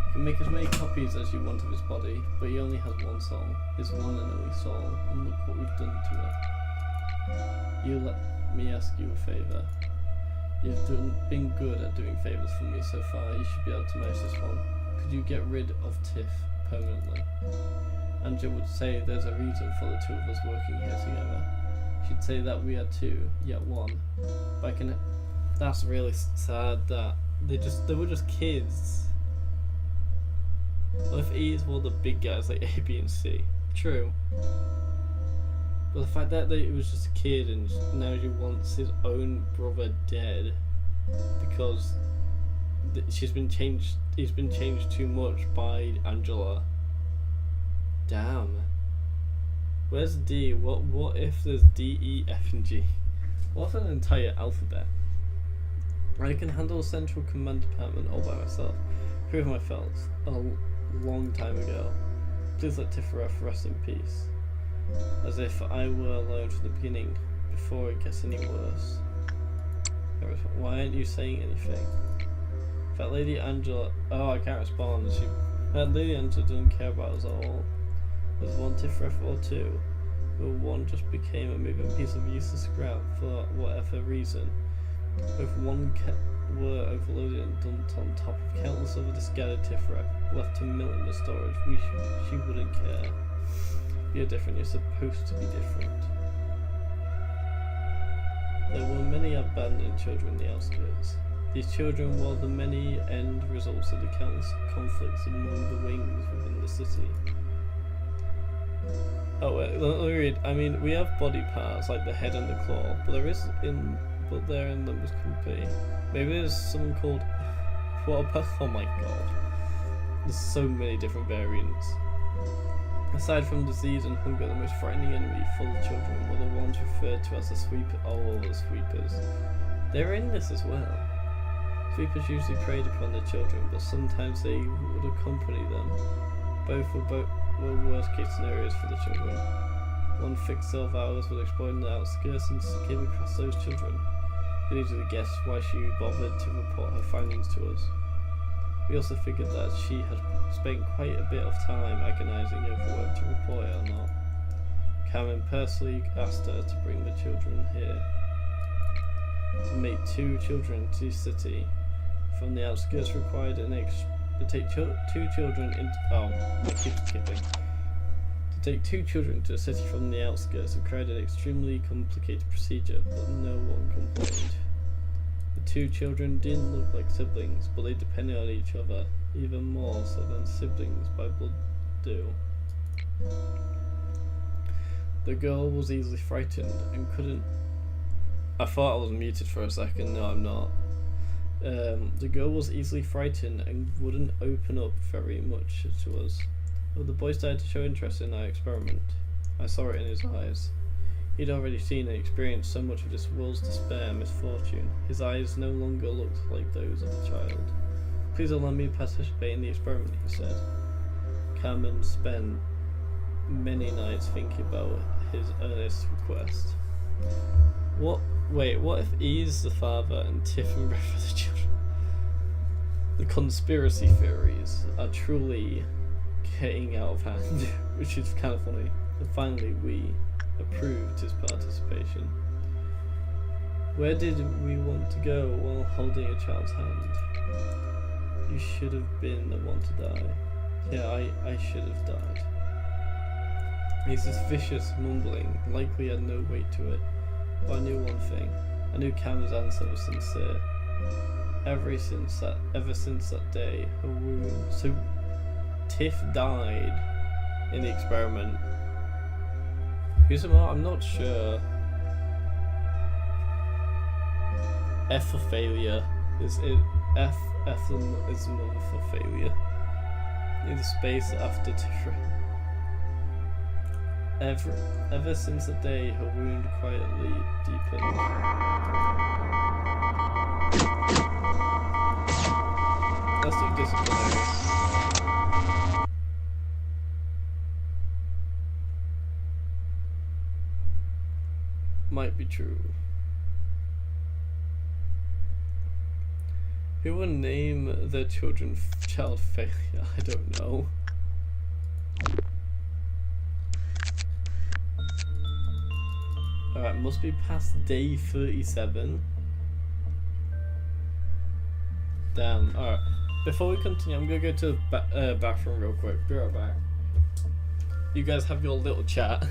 You can make as many copies as you want of his body, but he only has one soul, his one and only soul, and look what we've done to it. You let me ask you a favour. You've been good at doing favours for me so far. You should be able to manage this one. Could you get rid of Tiff permanently? Anja would say there's a reason for the two of us working here together. She'd say that we are two, yet one. But that's really sad that they were just kids. Well, if E is one of the big guys like A, B, and C, true. But the fact that it was just a kid and now he wants his own brother dead because he's been changed too much by Angela. Damn. Where's D? What if there's D, E, F, and G? What an entire alphabet. I can handle a central command department all by myself. Prove my faults a long time ago. Please let Tifareth rest in peace. As if I were alone from the beginning, before it gets any worse. Why aren't you saying anything? That Lady Angela... Oh, I can't respond. That Lady Angela doesn't care about us at all. There's one Tifareth or two, but one just became a moving piece of useless scrap for whatever reason. If one were overloaded and dumped on top of countless other discarded Tifareth, left to melt in the storage, she wouldn't care. You're different, you're supposed to be different. There were many abandoned children in the outskirts. These children were the many end results of the countless conflicts among the wings within the city. Oh wait, let me read. I mean, we have body parts like the head and the claw, but there in them was company. Maybe there's someone called oh my god. There's so many different variants. Aside from disease and hunger, the most frightening enemy for the children were the ones referred to as the the sweepers. They were in this as well. Sweepers usually preyed upon the children, but sometimes they would accompany them. Both were worst case scenarios for the children. One fixed cell of ours was exploring the outskirts and came across those children. We easily guessed why she bothered to report her findings to us. We also figured that she had spent quite a bit of time agonizing over whether to report it or not. Cameron personally asked her to bring the children here. To make 2 children to the city from the outskirts required to take 2 children into... Oh, I keep skipping. To take 2 children to the city from the outskirts required an extremely complicated procedure, but no one complained. The 2 children didn't look like siblings, but they depended on each other, even more so than siblings by blood do. The girl was easily frightened and couldn't. I thought I was muted for a second. No, I'm not. The girl was easily frightened and wouldn't open up very much to us. But the boy started to show interest in our experiment. I saw it in his eyes. He'd already seen and experienced so much of this world's despair and misfortune. His eyes no longer looked like those of a child. Please allow me to participate in the experiment, he said. Cameron spent many nights thinking about his earnest request. What if he's the father and Tiff and Brett are the children? The conspiracy theories are truly getting out of hand, which is kind of funny. And finally, we approved his participation. Where did we want to go while holding a child's hand? You should have been the one to die. Yeah, I should have died. He's this vicious mumbling, likely had no weight to it. But I knew one thing. I knew Cam's answer was sincere. Ever since that day, her wound. So Tiff died in the experiment. Who's the I'm not sure. F for failure. Is it F is the mother for failure. In the space after Tiff. Ever since the day her wound quietly deepened. Let's do disciplinary. Might be true. Who will name their children child failure? I don't know. Alright, must be past day 37. Damn, alright. Before we continue, I'm gonna go to the bathroom real quick. Be right back. You guys have your little chat.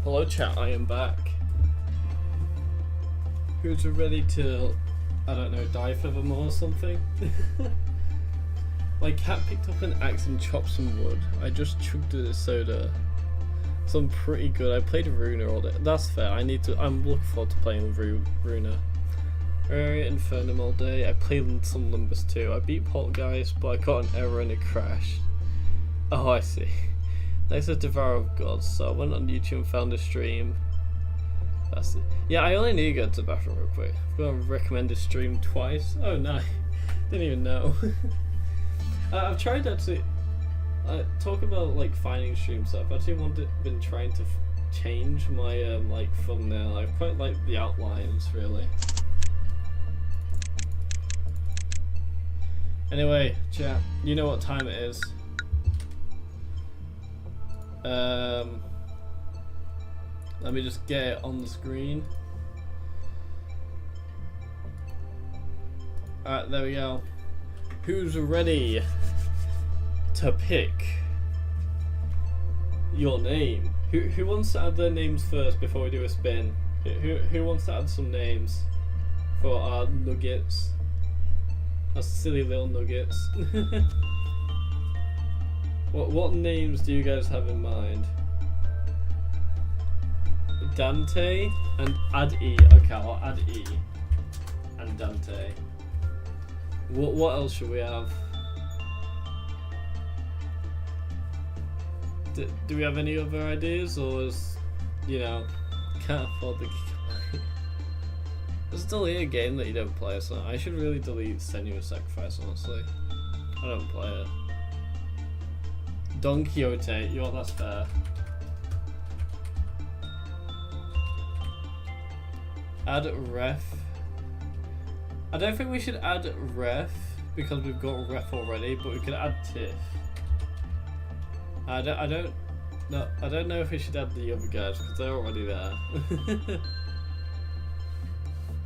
Hello chat, I am back. Who's ready to, I don't know, die for them or something? My cat picked up an axe and chopped some wood. I just chugged a soda. So I'm pretty good. I played Runa all day. That's fair. I'm looking forward to playing Runa. Infernum all day. I played some Limbus too. I beat Poltergeist, but I got an error and it crashed. Oh, I see. Next is Devourer of Gods, so I went on YouTube and found a stream. That's it. Yeah, I only need to go to the bathroom real quick. I'm going to recommend this stream twice. Oh, no. Didn't even know. I've tried actually. Talk about like finding stream stuff. I've actually been trying to change my like thumbnail. I quite like the outlines really. Anyway, chat, you know what time it is. Let me just get it on the screen. Alright, there we go. Who's ready to pick your name? Who wants to add their names first before we do a spin? Who wants to add some names for our nuggets? Our silly little nuggets. What names do you guys have in mind? Dante and add E. Okay, I'll add E and Dante. What else should we have? Do we have any other ideas, or is, you know, can't afford the gigabyte? There's still a game that you don't play, so I should really delete Strenuous Sacrifice, honestly. I don't play it. Don Quixote, that's fair. Add ref. I don't think we should add ref because we've got ref already, but we could add TIFF. I don't know if we should add the other guys because they're already there.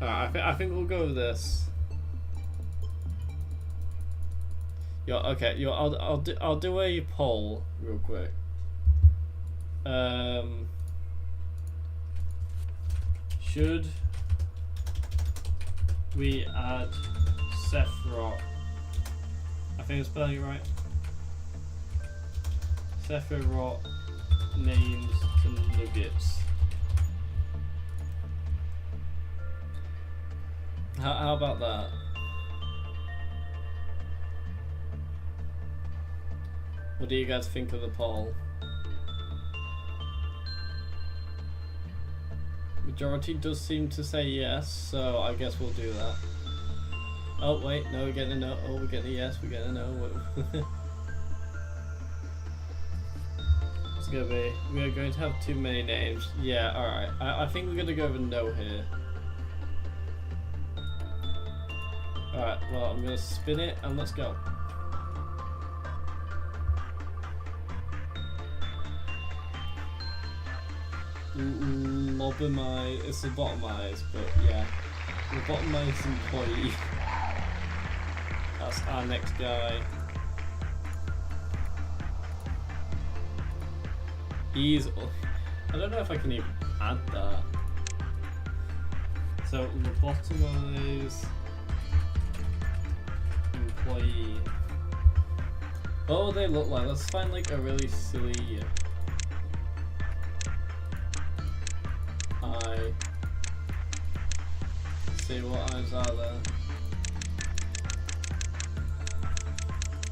Alright, I think we'll go with this. Okay, I'll do a poll real quick. Should we add Sephiroth? I think I'm spelling it right. Sephiroth names to nuggets. How about that? What do you guys think of the poll? Majority does seem to say yes, so I guess we'll do that. Oh wait, no, we're getting a no. Oh, we're getting a yes, we're getting a no. It's gonna be, we are going to have too many names. Yeah, alright. I think we're gonna go with a no here. Alright, well, I'm gonna spin it and let's go. Lobotomy, it's lobotomized, but yeah. Lobotomized employee. That's our next guy. I don't know if I can even add that. So, lobotomized employee. What would they look like? Let's find like a really silly eye. See what eyes are there.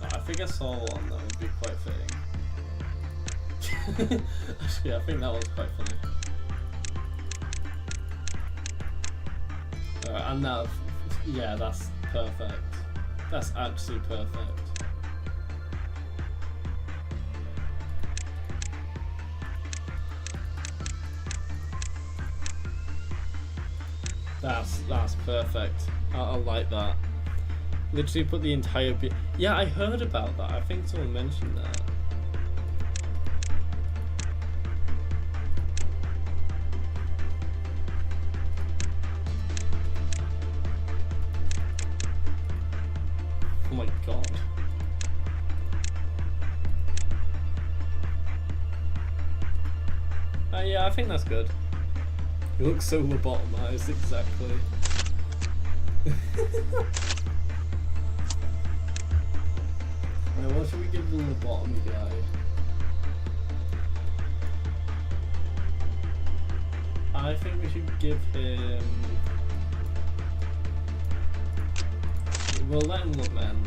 I think I saw one that would be quite fitting. Actually, I think that was quite funny. Alright, and now, yeah, that's perfect. That's absolutely perfect. That's perfect. I like that. Literally put the entire yeah, I heard about that. I think someone mentioned that. Oh my god. Yeah, I think that's good. It looks so lobotomized, exactly. Now, what should we give the lobotomy guy? I think we should give him... We'll let him look man.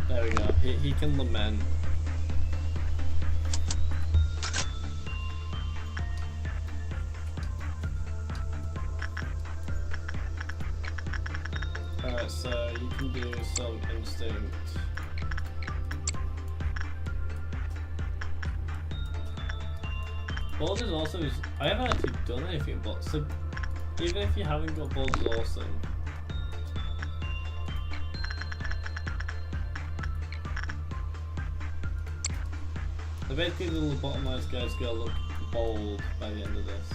There we go, he can lament. Alright, so you can do some instinct. Balls is also, I haven't actually done anything, but so even if you haven't got balls, is awesome. So basically the lobotomized guy's gonna look bold by the end of this.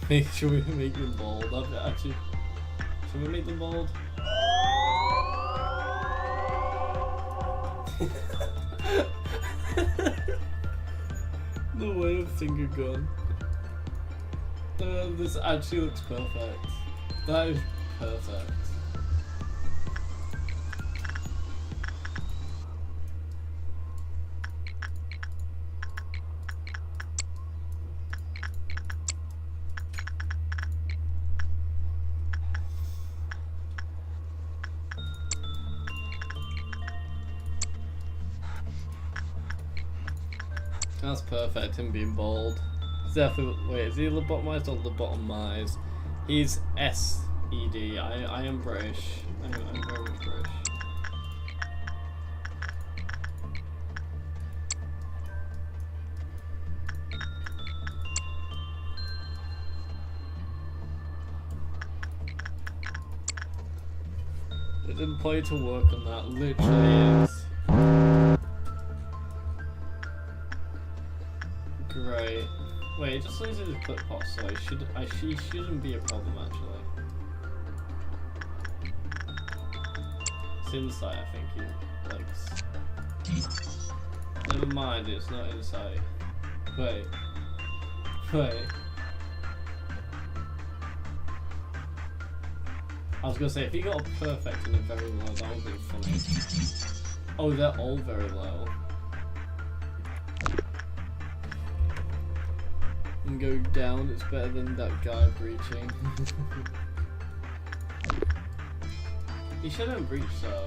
Make sure we make them bold. Actually, should we make them bold? The way of finger gun. This actually looks perfect. That is perfect. That's perfect, him being bald. He's definitely, wait, is he lobotomized or lobotomized? He's SED. I am British. I'm very much British. It didn't play to work on that, literally is. Great. Wait, it just loses his clip pot, so she shouldn't be a problem actually. It's inside, I think he likes. Never mind, it's not inside. Wait. I was gonna say, if he got a perfect and a very low, that would be funny. Oh, they're all very low. And go down, it's better than that guy breaching. He shouldn't breach though,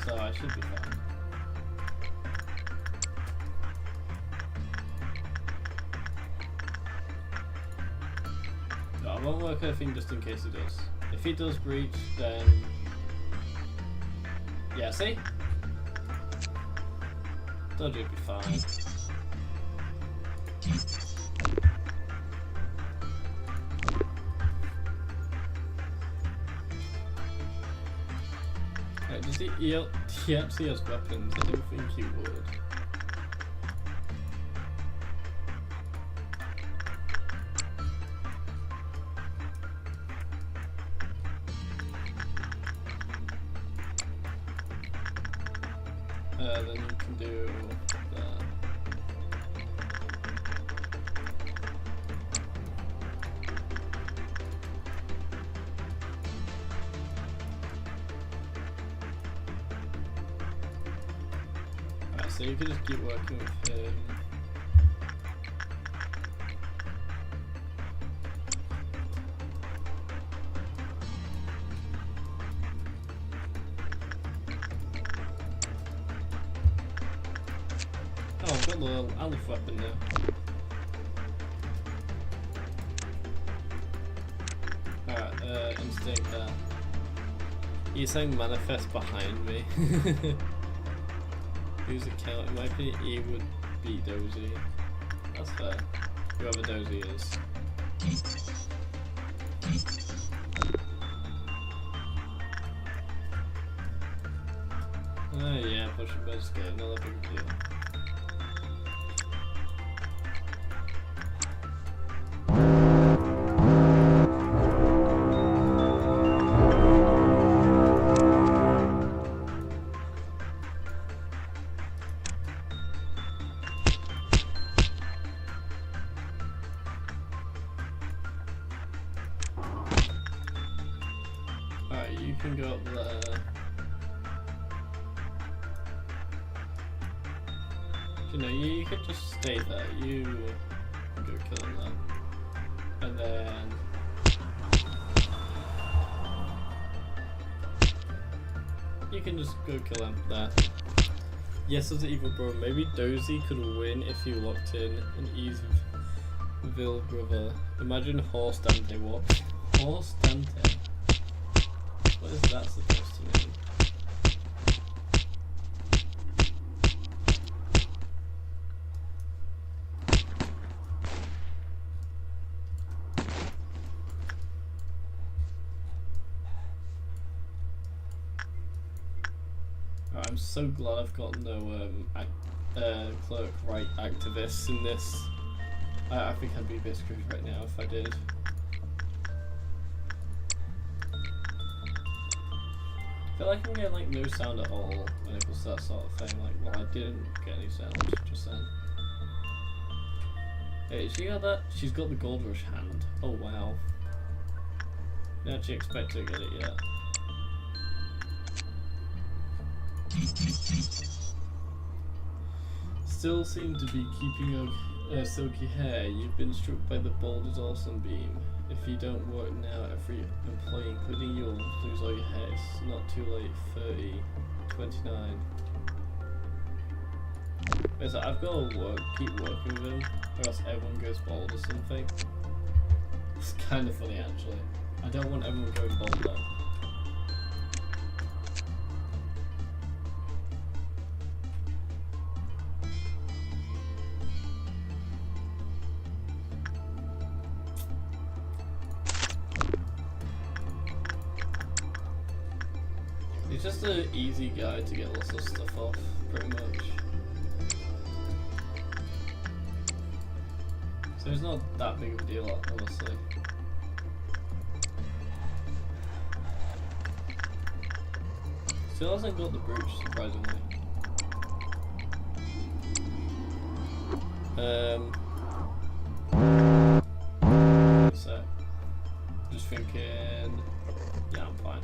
so I should be fine. No, I won't work anything just in case he does. If he does breach, then yeah, see? Dodge would be fine. Does he actually has weapons? I don't think he would. Then you can do that. So you can just keep working with him. Oh, I've got a little alpha weapon now. Alright, instinct that. You're saying manifest behind me. Whose account? In my opinion, he would beat Dozy. That's fair. Whoever Dozy is. Oh yeah, push a bed skate, another big deal. You can go up there. You know, you could just stay there. You go kill them. And then you can just go kill them there. Yes, as an evil bro, maybe Dozy could win if you locked in an evil brother. Imagine Horse Dante. What? Horse Dante? What is that supposed to mean? Right, I'm so glad I've got no clerk right activists in this. I think I'd be a bit screwed right now if I did. I feel like I'm getting like no sound at all when it comes to that sort of thing. Like, well, I didn't get any sound just then. Hey, she got that? She's got the gold rush hand. Oh wow. Didn't actually expect to get it yet. Still seem to be keeping a silky hair. You've been struck by the boulder's awesome beam. If you don't work now, every employee, including you, will lose all your hair. It's not too late. 30, 29. Wait, so I've got to keep working with him, or else everyone goes bald or something. It's kind of funny actually. I don't want everyone going bald though. He's just an easy guy to get lots of stuff off, pretty much. So it's not that big of a deal, honestly. Still hasn't got the brooch, surprisingly. One sec. Just thinking. Yeah, I'm fine.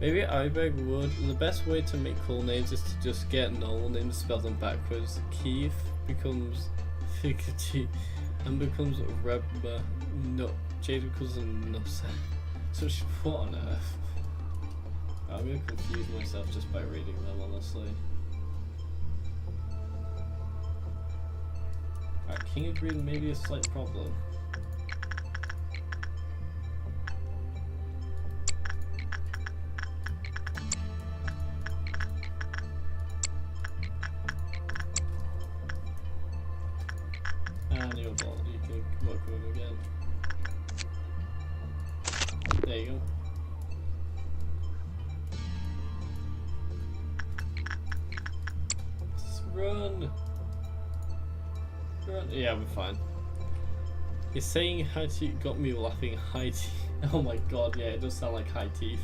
Maybe Iberg would. The best way to make cool names is to just get normal names, spell them backwards. Keith becomes Fikati and becomes Rebba. No, Jade becomes Nosa. So what on earth? I'm gonna confuse myself just by reading them, honestly. Alright, King of Green may be a slight problem. And your ball, you can work with him again. There you go. Just run! Run! Yeah, we're fine. He's saying high teeth got me laughing. High teeth. Oh my god, yeah, it does sound like high teeth.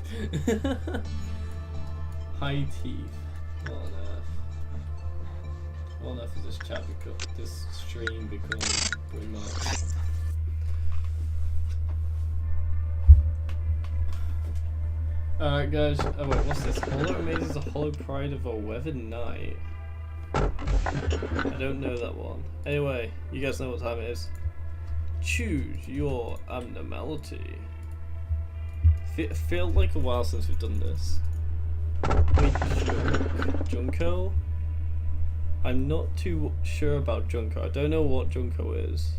High teeth. What on earth? What on earth is this chat become? This stream becoming pretty much. Alright guys, oh wait, what's this? All that remains is a hollow pride of a weathered night. I don't know that one. Anyway, you guys know what time it is. Choose your abnormality. Feel like a while since we've done this. Wait, Junko? I'm not too sure about Junko. I don't know what Junko is.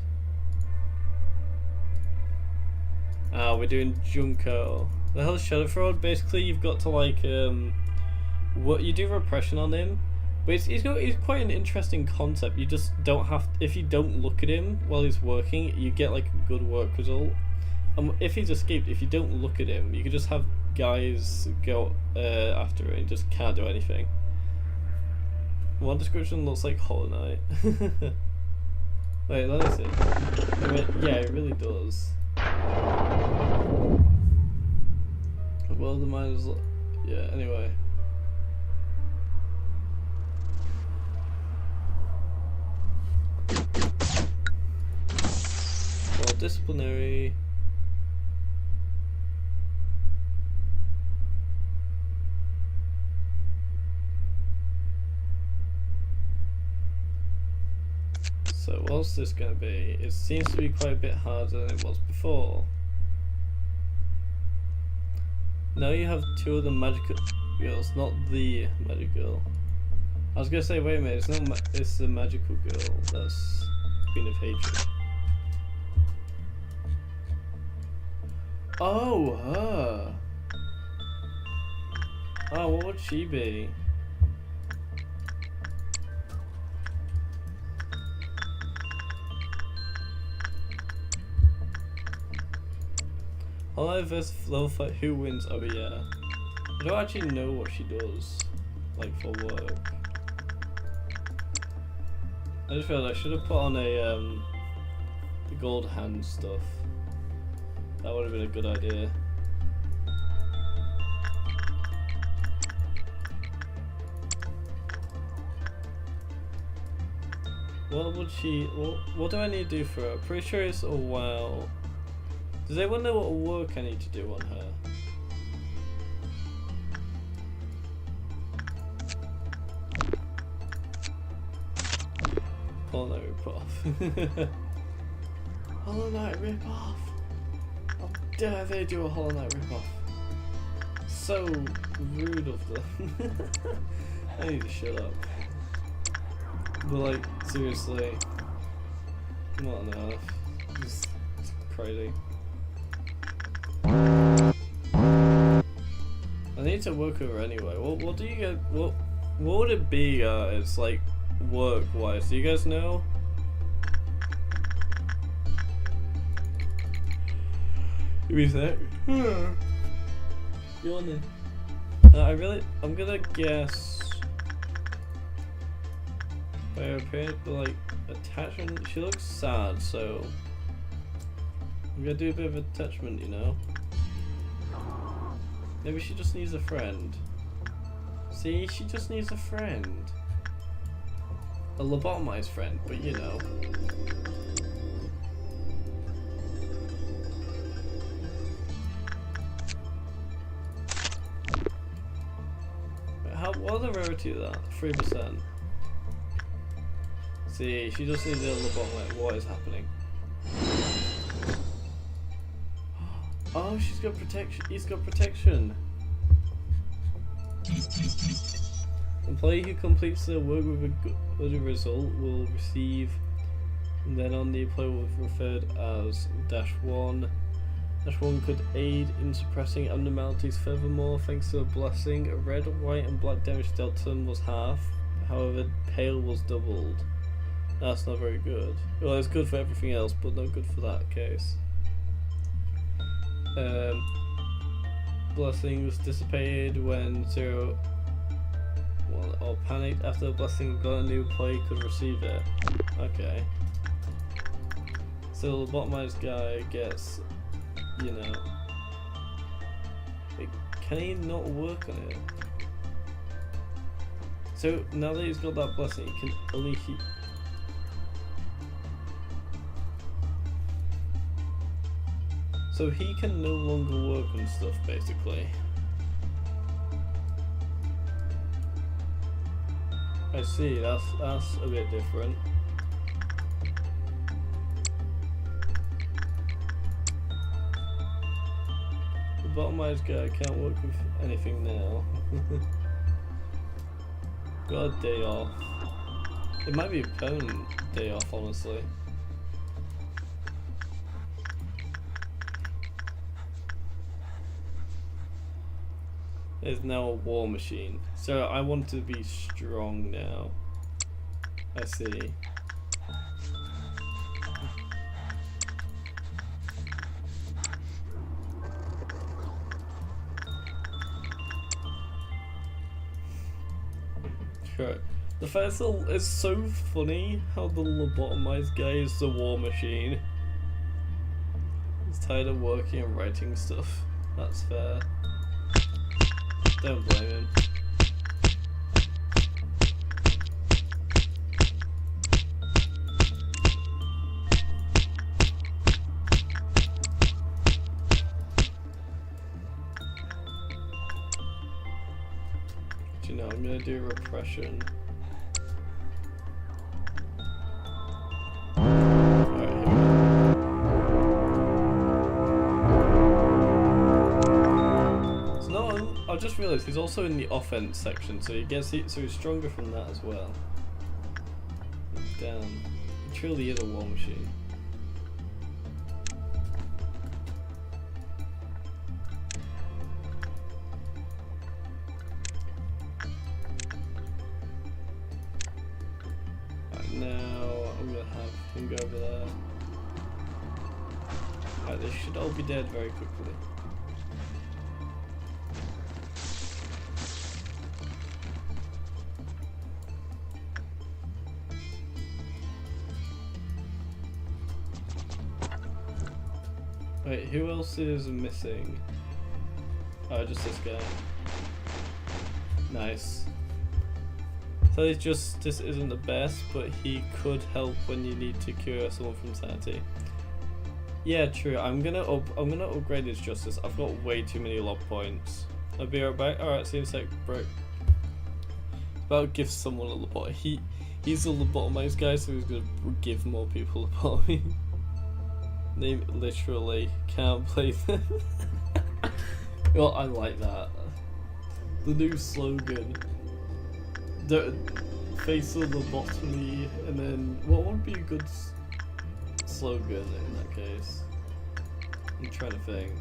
Ah, we're doing Junko. The hell is Shadow Fraud? Basically, you've got to like what you do repression on him, but he's quite an interesting concept. You just don't have if you don't look at him while he's working, you get like a good work result. And if he's escaped, if you don't look at him, you can just have guys go after it and just can't do anything. One description looks like Hollow Knight. Wait, let me see. Yeah, it really does. Well, the mine is. Yeah, anyway. Well, disciplinary. So, what's this going to be? It seems to be quite a bit harder than it was before. Now you have two of the magical girls, not the magic girl. I was gonna say, wait a minute, it's not. It's the magical girl. That's Queen of Hatred. Oh, her. Oh, what would she be? Hollow vs level 5, who wins? Oh yeah. I don't actually know what she does, like for work. I just realized I should have put on a the gold hand stuff. That would have been a good idea. What would she? What do I need to do for her? Pretty sure it's a while. Does anyone know what work I need to do on her? Hollow Knight rip-off. Hollow Knight rip-off! How dare they do a Hollow Knight rip-off? So rude of them. I need to shut up. But like, seriously. What on earth? It's crazy. I need to work over anyway. What do you get? What would it be, guys? Like, work-wise, do you guys know? Give me a sec. Yawning. I'm gonna guess by her appearance, but like attachment. She looks sad, so I'm gonna do a bit of attachment, you know. Maybe she just needs a friend. See, she just needs a friend. A lobotomized friend, but you know. What are the rarity of that? 3%. See, she just needs a lobotomized. What is happening? Oh, she's got protection. He's got protection. Employee who completes their work with a good result will receive, and then on the employee will be referred as -1. -1 could aid in suppressing abnormalities. Furthermore, thanks to a blessing, red, white, and black damage dealt to them was half. However, pale was doubled. That's not very good. Well, it's good for everything else, but not good for that case. Blessing was dissipated when 0 or panicked after the blessing got a new employee could receive it. Okay. So the lobotomized guy gets, you know. Can he not work on it? So now that he's got that blessing, he can only So he can no longer work on stuff, basically. I see, that's a bit different. The bottomized guy can't work with anything now. Got a day off. It might be a permanent day off, honestly. There's now a war machine. So I want to be strong now. I see. Sure. The fact is so funny how the lobotomized guy is the war machine. He's tired of working and writing stuff. That's fair. Don't blame him. Do you know, I'm gonna do repression. I just realised he's also in the offense section, so he's stronger from that as well. Damn, he truly is a war machine. Right, now I'm gonna have him go over there. Right, they should all be dead very quickly. Wait, who else is missing? Oh, just this guy. Nice. So it's just this isn't the best, but he could help when you need to cure someone from sanity. Yeah, true. I'm gonna upgrade his justice. I've got way too many lob points. I'll be right back. Alright, see you in a sec, bro. About to give someone a lobotomy. He's a lobotomized guy, so he's gonna give more people lobotomy. Name literally can't play them. Well, I like that. The new slogan. The face of lobotomy, and then what would be a good slogan in that case? I'm trying to think.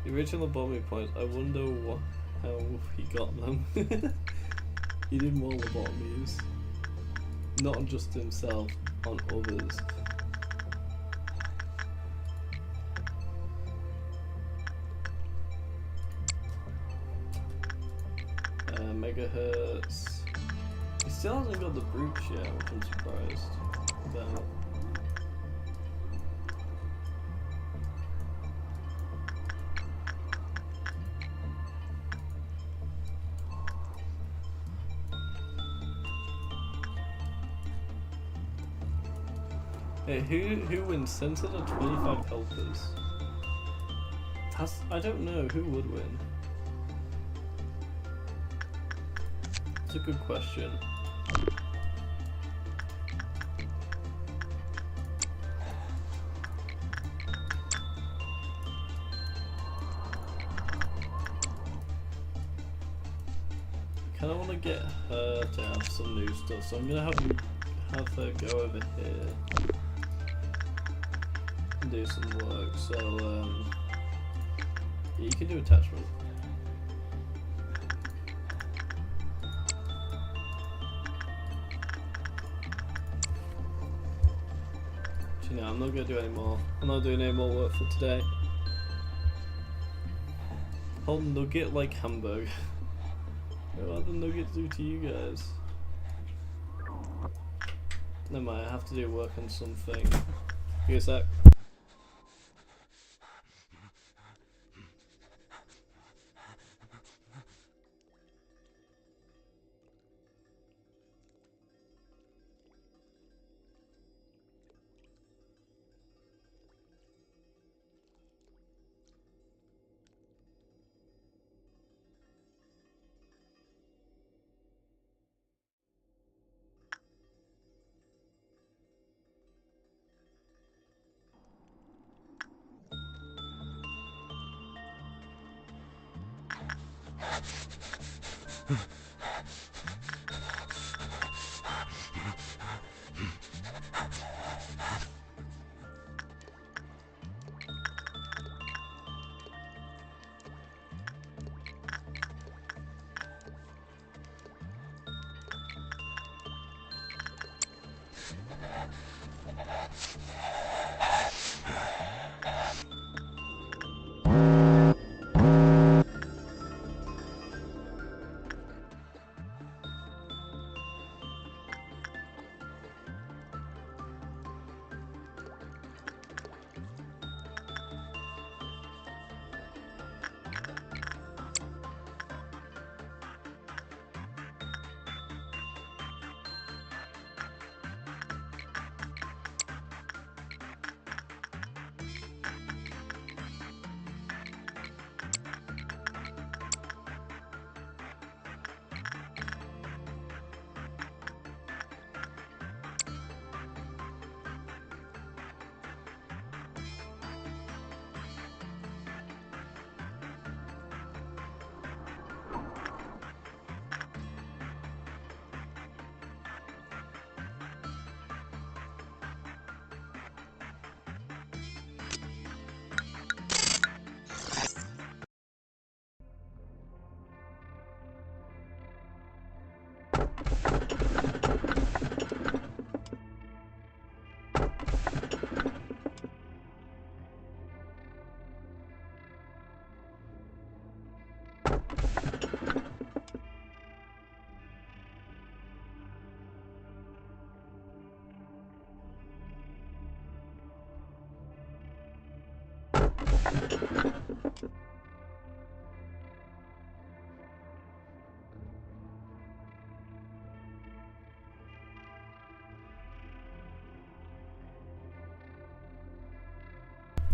The original lobotomy points. I wonder how he got them. He did more lobotomies, not on just himself, on others. Megahertz. He still hasn't got the brutes yet, which I'm surprised about. Hey, who wins? Censored or 25 helpers? I don't know who would win. It's a good question. I kind of want to get her to have some new stuff, so I'm gonna have her go over here and do some work. So yeah, you can do attachment. No, I'm not gonna do any more. I'm not doing any more work for today. Whole nugget like hamburger. What are the nuggets do to you guys? Never mind, I have to do work on something. Give me a sec.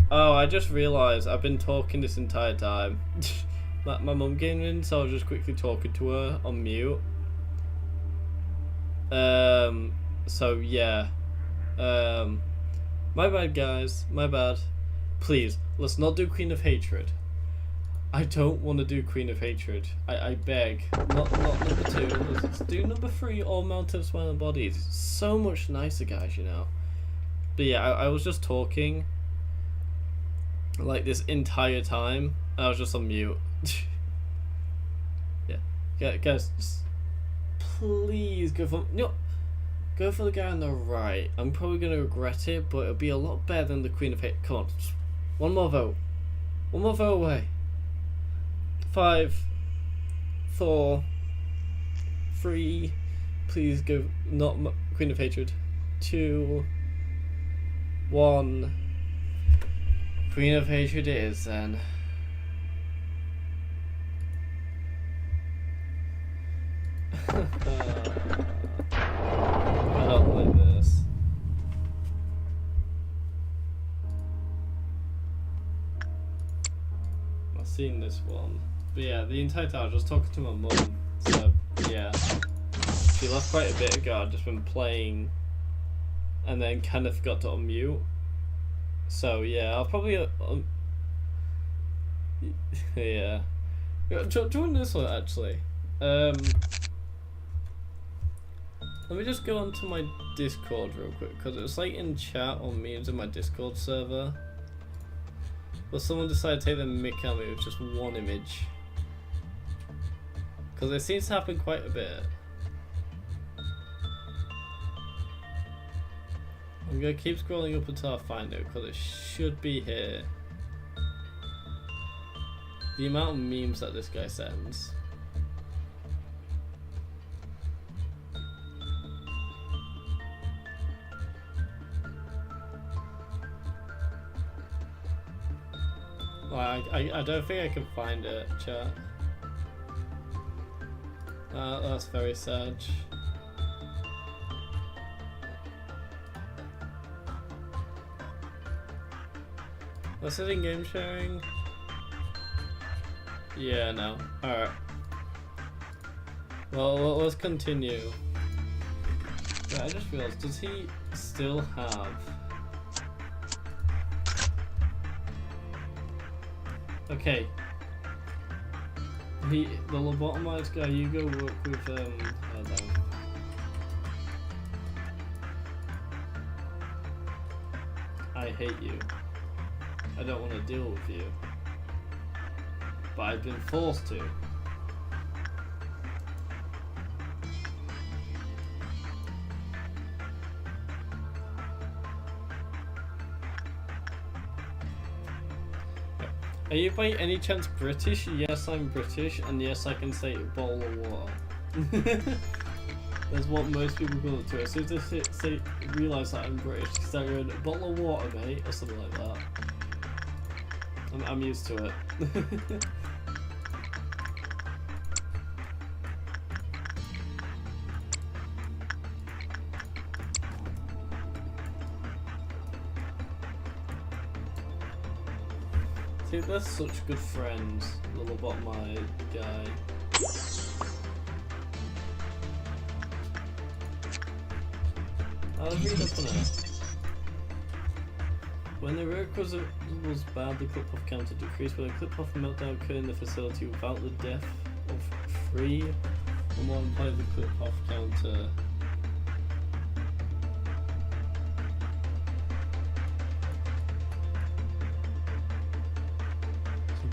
Oh, I just realised I've been talking this entire time. my mum came in, so I was just quickly talking to her on mute. So yeah. My bad, guys. My bad. Please, let's not do Queen of Hatred. I don't want to do Queen of Hatred. I beg. Not number 2. Let's do number 3, or Mountain of Smiling Bodies. It's so much nicer, guys, you know. But yeah, I was just talking like this entire time. I was just on mute. Yeah, guys, just please go for go for the guy on the right. I'm probably gonna regret it, but it'll be a lot better than the Queen of Hatred. Come on, just one more vote. One more vote away. 5, 4, 3. Please go. Not Queen of Hatred. 2, 1. Queen of Hatred it is then. I don't like this. I've seen this one. But yeah, the entire time I was just talking to my mum. So yeah. She left quite a bit ago. I've just been playing and then kind of forgot to unmute. So yeah, I'll probably yeah. Join this one actually. Let me just go onto my Discord real quick, because it was like in chat on memes in my Discord server. But someone decided to take the mick out of me with just one image. Because it seems to happen quite a bit. I'm going to keep scrolling up until I find it, because it should be here. The amount of memes that this guy sends. I don't think I can find it, chat. That's very sad. What's it in game sharing? Yeah, no. Alright. Well, let's continue. Yeah, I just realized, does he still have... Okay. The lobotomized guy, you go work with, I hate you. I don't want to deal with you. But I've been forced to. Are you by any chance British? Yes, I'm British, and yes, I can say a bottle of water. That's what most people go to. As soon as they realise that I'm British, because they're going, a bottle of water, mate, or something like that. I'm used to it. See, they're such good friends, the lobotomy guy. I'll read up on it. When the work was bad, the clip-off counter decreased. When a clip-off meltdown occurred in the facility without the death of 3 or more implied the clip-off counter.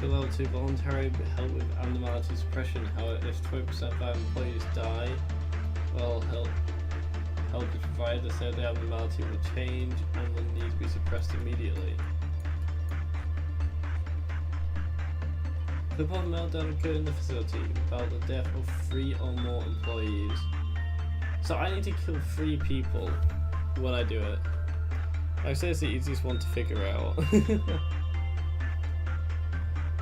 Level 2 voluntary help with abnormality suppression. However, if 20% of our employees die, well, help is provided so the abnormality will change and will need to be suppressed immediately. The bomb meltdown occurred in the facility about the death of 3 or more employees. So I need to kill 3 people when I do it. I say it's the easiest one to figure out.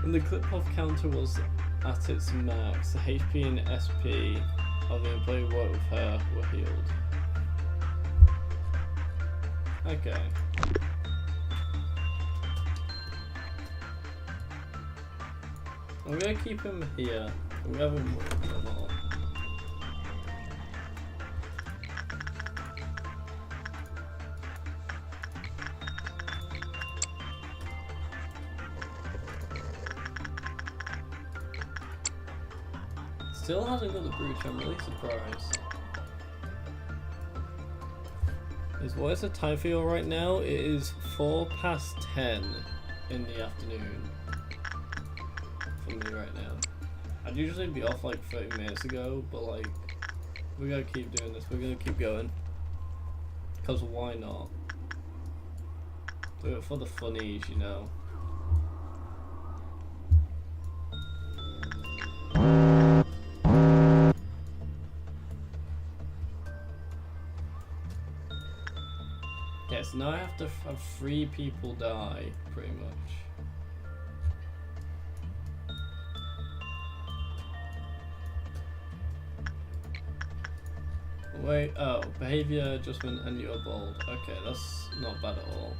When the clip-off counter was at its max, the HP and SP of the employee who worked with her were healed. Okay. I'm gonna keep him here. I'm gonna have him more. Still hasn't got the brooch, I'm really surprised. What is the time for you right now? It is 10:04 in the afternoon for me right now. I'd usually be off like 30 minutes ago, but like, we gotta keep doing this, we're gonna keep going. Because why not? Do it for the funnies, you know. Yes, now I have to have 3 people die, pretty much. Wait, oh, behavior adjustment and you're bold. Okay, that's not bad at all.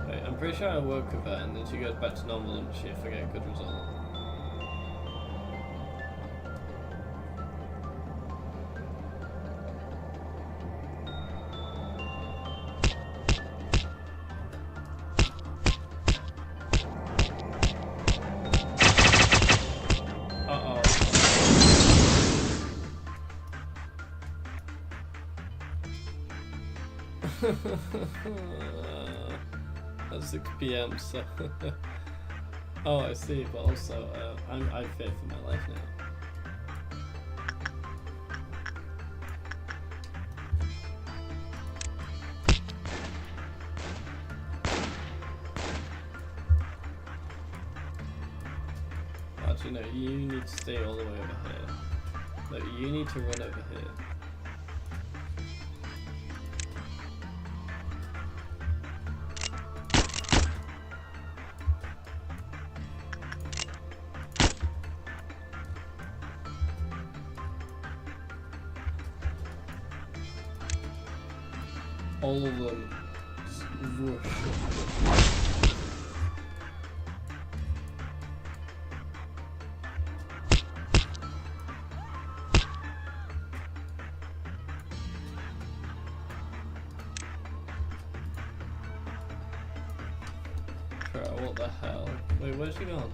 Wait, I'm pretty sure I work with her and then she goes back to normal and she forget a good result. At 6 PM, so oh, I see, but also I fear for my life now. Actually, no, you need to stay all the way over here. No, you need to run over here. All of them rush. What the hell? Wait, where's she gone?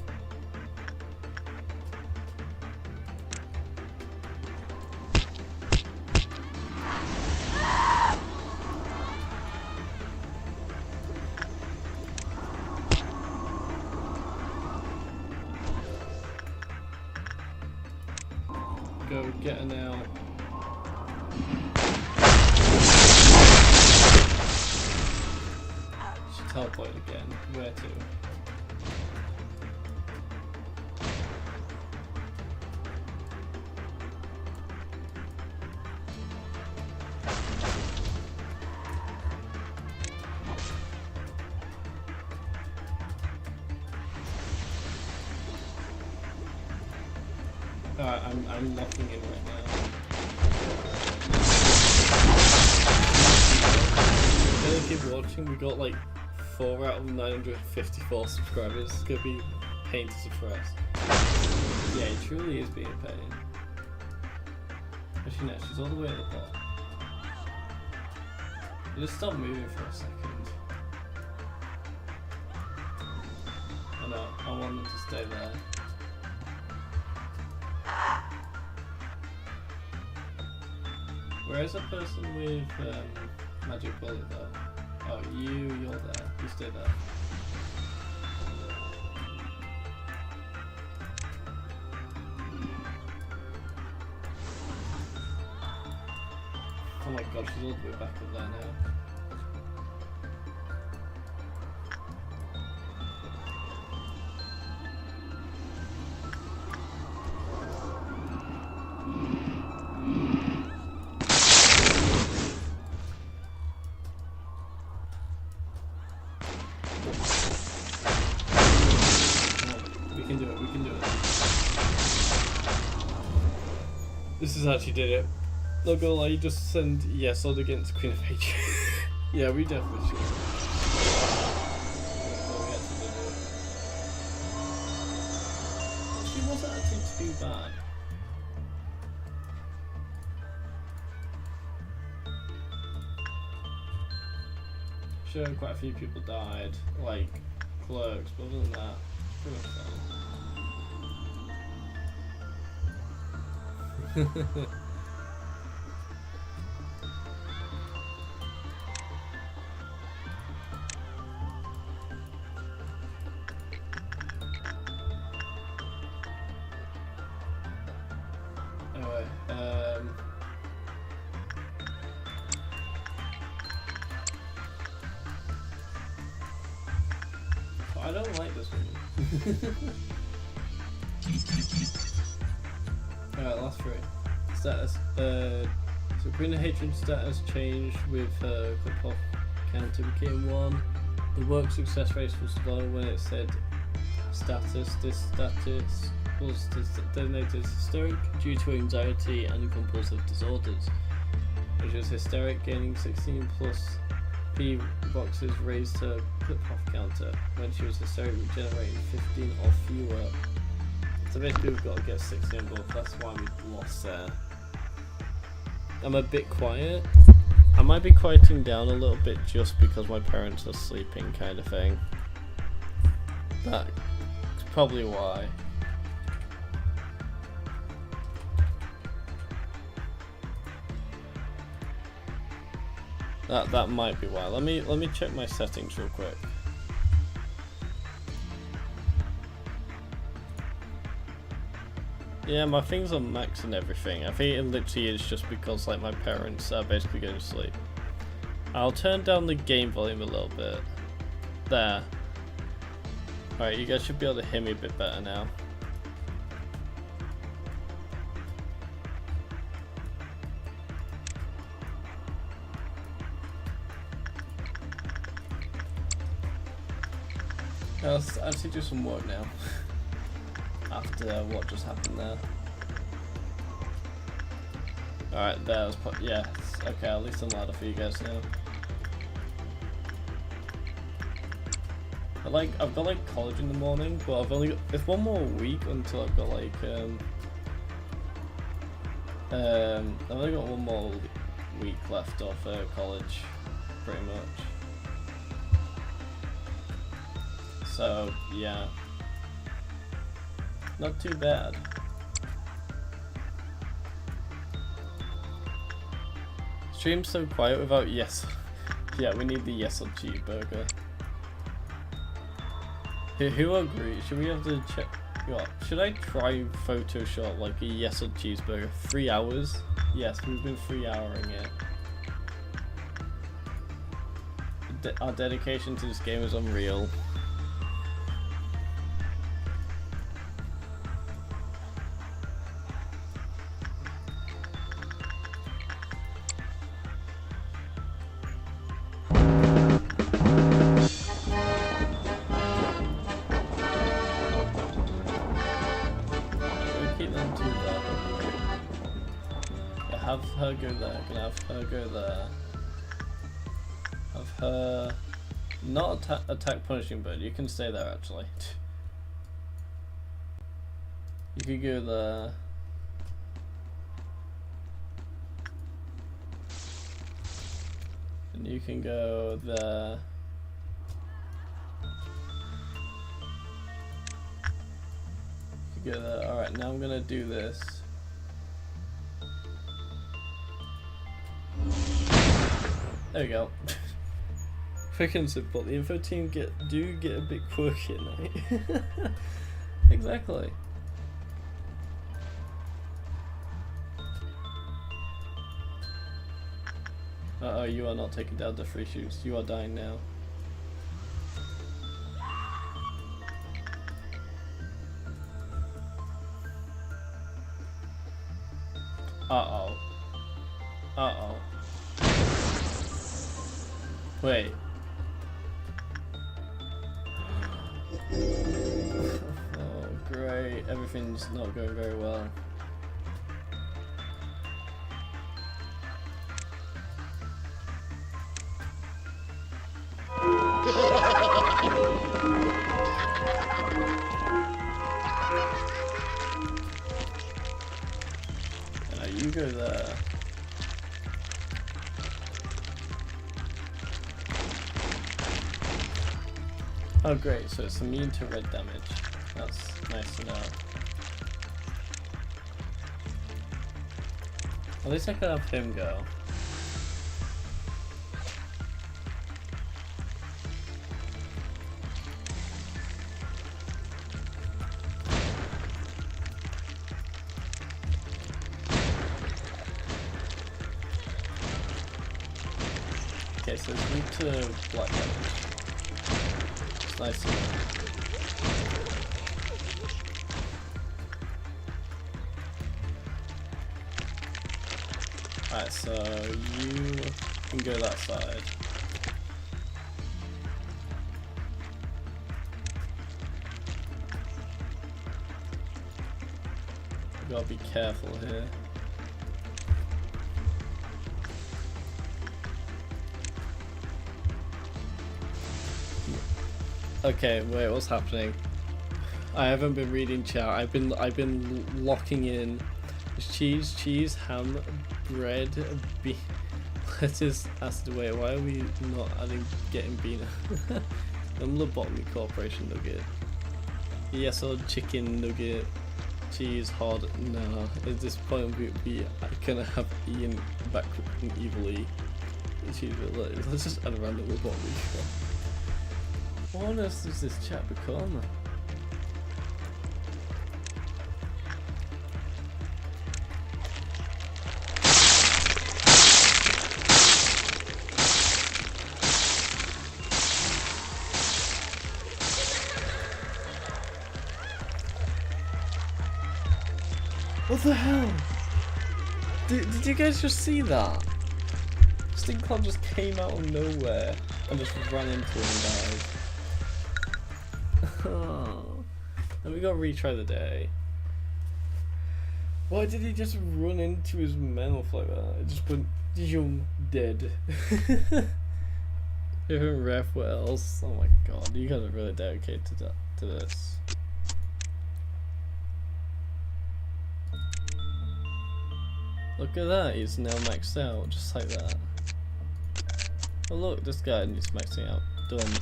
Go get her now. She teleported again. Where to? Alright, I'm locking in right now. If you keep watching, we got like 4 out of 954 subscribers. It's gonna be a pain to suppress. Yeah, it truly is being a pain. Actually, no, she's all the way at the bottom. You just stop moving for a second. I know, I want them to stay there. Where is a person with magic bullet though? Oh, you're there. You stay there. Oh my god, she's all the way back up there now. We can do it. This is how she did it. Not gonna lie, just send yes or against Queen of Hatred. Yeah, we definitely should. She wasn't actually too bad. Sure, quite a few people died, like clerks, but other than that, pretty much fine. Anyway, I don't like this one. Alright, last three. Status. So Queen of Hatred status changed with clip-off counter became 1. The work success rate was low when it said status. This status was designated hysteric due to anxiety and compulsive disorders, which was hysteric, gaining 16 plus P boxes raised her clip-off counter. When she was hysteric, generating 15 or fewer. So basically we've got to get 16 above, that's why we lost there. I'm a bit quiet. I might be quieting down a little bit just because my parents are sleeping kind of thing. That's probably why. That might be why. Let me check my settings real quick. Yeah, my things are max and everything. I think it literally is just because like my parents are basically going to sleep. I'll turn down the game volume a little bit. There. Alright, you guys should be able to hear me a bit better now. Let's actually do some work now. After what just happened there. Alright, there was yeah, okay, at least I'm louder for you guys now. I've got like college in the morning, but I've only got, it's one more week until I've got like I've only got one more week left of college, pretty much. So yeah. Not too bad. Stream's so quiet without yes. Yeah, we need the yes or cheeseburger. Who agrees? Should we have to check? What? Should I try Photoshop like a yes or cheeseburger? 3 hours? Yes, we've been 3-houring it. Our dedication to this game is unreal. Have her go there, gonna have her go there. Have her not attack punishing bird, you can stay there actually. You could go there. And you can go there. You can go there. Alright, now I'm gonna do this. There we go. Freaking simple. The info team do get a bit quirky at night. Exactly. Uh-oh, you are not taking down the free shoots. You are dying now. Uh-oh. Uh-oh. Wait. Oh, great. Everything's not going very well. You go there. Oh great, so it's immune to red damage. That's nice to know. At least I could have him go. Okay, so it's weak to black damage. It's nice to know. Alright, so you can go that side. You gotta be careful here. Okay, wait, what's happening? I haven't been reading chat. I've been locking in cheese, ham, bread, bean, lettuce, acid. Wait, why are we not getting bean? Lobotomy Corporation nugget. Yes, or chicken nugget, cheese, hard. No, at this point we gonna have Ian back evilly. Let's just add a random lobotomy. What on earth does this chat become? What the hell? Did you guys just see that? Stinkcloud just came out of nowhere and just ran into him and died. Oh, and we gotta retry the day. Why did he just run into his men off like that? It just went, young, dead. Even ref, what else? Oh my god, you guys are really dedicated to this. Look at that, he's now maxed out, just like that. Oh look, this guy needs maxing out. Done.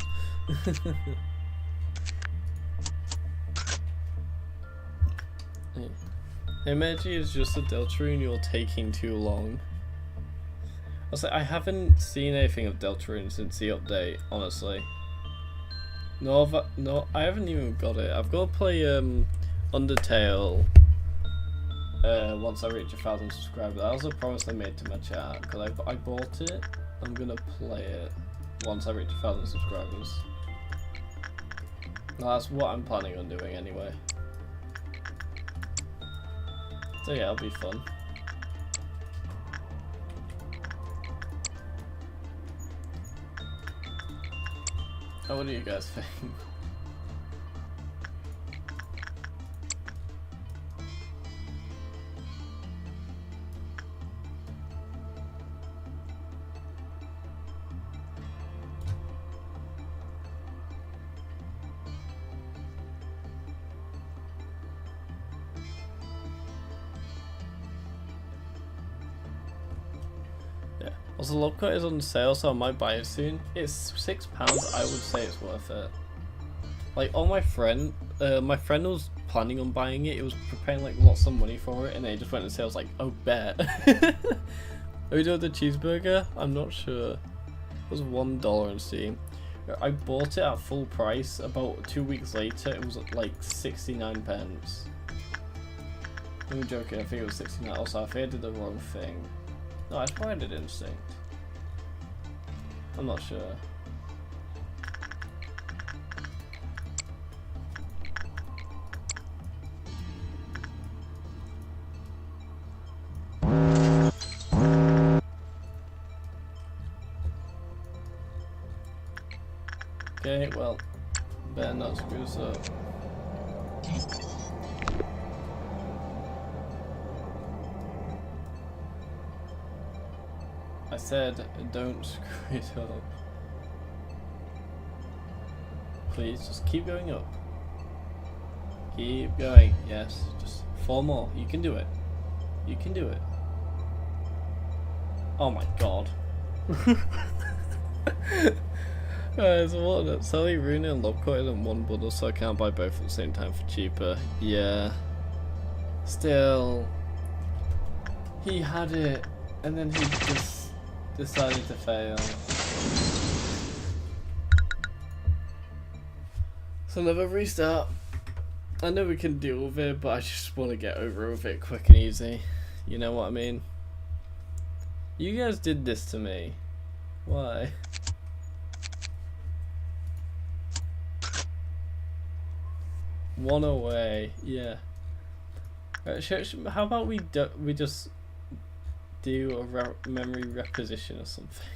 Emoji is just a Deltarune, you're taking too long. I was like, I haven't seen anything of Deltarune since the update, honestly. No, I haven't even got it. I've got to play Undertale once I reach 1,000 subscribers. That was a promise I made to my chat, because I bought it. I'm gonna play it once I reach 1,000 subscribers. That's what I'm planning on doing anyway. So yeah, it'll be fun. Oh, what do you guys think? Also, Lobcut is on sale, so I might buy it soon. It's £6. I would say it's worth it. Like, all my friend was planning on buying it. He was preparing like lots of money for it, and then he just went on sale. I was like, oh, bet. Are we doing the cheeseburger? I'm not sure. It was $1 on Steam. I bought it at full price. About 2 weeks later, it was at like 69 pence. I'm joking. I think it was 69. Also, I think I did the wrong thing. No, I probably did Instinct. I'm not sure. Okay, well, better not screw this up. I said, don't screw it up. Please, just keep going up. Keep going. Yes, just 4 more. You can do it. You can do it. Oh my god. So what? Sally, Rooney, and Lobcoin in one bundle, so I can't buy both at the same time for cheaper. Yeah. Still, he had it, and then he just decided to fail. So another restart. I know we can deal with it, but I just want to get over with it quick and easy. You know what I mean? You guys did this to me. Why? One away, yeah. How about we just do a memory reposition or something?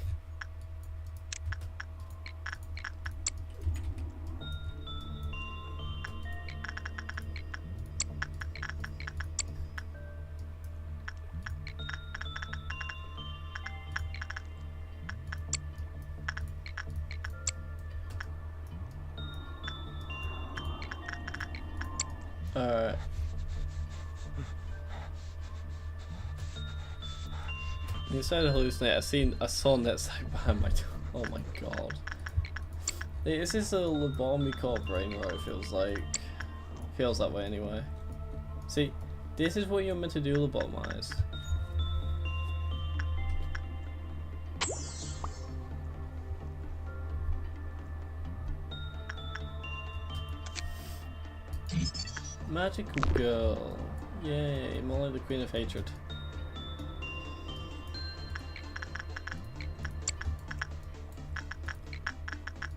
Alright. You started to hallucinate. I saw Netside behind my oh my god. Is this a lobotomy core brain rot? It feels that way anyway. See, this is what you're meant to do, lobotomize. Magical girl. Yay, more like the Queen of Hatred.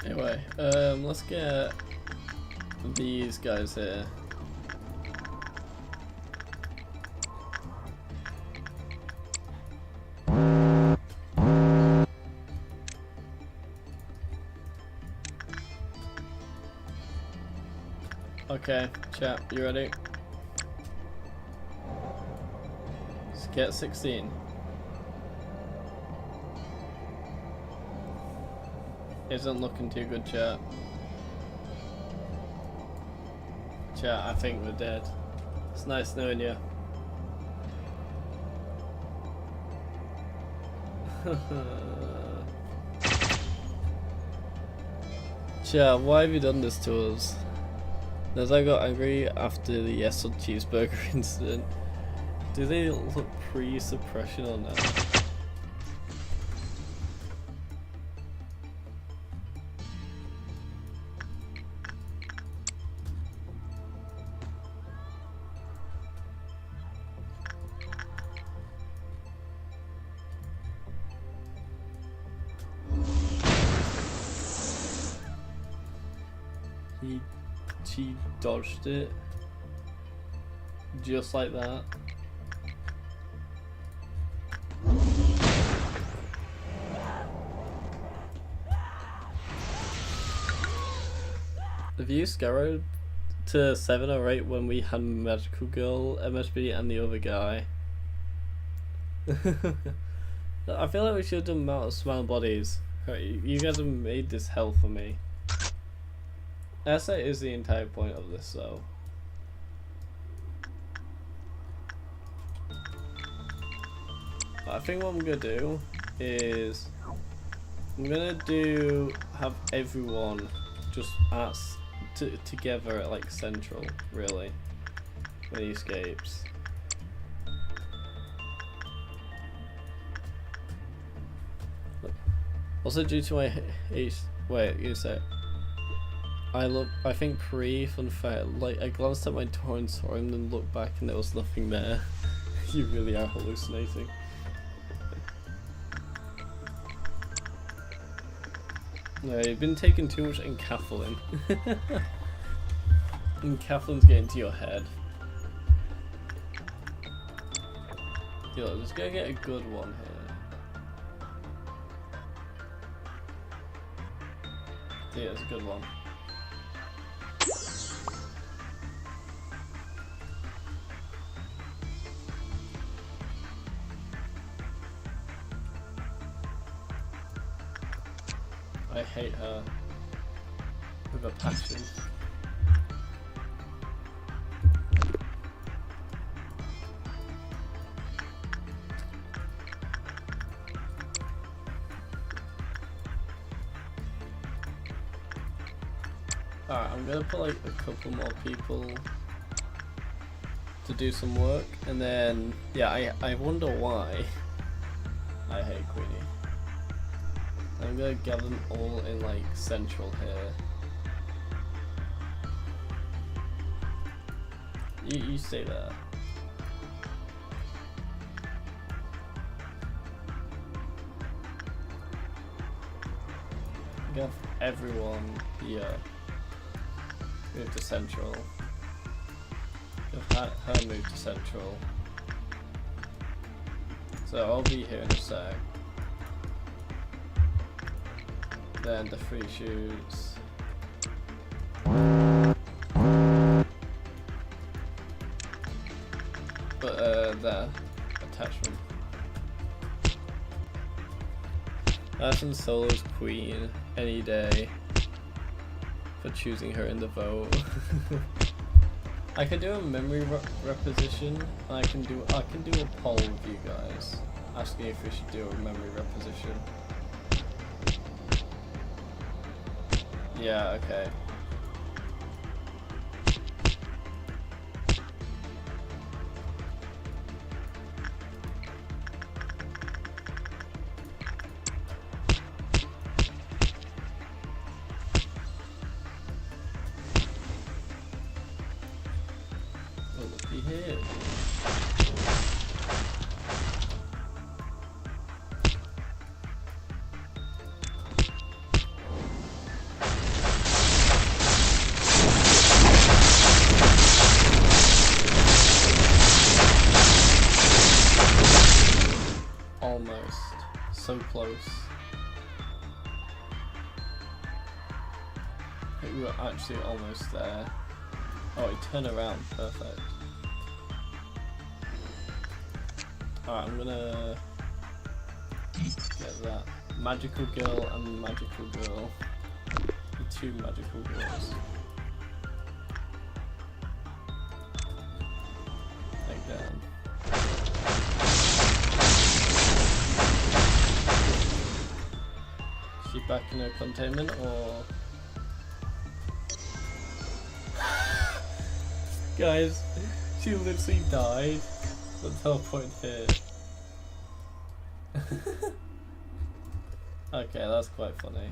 Anyway, let's get these guys here. Okay, chat, you ready? Let's get 16. Isn't looking too good, chat. Chat, I think we're dead. It's nice knowing you. Chat, why have you done this to us? As I got angry after the Yesod cheeseburger incident, do they look pre-suppression or no? She dodged it just like that. Have you scoured to 7 or 8 when we had Magical Girl, MSB, and the other guy? I feel like we should have done Mount of Smile Bodies. You guys have made this hell for me. That is the entire point of this, though. I think what I'm gonna do is have everyone just together at like central, really, when he escapes. Also, due to my wait, you say. I think fun fact, like I glanced at my door and saw him, then looked back and there was nothing there. You really are hallucinating. No, you've been taking too much encapsulin. Encapsulin's getting to your head. Yo, let's go get a good one here. Yeah, it's a good one. I hate her. with a passion. Alright, I'm gonna put like a couple more people to do some work, and then yeah, I wonder why I hate Queenie. I'm gonna gather them all in like central here. You stay there. Have everyone here move to central. Have her move to central. So I'll be here in a sec. Then the free shoots. But there, attachment. Ashton Solo's queen any day for choosing her in the vote. I could do a memory reposition, and I can do a poll with you guys asking if we should do a memory reposition. Yeah, okay. Will it be here? Almost. So close. I think we were actually almost there. Oh, he turned around. Perfect. Alright, I'm gonna get that. Magical girl and magical girl. The two magical girls. Take down. Is she back in her containment or? Guys, she literally died. Let's teleport here. Okay, that's quite funny.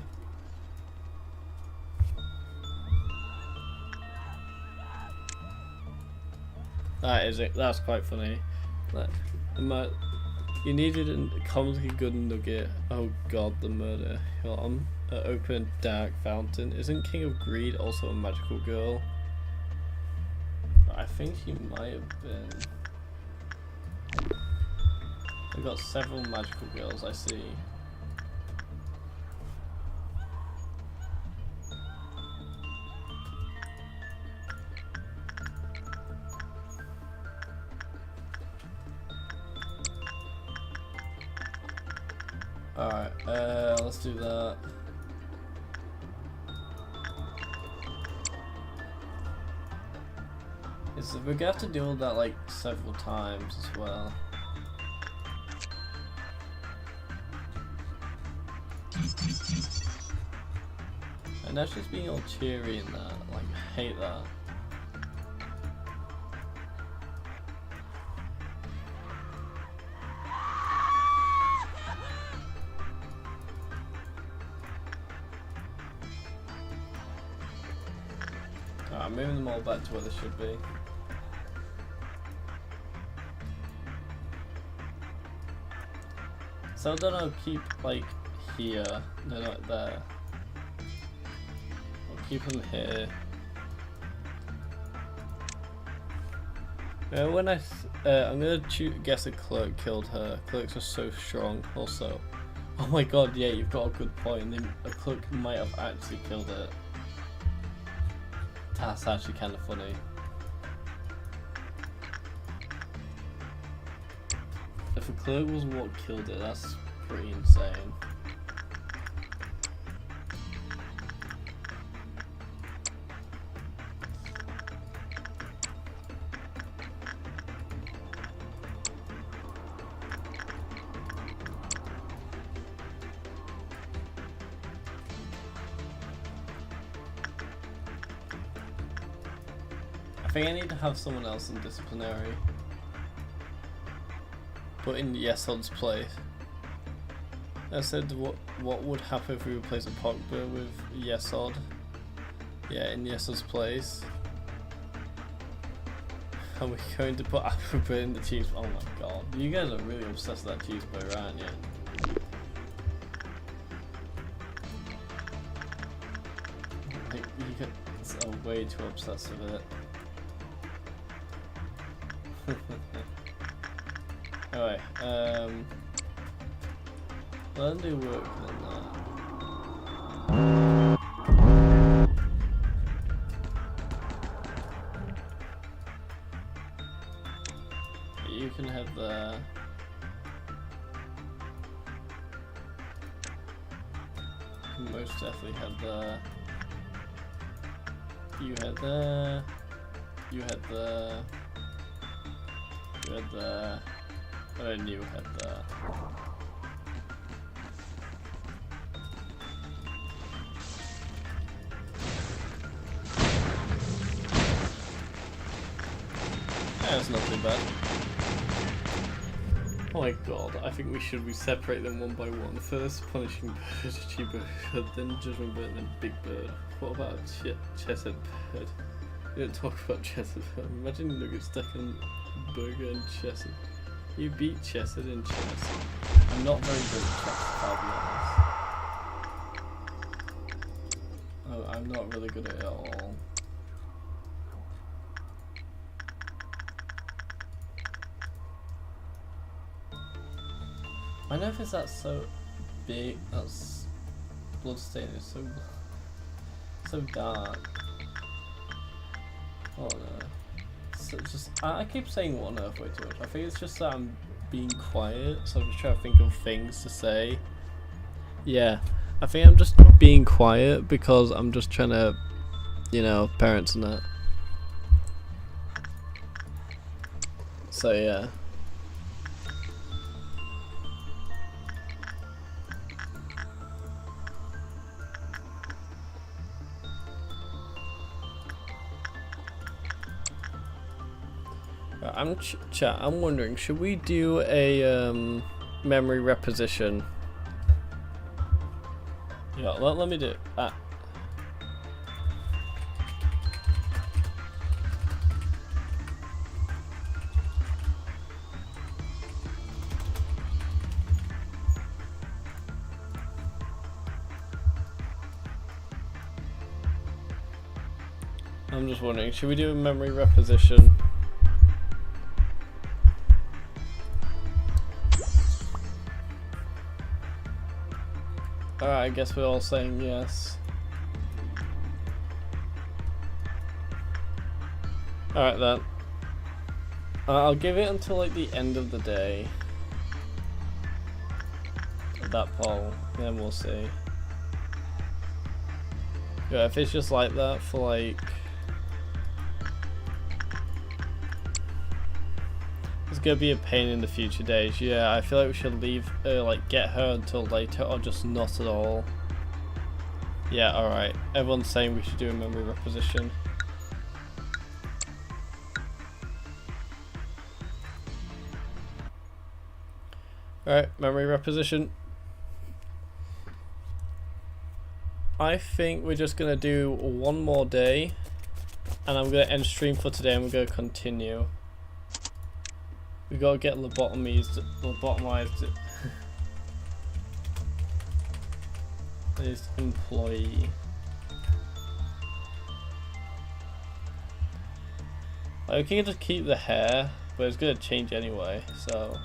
That is it. That's quite funny. You needed a comically good nugget. Oh god, the murder. An open dark fountain. Isn't King of Greed also a magical girl? I think she might have been. We've got several magical girls, I see. Alright, let's do that. We're gonna have to deal with that like several times as well. And that's just being all cheery and that, like, I hate that. Alright, I'm moving them all back to where they should be. So then I'll keep like here, they're not there. I'll keep them here. When I'm gonna guess a clerk killed her. Clerks are so strong. Also, oh my god, yeah, you've got a good point. A clerk might have actually killed it. That's actually kind of funny. If a clerk was what killed it, that's pretty insane. think I need to have someone else in disciplinary. Put in Yesod's place. I said what would happen if we replace a Pogba with Yesod? Yeah, in Yesod's place. Are we going to put Afroba in the cheese? Oh my god. You guys are really obsessed with that cheese burger, aren't you? You get so way too obsessed with it. Alright, let them do work on that. You can head there. You can most definitely head there. You head there. You head there. You head there. And you head there. That's not too bad. Oh my god, I think we should separate them one by one. First punishing bird, cheaper bird, then judgment bird, then big bird. What about chested bird? We don't talk about chested bird. Imagine nuggets stuck in burger and chested. You beat chested in chess. I'm not very good at chess, I'll be honest. I'm not really good at it at all. I know if it's that so big, that's bloodstain is so dark. Oh no. So just I keep saying what on earth way too much. I think it's just that I'm being quiet, so I'm just trying to think of things to say. Yeah, I think I'm just being quiet because I'm just trying to, you know, parents and that. So yeah. I'm wondering, should we do a memory reposition? Yeah, let me do it. I'm just wondering, should we do a memory reposition? Alright, I guess we're all saying yes. Alright then. I'll give it until like the end of the day. That poll, then we'll see. Yeah, if it's just like that for like... It's gonna be a pain in the future days. Yeah, I feel like we should leave, like get her until later or just not at all. Yeah, alright. Everyone's saying we should do a memory reposition. Alright, memory reposition. I think we're just gonna do one more day and I'm gonna end stream for today and we're gonna continue. We gotta get lobotomized. This employee. I can just keep the hair, but it's gonna change anyway, so.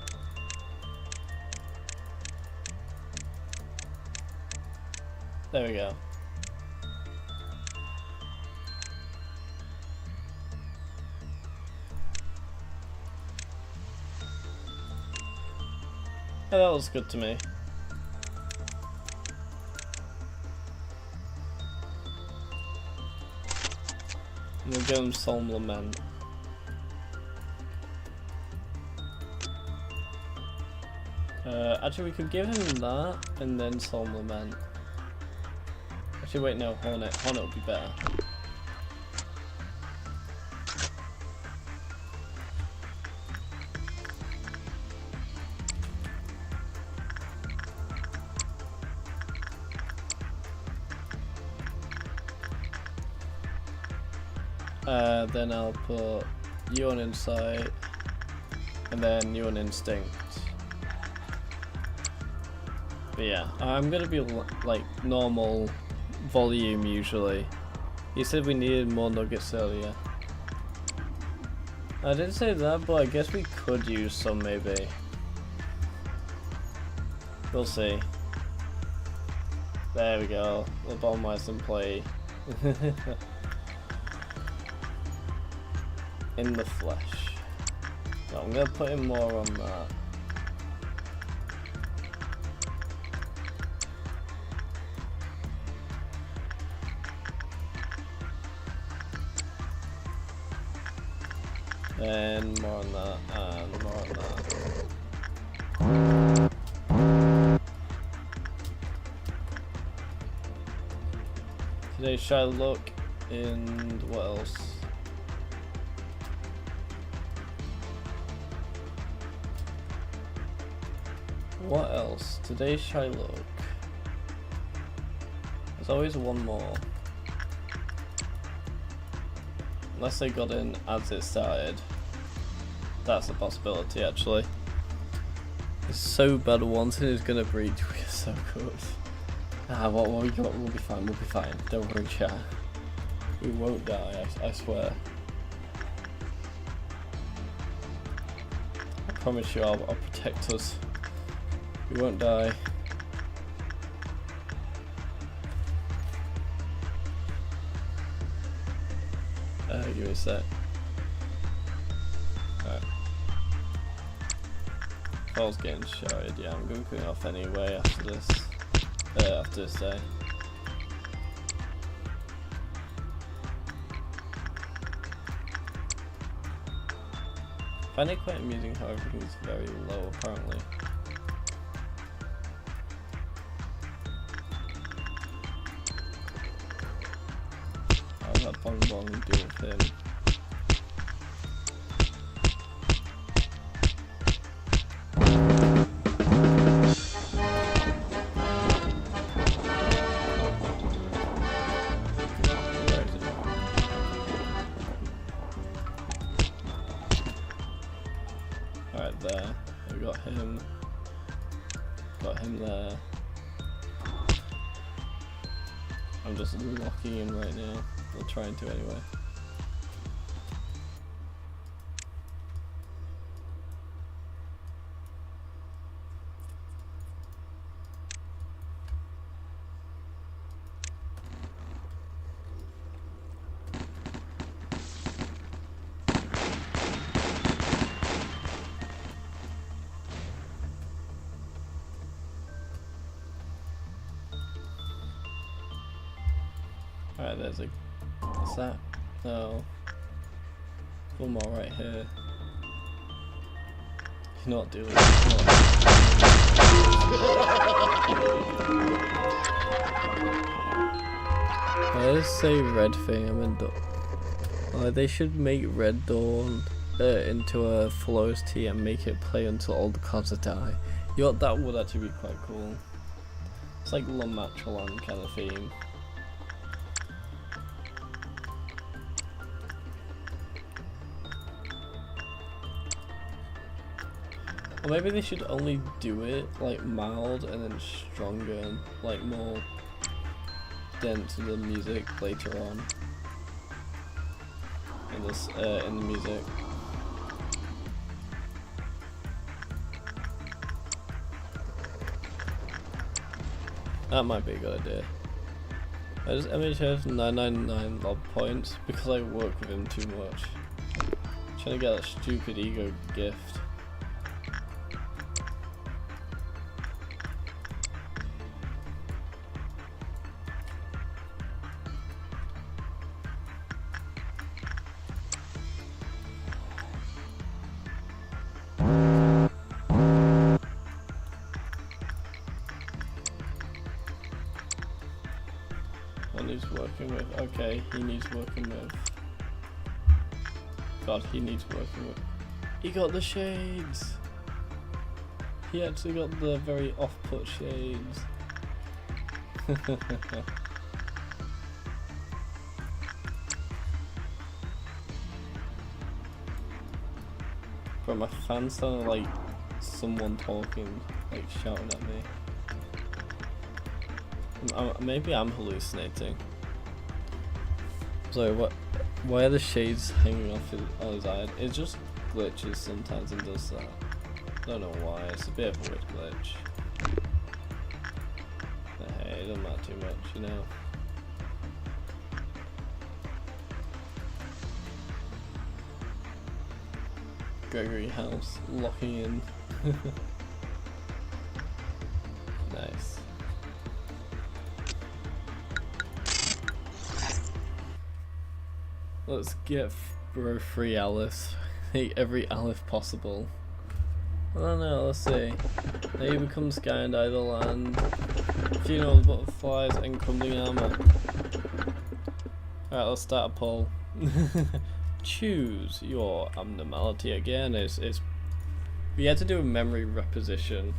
There we go. Yeah, that was good to me. We'll give him Solemn Lament. Actually, we could give him that and then Solemn Lament. Actually, wait, no, Hornet. Hornet would be better. Then I'll put you on Insight, and then you on Instinct. But yeah, I'm gonna be like normal volume usually. You said we needed more nuggets earlier. I didn't say that, but I guess we could use some maybe. We'll see. There we go. Lobotomy in play. In the flesh. So I'm gonna put in more on that. And more on that, and more on that. Today, should I look in what else? What else? Today, should I look? There's always one more. Unless they got in as it started. That's a possibility, actually. It's so bad wanting is gonna breach. We're so good. What we got? We'll be fine. We'll be fine. Don't worry, chat. We won't die. I swear. I promise you, I'll protect us. We won't die. Give me a sec. Alright. If I was getting shouted, yeah, I'm going to cut it off anyway after this. After this day. I find it quite amusing how everything's very low apparently. How's that Bong Bong do with him? Alright, there. We got him. Got him there. I'm just locking in right now. Or trying to anyway. Alright, there's a... What's that? No. One more right here. You're not doing it. Why does it say red thing? I'm in they should make Red Dawn into a full OST and make it play until all the cards die. You know, that would actually be quite cool. It's like La Matchalan kind of theme. Or maybe they should only do it like mild and then stronger and like more dense in the music later on. In this in the music. That might be a good idea. I just MHF 999 lob points because I work with him too much. I'm trying to get that stupid ego gift. He's working with. Okay, he needs working with. God, he needs working with. He got the shades! He actually got the very off-put shades. But my fan sounded like someone talking, like shouting at me. Maybe I'm hallucinating. Sorry, what? Why are the shades hanging off on his eye? It just glitches sometimes and does that. I don't know why. It's a bit of a weird glitch. But hey, it doesn't matter too much, you know. Gregory House locking in. Nice. Let's get bro free Alice. Every Alice possible. I don't know, let's see. Now you become Sky and Idol and Funeral Butterflies and Crumbling Armor. Alright, let's start a poll. Choose your abnormality again. We had to do a memory reposition.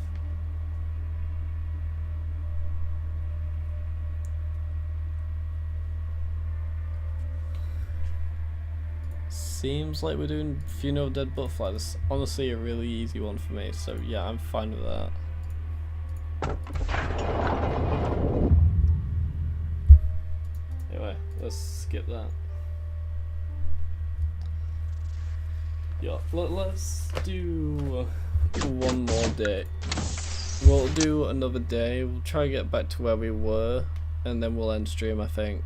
Seems like we're doing Funeral of Dead Butterfly. That's honestly a really easy one for me, so yeah, I'm fine with that. Anyway, let's skip that. Yeah, let's do one more day. We'll do another day. We'll try to get back to where we were, and then we'll end stream, I think.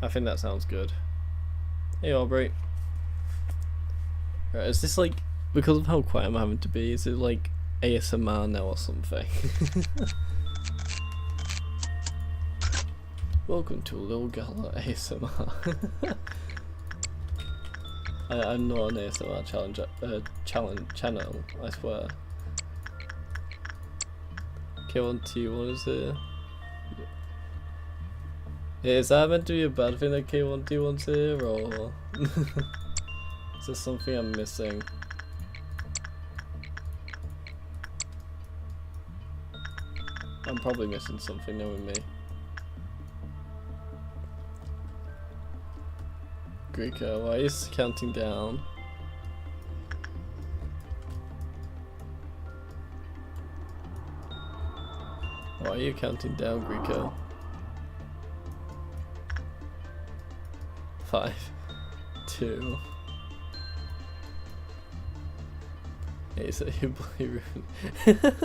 I think that sounds good. Hey Aubrey. Right, is this like, because of how quiet I'm having to be, is it like ASMR now or something? Welcome to Lil Gala ASMR. I'm not an ASMR channel, I swear. K1T, what is it? Is that meant to be a bad thing that K1T1's here, or is there something I'm missing? I'm probably missing something, knowing me. Greco, why is counting down? Why are you counting down, Greco? 5, 2. Hey, so you bloody ruined.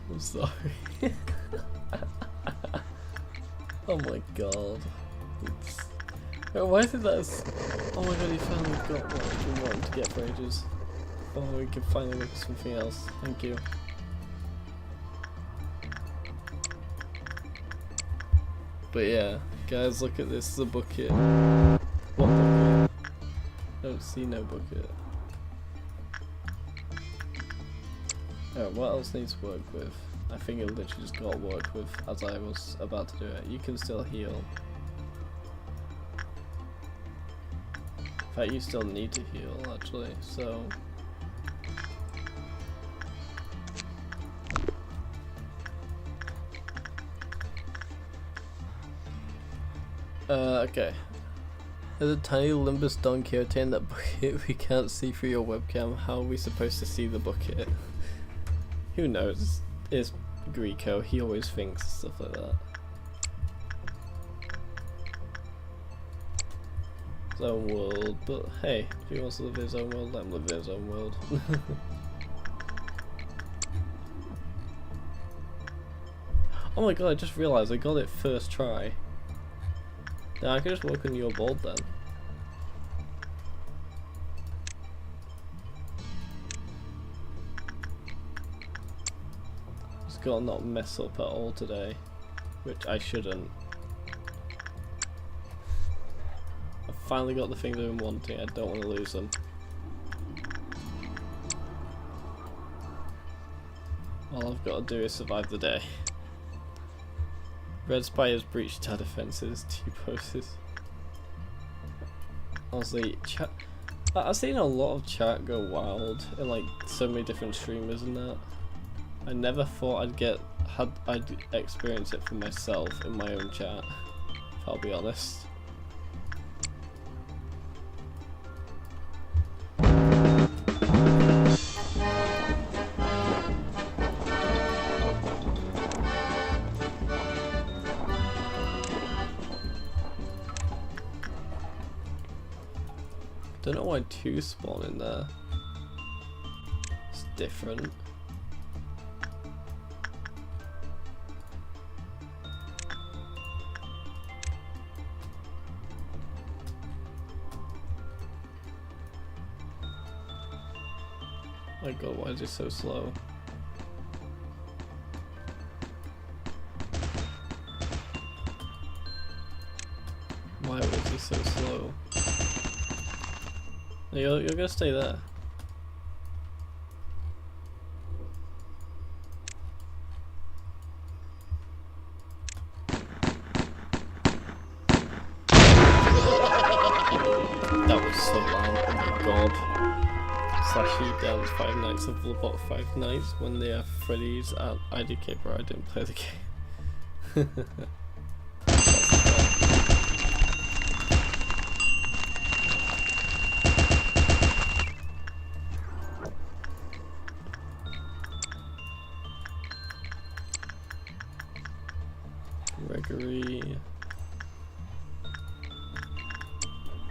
I'm sorry. Oh my god. Why is it that? Oh my god, you finally got what you've been wanting to get for ages. Oh, we can finally look at something else. Thank you. But yeah, guys, look at this. The bucket. What bucket? I don't see no bucket. Alright, what else needs work with? I think it literally just got worked with as I was about to do it. You can still heal. In fact, you still need to heal actually, so. Okay. There's a tiny Limbus Don Quixote in that bucket. We can't see through your webcam. How are we supposed to see the bucket? Who knows? It's Greco. He always thinks stuff like that. His own world, but hey, if he wants to live his own world, let him live his own world. Oh my god, I just realised I got it first try. Yeah, I could just work on your board then. Just gotta not mess up at all today, which I shouldn't. I've finally got the things I've been wanting, I don't want to lose them. All I've got to do is survive the day. Red Spires breached our defences, T-poses. Honestly, chat. I've seen a lot of chat go wild in like so many different streamers and that. I never thought I'd experience it for myself in my own chat, if I'll be honest. Don't know why 2 spawn in there. It's different. My god, why is it so slow? Why was he so slow? You're gonna stay there. That was so loud, oh my god. /u down 5 nights of Lobotomy 5 nights when they have Freddy's at IDK, bro. I didn't play the game. Gregory,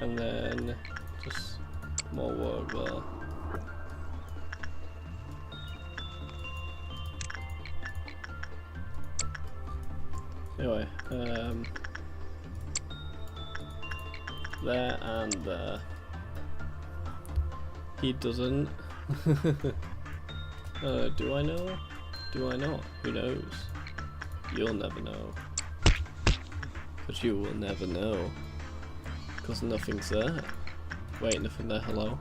and then just more work there. Anyway, there and there. He doesn't. Do I know? Do I not? Who knows? You'll never know. But you will never know. Because nothing's there. Wait, nothing there, hello?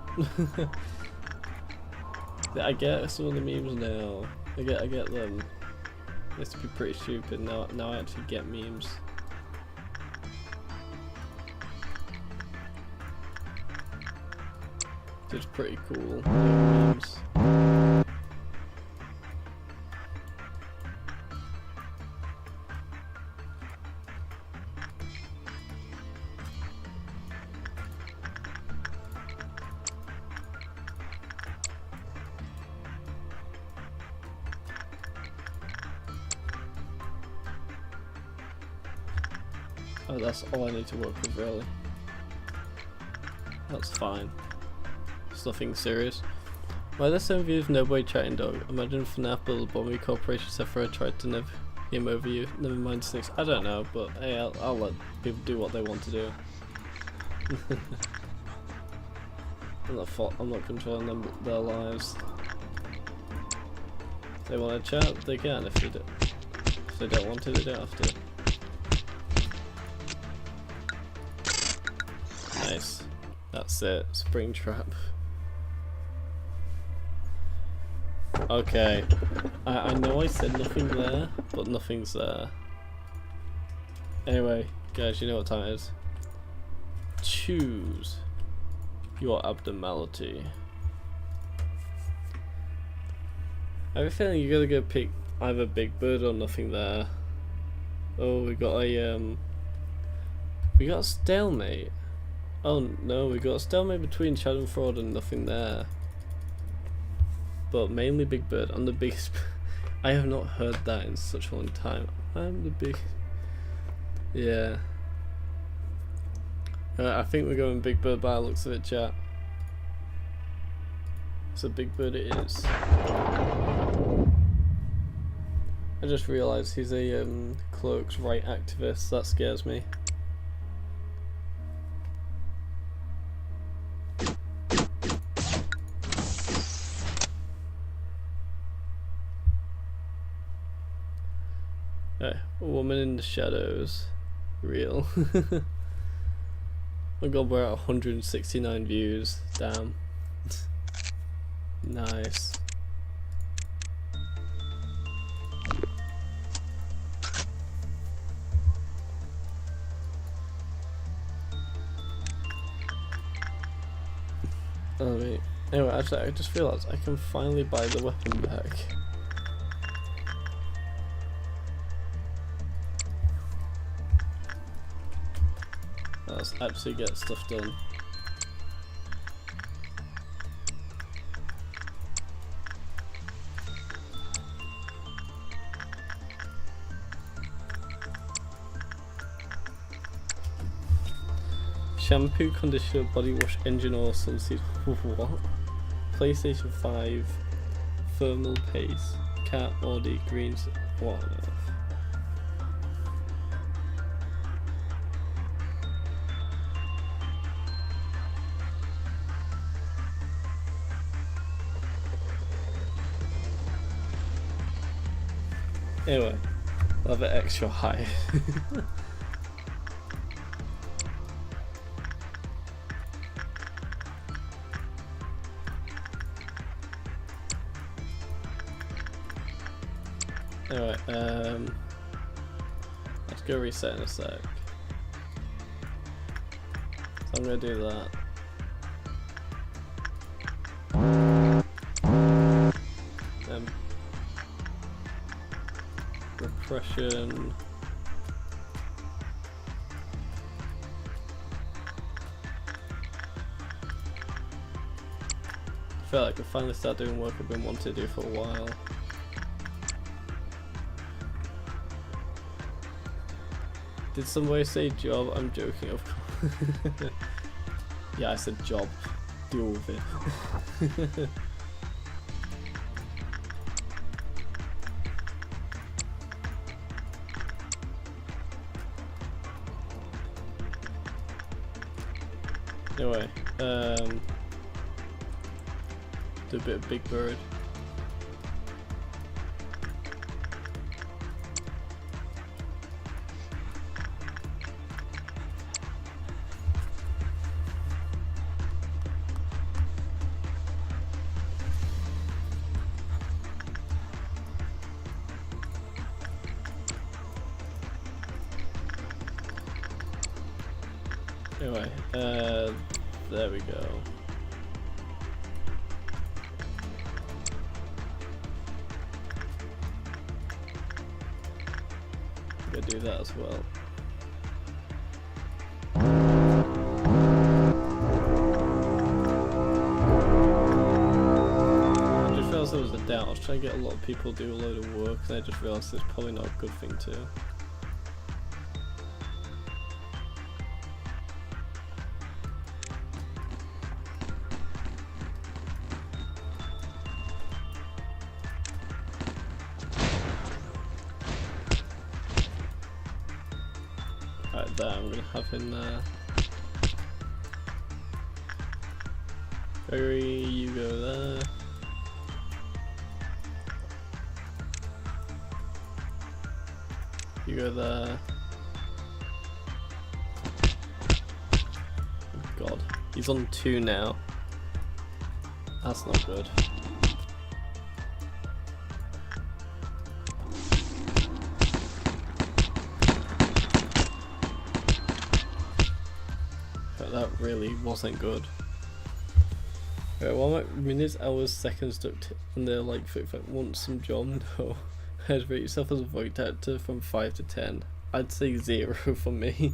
I get some of the memes now. I get them. It used to be pretty stupid, now I actually get memes. It's pretty cool, memes. Oh, that's all I need to work with, really. That's fine. It's nothing serious. Why there's some views, nobody chatting dog? Imagine FNAF, Lobotomy, Corporation, Sephora tried to never game over you. Never mind snakes. I don't know, but hey, I'll let people do what they want to do. I'm not controlling them, their lives. If they want to chat, they can. If they don't want to, they don't have to. Nice. That's it. Springtrap. Okay. I know I said nothing there, but nothing's there. Anyway, guys, you know what time it is. Choose your abnormality. I have a feeling you're gonna go pick either Big Bird or nothing there. Oh, we got a stalemate. Oh no, we got a stalemate between Shadow and Fraud and nothing there. But mainly Big Bird. I'm the biggest. I have not heard that in such a long time. I'm the big. Yeah. I think we're going Big Bird by the looks of it, chat. So Big Bird it is. I just realised he's a clerk's right activist. That scares me. A woman in the shadows. Real. Oh god, we're at 169 views. Damn. Nice. Oh wait. Anyway, actually, I just realised I can finally buy the weapon back. Let's actually get stuff done. Shampoo, conditioner, body wash, engine oil, sunseed. What? PlayStation 5, thermal paste, cat, Audi, greens. What on earth? Anyway, I'll have it extra high. Anyway, let's go reset in a sec. So I'm gonna do that. Repression. I feel like I finally start doing work I've been wanting to do for a while. Did somebody say job? I'm joking, of course. Yeah, I said job. Deal with it. Anyway, do a bit of Big Bird. Anyway, there we go. I'm gonna do that as well. I just realised there was a doubt. I was trying to get a lot of people to do a load of work, and I just realised it's probably not a good thing to. Right there, I'm gonna have him there. Gregory, you go there. You go there. Oh God, he's on 2 now. That's not good. That really wasn't good. Right, well, my minutes, hours, seconds stuck and they're like, want some job? No. I'd rate yourself as a voice actor from 5 to 10. I'd say 0 for me.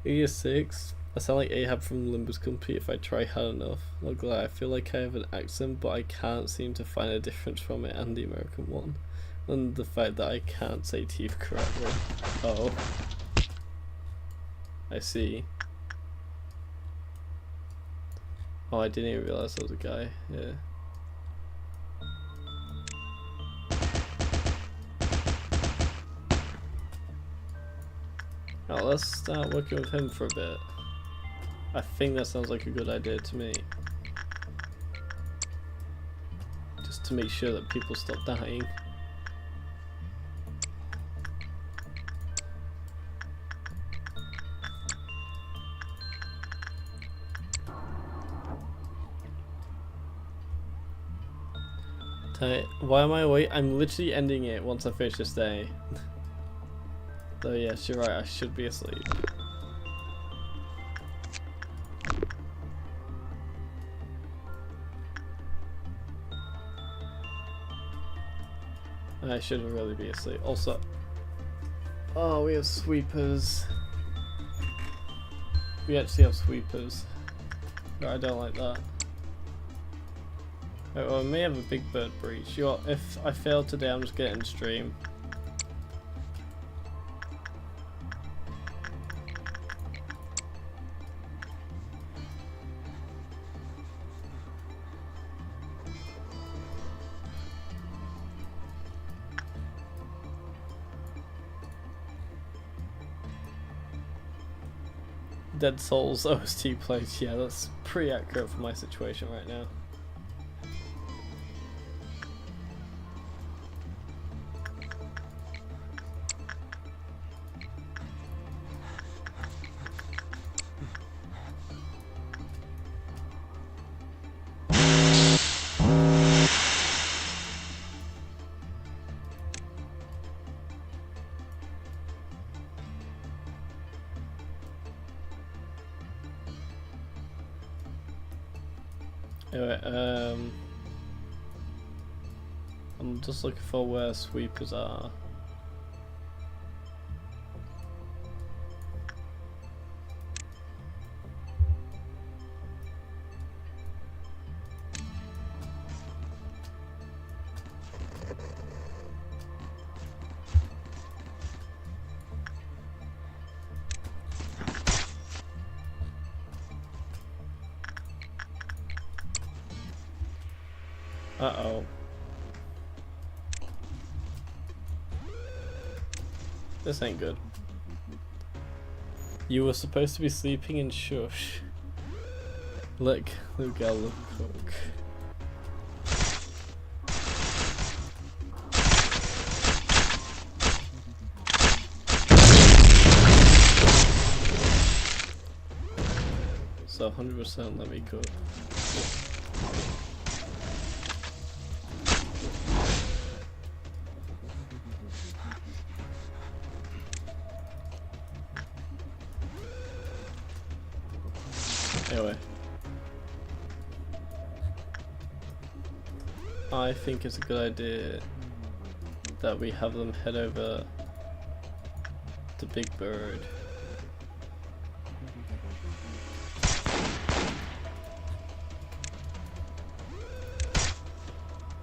Area 6. I sound like Ahab from Limbo's Company if I try hard enough. Not glad. I feel like I have an accent, but I can't seem to find a difference from it and the American one. And the fact that I can't say teeth correctly. Oh. I see. Oh, I didn't even realise there was a guy, yeah. Oh, let's start working with him for a bit. I think that sounds like a good idea to me. Just to make sure that people stop dying. Why am I awake? I'm literally ending it once I finish this day. So yes, you're right, I should be asleep. I shouldn't really be asleep. Also, oh, we have sweepers. We actually have sweepers. No, I don't like that. Right, well, I may have a Big Bird breach. If I fail today, I'm just getting stream. Dead Souls OST plays. Yeah, that's pretty accurate for my situation right now. Anyway, I'm just looking for where sweepers are. Uh-oh. This ain't good. You were supposed to be sleeping in shush. Look, look, look, look. So 100% let me cook. Anyway, I think it's a good idea that we have them head over to Big Bird.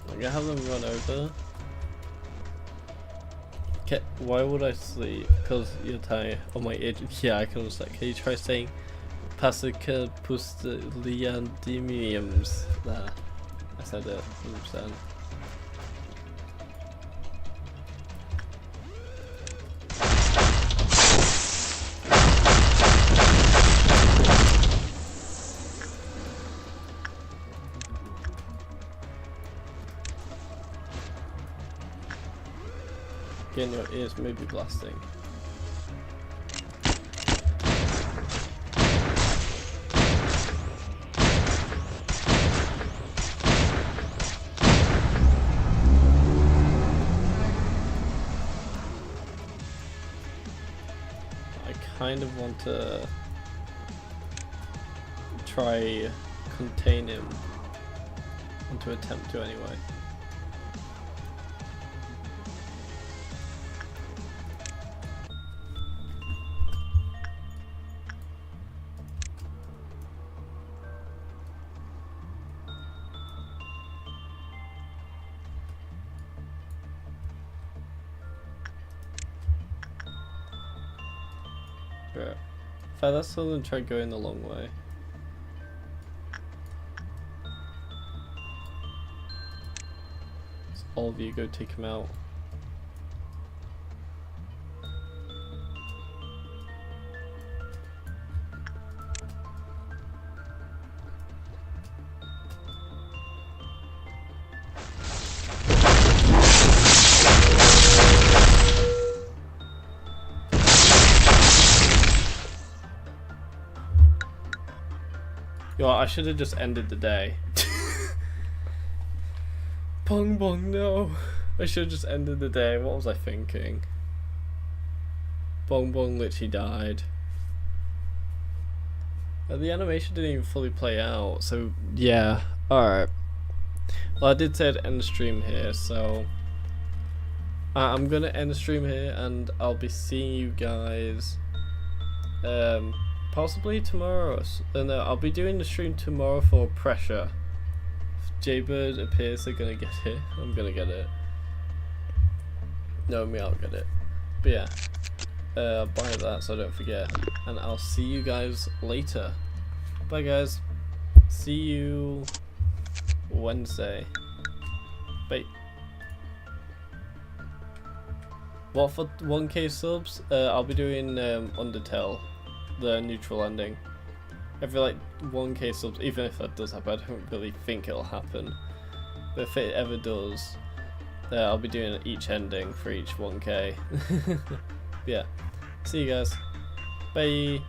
I'm gonna have them run over. Okay, why would I sleep? Because you're tired. Oh my agent. Yeah, I can understand. Can you try saying Pasica Pustiliandemiums? There. I said it 100%. Getting your ears may be blasting. I kind of want to try contain him. Want to attempt to anyway. Right. If I let someone try going the long way. So all of you go take him out. Yo, I should have just ended the day. Bong bong, no. I should have just ended the day. What was I thinking? Bong bong literally died. The animation didn't even fully play out, so yeah. Alright. Well, I did say I'd end the stream here, so I'm gonna end the stream here, and I'll be seeing you guys possibly tomorrow. No, I'll be doing the stream tomorrow for Pressure. If Jaybird appears, they're gonna get it. I'm gonna get it. No, me, I'll get it. But yeah, buy that so I don't forget. And I'll see you guys later. Bye guys. See you Wednesday. Bye. What, for 1k subs? I'll be doing Undertale. the neutral ending. Every like 1k subs, even if that does happen, I don't really think it'll happen. But if it ever does, I'll be doing each ending for each 1k. Yeah. See you guys. Bye.